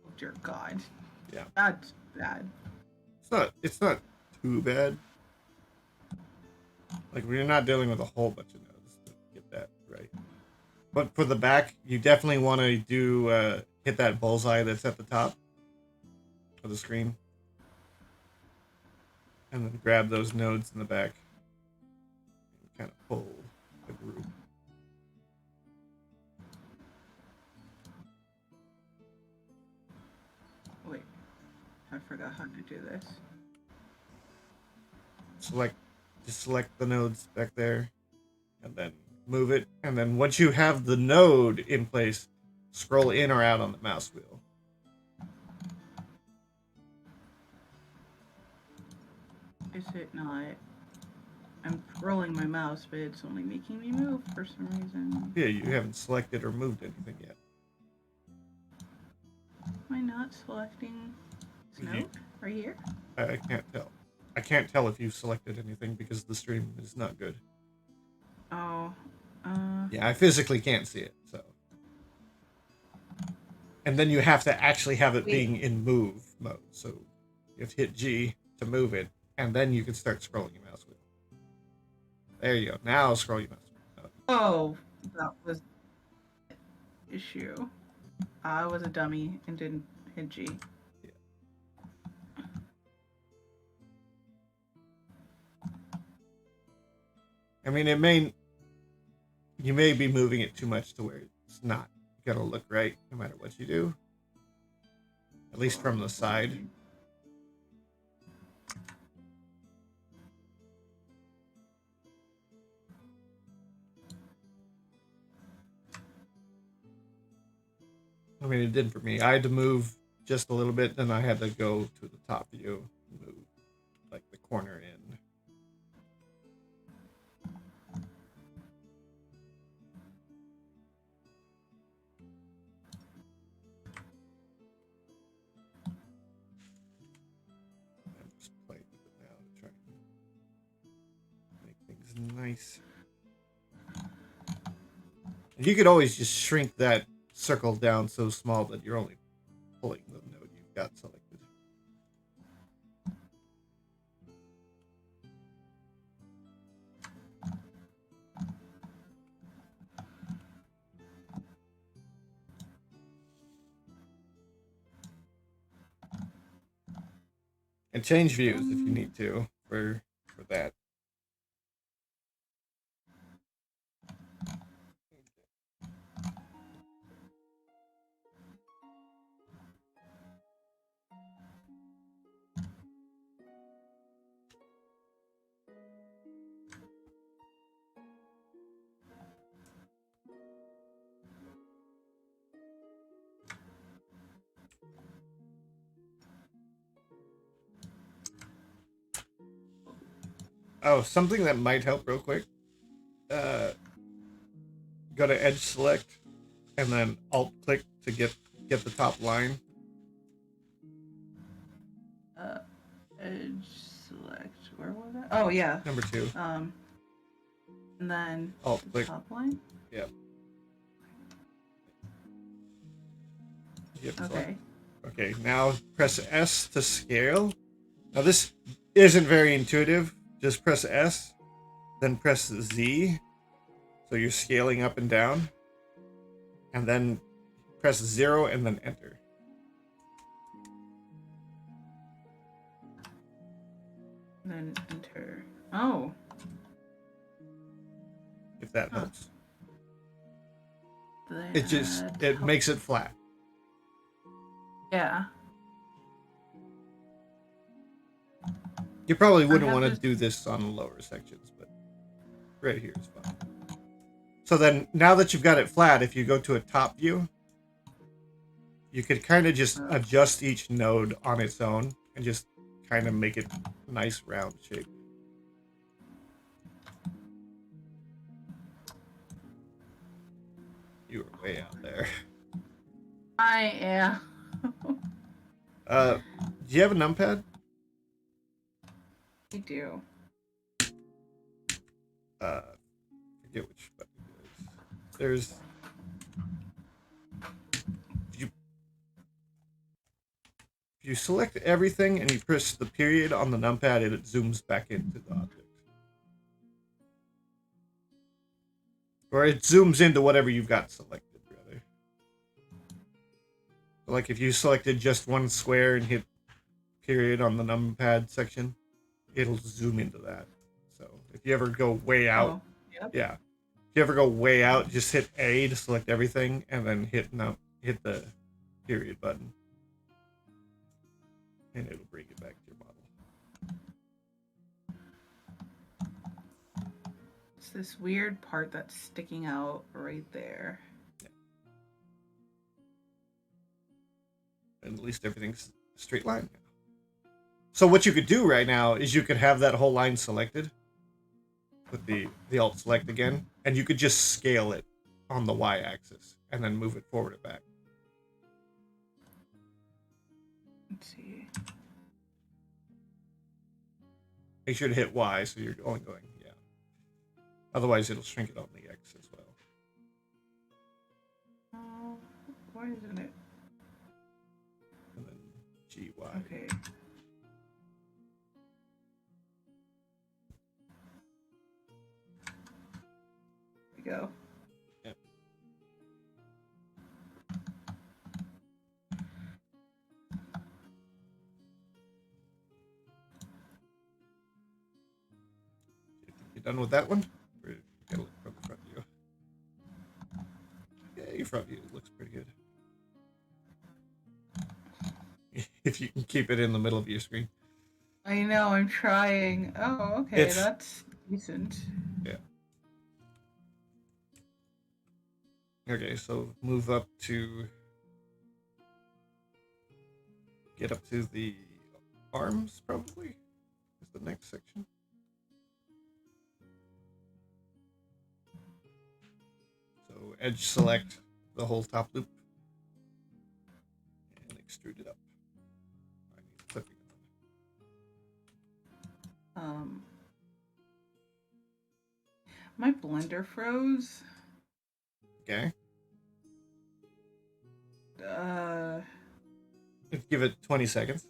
Speaker 1: Oh dear God.
Speaker 3: Yeah.
Speaker 1: That's bad.
Speaker 3: It's not too bad. Like we're not dealing with a whole bunch of nodes to get that right. But for the back, you definitely want to do hit that bullseye that's at the top of the screen, and then grab those nodes in the back, and kind of pull the group.
Speaker 1: Wait, I forgot how to do this.
Speaker 3: Just select the nodes back there, and then move it. And then once you have the node in place, scroll in or out on the mouse wheel.
Speaker 1: Is it not? I'm rolling my mouse, but it's only making me move for some reason.
Speaker 3: Yeah, you haven't selected or moved anything yet.
Speaker 1: Am I not selecting Snow? Right here?
Speaker 3: I can't tell. I can't tell if you've selected anything because the stream is not good.
Speaker 1: Oh.
Speaker 3: Yeah, I physically can't see it, so. And then you have to actually have it being in move mode. So you have to hit G to move it, and then you can start scrolling your mouse wheel. There you go. Now scroll your mouse wheel.
Speaker 1: Oh, that was the issue. I was a dummy and didn't hit G.
Speaker 3: Yeah. I mean, you may be moving it too much to where it's not gonna look right no matter what you do. At least from the side. I mean, it did for me. I had to move just a little bit, then I had to go to the top view and move like the corner in. I'm just playing with it now to try and make things nice. And you could always just shrink that circle down so small that you're only pulling the node you've got selected. And change views if you need to for that. Oh, something that might help real quick. Go to edge select and then alt click to get the top line.
Speaker 1: Edge select. Where was that? Oh yeah.
Speaker 3: Number 2.
Speaker 1: And then
Speaker 3: Alt
Speaker 1: the
Speaker 3: click.
Speaker 1: top line.
Speaker 3: Yep.
Speaker 1: Okay.
Speaker 3: Okay, now press S to scale. Now this isn't very intuitive. Just press S, then press Z. So you're scaling up and down. And then press 0 and then enter.
Speaker 1: And then enter. Oh.
Speaker 3: If that helps.
Speaker 1: That
Speaker 3: It makes it flat.
Speaker 1: Yeah.
Speaker 3: You probably
Speaker 1: I
Speaker 3: wouldn't
Speaker 1: have
Speaker 3: want to
Speaker 1: this.
Speaker 3: do this on lower sections, but right here is fine. So then, now that you've got it flat, if you go to a top view, you could kind of just adjust each node on its own and just kind of make it a nice round shape. You were way out there.
Speaker 1: I am.
Speaker 3: Do you have a numpad?
Speaker 1: I do.
Speaker 3: Forget which button it is. There's if you select everything and you press the period on the numpad, it zooms back into the object. Or it zooms into whatever you've got selected, rather. So like if you selected just one square and hit period on the numpad section, it'll zoom into that. So if you ever go way out,
Speaker 1: Oh, yep.
Speaker 3: yeah. If you ever go way out, just hit A to select everything and then hit the period button. And it'll bring it back to your model.
Speaker 1: It's this weird part that's sticking out right there.
Speaker 3: Yeah. And at least everything's a straight line now. So what you could do right now is you could have that whole line selected with the alt select again, and you could just scale it on the y-axis and then move it forward and back.
Speaker 1: Let's see.
Speaker 3: Make sure to hit Y so you're only going, yeah. Otherwise it'll shrink it on the X as well.
Speaker 1: Oh, why isn't it?
Speaker 3: And then GY.
Speaker 1: Okay. There we go.
Speaker 3: Yep. You done with that one? Or you gotta look from the front view. Yeah, your front view looks pretty good. If you can keep it in the middle of your screen.
Speaker 1: I know, I'm trying. Oh, okay, that's decent.
Speaker 3: Yeah. Okay, so move up to get up to the arms, probably, is the next section. So edge select the whole top loop and extrude it up. I need clipping
Speaker 1: Um, my blender froze.
Speaker 3: Okay. Give it 20 seconds.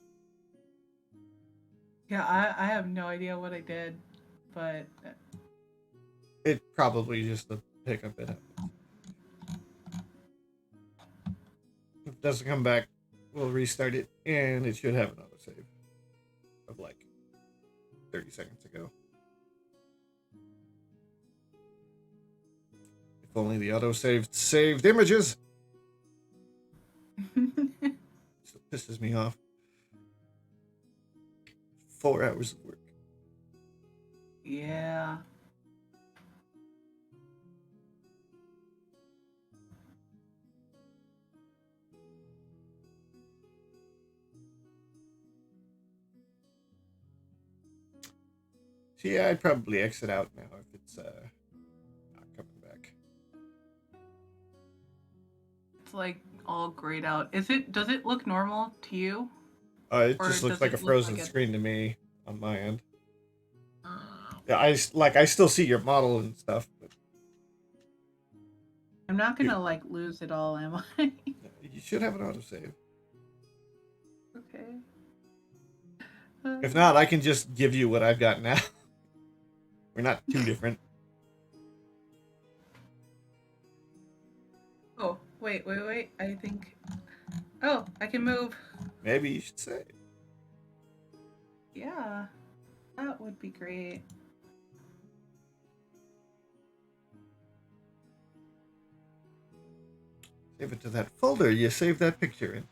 Speaker 1: Yeah, I have no idea what I did, but
Speaker 3: It probably just a hiccup it happens. If it doesn't come back, we'll restart it, and it should have an autosave of like 30 seconds ago. If only the autosave saved images. Still pisses me off. 4 hours of work.
Speaker 1: yeah.
Speaker 3: So yeah, I'd probably exit out now if it's not coming back.
Speaker 1: It's like all grayed out. Does it look normal to you?
Speaker 3: It
Speaker 1: Or
Speaker 3: just looks
Speaker 1: does
Speaker 3: like a
Speaker 1: it look
Speaker 3: frozen
Speaker 1: like
Speaker 3: screen to me on my end.
Speaker 1: Uh,
Speaker 3: Yeah, I still see your model and stuff, but
Speaker 1: I'm not gonna like lose it all, am I?
Speaker 3: you should have an autosave.
Speaker 1: Okay.
Speaker 3: If not, I can just give you what I've got now. We're not too different.
Speaker 1: Oh, wait. I think. Oh, I can move.
Speaker 3: Maybe you should say.
Speaker 1: Yeah, that would be great.
Speaker 3: Save it to that folder you saved that picture in.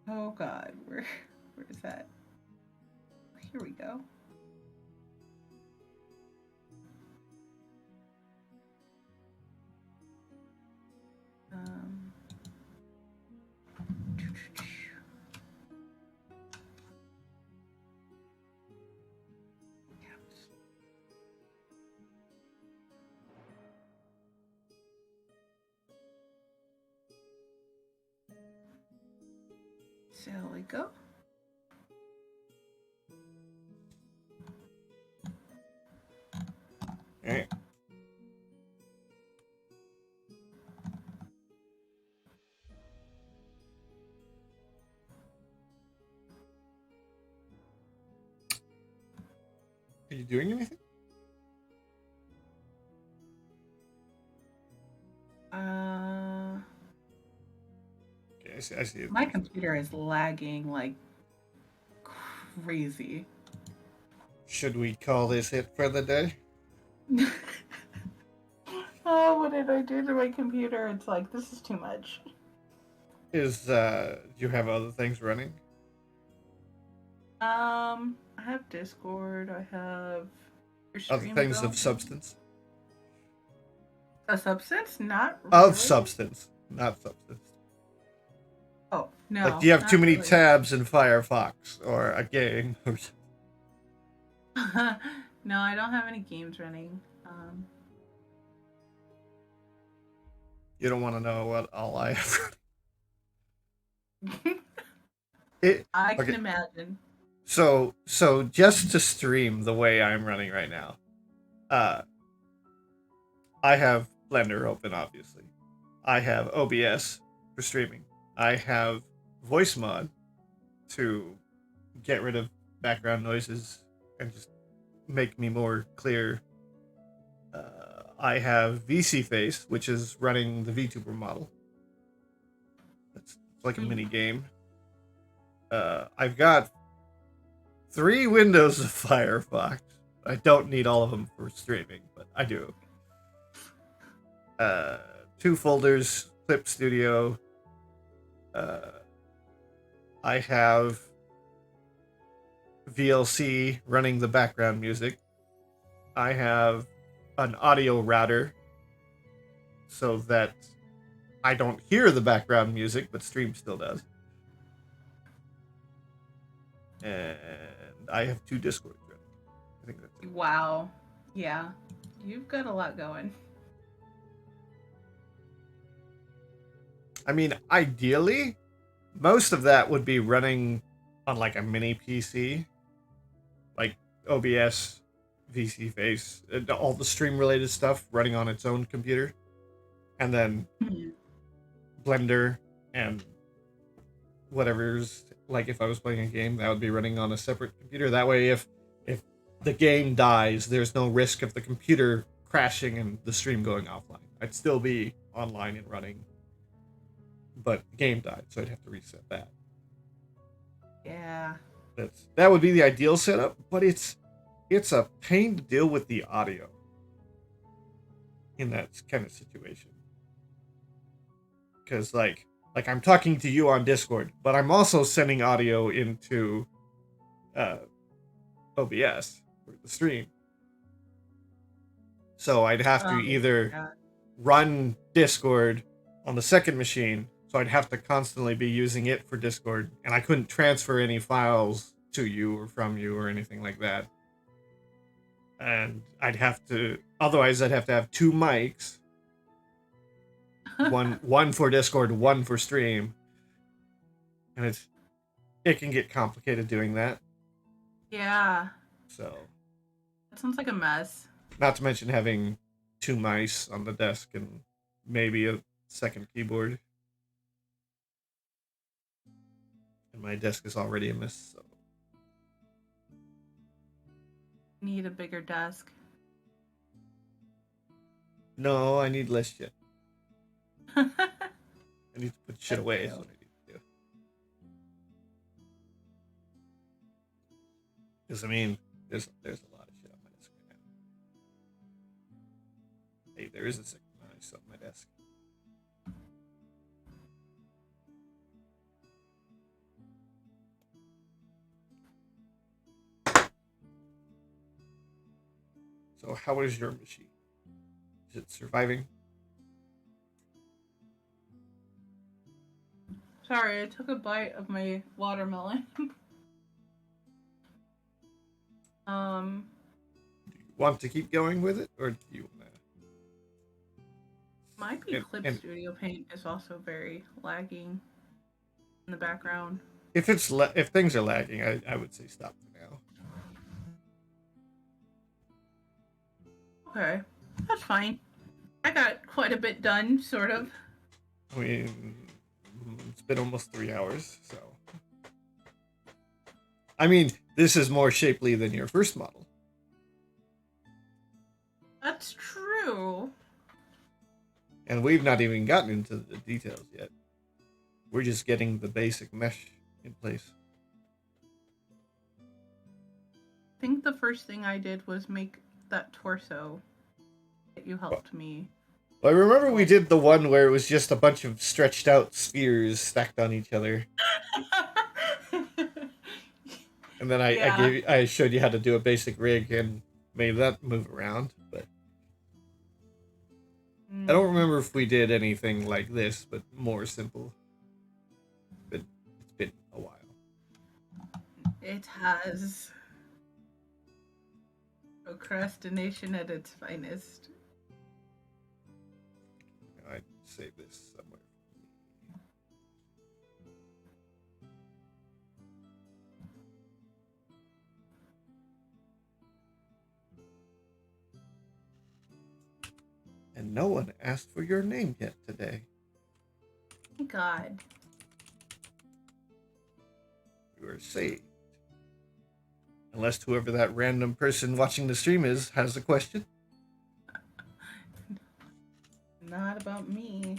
Speaker 1: Oh God, where is that? here we go. Um, so there we go.
Speaker 3: Alright. Are you doing anything? Okay, I see it.
Speaker 1: My computer is lagging like crazy.
Speaker 3: Should we call this it for the day?
Speaker 1: Oh, what did I do to my computer? It's like, this is too much.
Speaker 3: Do you have other things running?
Speaker 1: I have Discord. I have your
Speaker 3: Other
Speaker 1: stream
Speaker 3: things
Speaker 1: going.
Speaker 3: of substance?
Speaker 1: A substance? Not
Speaker 3: Of
Speaker 1: really.
Speaker 3: substance, not substance.
Speaker 1: Oh, no.
Speaker 3: Like, do you have
Speaker 1: not
Speaker 3: too many
Speaker 1: really.
Speaker 3: tabs in Firefox or a game? Or
Speaker 1: No, I don't have any games running.
Speaker 3: you don't want to know what all I have. It
Speaker 1: I can
Speaker 3: okay.
Speaker 1: imagine.
Speaker 3: So just to stream the way I'm running right now, I have Blender open, obviously. I have OBS for streaming. I have voice mod to get rid of background noises and just make me more clear. I have VC Face, which is running the VTuber model. It's like a mini game. I've got 3 windows of Firefox. I don't need all of them for streaming, but I do. 2 folders, Clip Studio. I have VLC running the background music. I have an audio router so that I don't hear the background music, but stream still does. And I have 2 Discords running. I think that's it.
Speaker 1: Wow. Yeah. You've got a lot going.
Speaker 3: I mean, ideally, most of that would be running on like a mini PC, like OBS, VC Face, all the stream related stuff running on its own computer, and then Blender and whatever's like if I was playing a game that would be running on a separate computer. That way, if the game dies, there's no risk of the computer crashing and the stream going offline. I'd still be online and running, but the game died, so I'd have to reset that.
Speaker 1: Yeah.
Speaker 3: That would be the ideal setup, but it's a pain to deal with the audio in that kind of situation. Because like I'm talking to you on Discord, but I'm also sending audio into OBS for the stream. So I'd have to either run Discord on the second machine, so I'd have to constantly be using it for Discord, and I couldn't transfer any files to you or from you or anything like that. And otherwise I'd have to have 2 mics. one for Discord, one for stream. And it can get complicated doing that.
Speaker 1: Yeah.
Speaker 3: So
Speaker 1: That sounds like a mess.
Speaker 3: not to mention having 2 mice on the desk and maybe a second keyboard. And my desk is already a mess, so
Speaker 1: Need a bigger desk.
Speaker 3: no, I need less shit. I need to put shit away. Is what I need to do. Because I mean, there's a lot of shit on my desk right now. Hey, there is a second mouse on my desk. So how is your machine? Is it surviving?
Speaker 1: Sorry, I took a bite of my watermelon. um,
Speaker 3: Want to keep going with it, or do you want
Speaker 1: might be
Speaker 3: to?
Speaker 1: Clip
Speaker 3: And
Speaker 1: Studio Paint is also very lagging in the background.
Speaker 3: if if things are lagging, I would say stop for now.
Speaker 1: Okay, that's fine. I got quite a bit done, sort of.
Speaker 3: I mean, it's been almost 3 hours, so. I mean, this is more shapely than your first model.
Speaker 1: That's true.
Speaker 3: And we've not even gotten into the details yet. We're just getting the basic mesh in place.
Speaker 1: I think the first thing I did was make that torso that you helped me.
Speaker 3: Well, I remember we did the one where it was just a bunch of stretched out spheres stacked on each other. And then I showed you how to do a basic rig and made that move around, but I don't remember if we did anything like this, but more simple. But it's been a while.
Speaker 1: It has procrastination at its finest.
Speaker 3: I'd save this somewhere. And no one asked for your name yet today.
Speaker 1: Thank God.
Speaker 3: You are saved. Unless whoever that random person watching the stream is has a question.
Speaker 1: Not about me.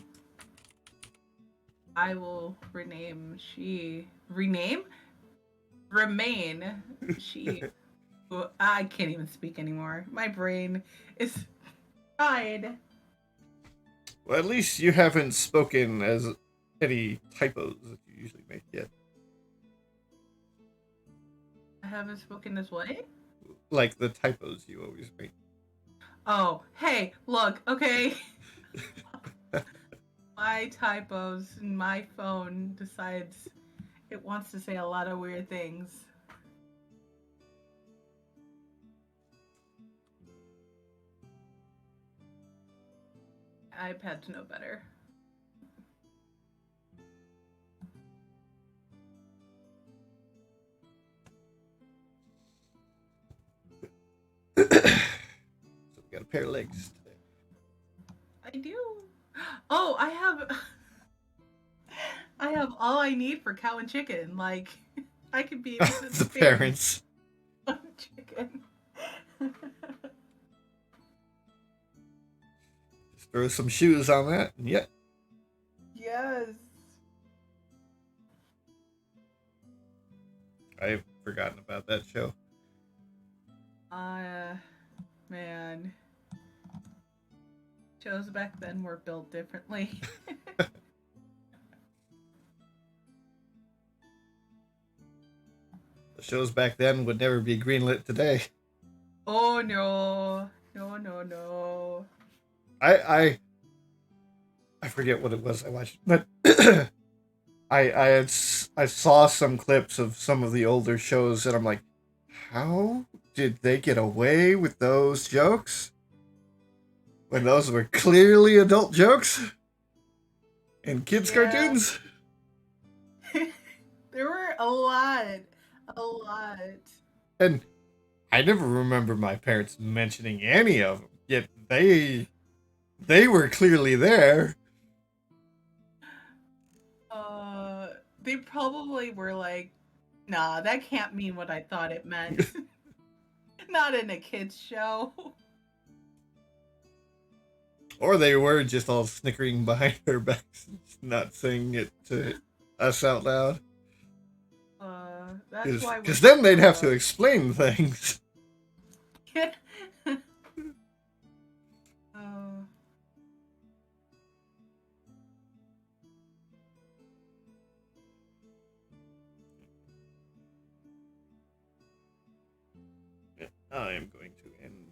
Speaker 1: I will rename she. Rename? Remain she. Well, I can't even speak anymore. My brain is fried.
Speaker 3: Well, at least you haven't spoken as any typos that you usually make yet.
Speaker 1: I haven't spoken this way?
Speaker 3: Like the typos you always make.
Speaker 1: Oh, hey, look, okay. My typos, my phone decides it wants to say a lot of weird things. iPads know better.
Speaker 3: So we got a pair of legs today.
Speaker 1: I do. Oh, I have all I need for cow and chicken. Like, I could be
Speaker 3: The parents.
Speaker 1: Chicken.
Speaker 3: Just throw some shoes on that, and yeah.
Speaker 1: Yes.
Speaker 3: I've forgotten about that show.
Speaker 1: Man. Shows back then were built differently.
Speaker 3: The shows back then would never be greenlit today.
Speaker 1: Oh no. No.
Speaker 3: I forget what it was I watched, but I saw some clips of some of the older shows, and I'm like, how did they get away with those jokes when those were clearly adult jokes and kids' cartoons?
Speaker 1: There were a lot.
Speaker 3: And I never remember my parents mentioning any of them, yet they were clearly there.
Speaker 1: They probably were like, nah, that can't mean what I thought it meant. Not in a kid's show.
Speaker 3: Or they were just all snickering behind their backs, not saying it to us out loud.
Speaker 1: That's why.
Speaker 3: Because then they'd have to explain things. I am going to end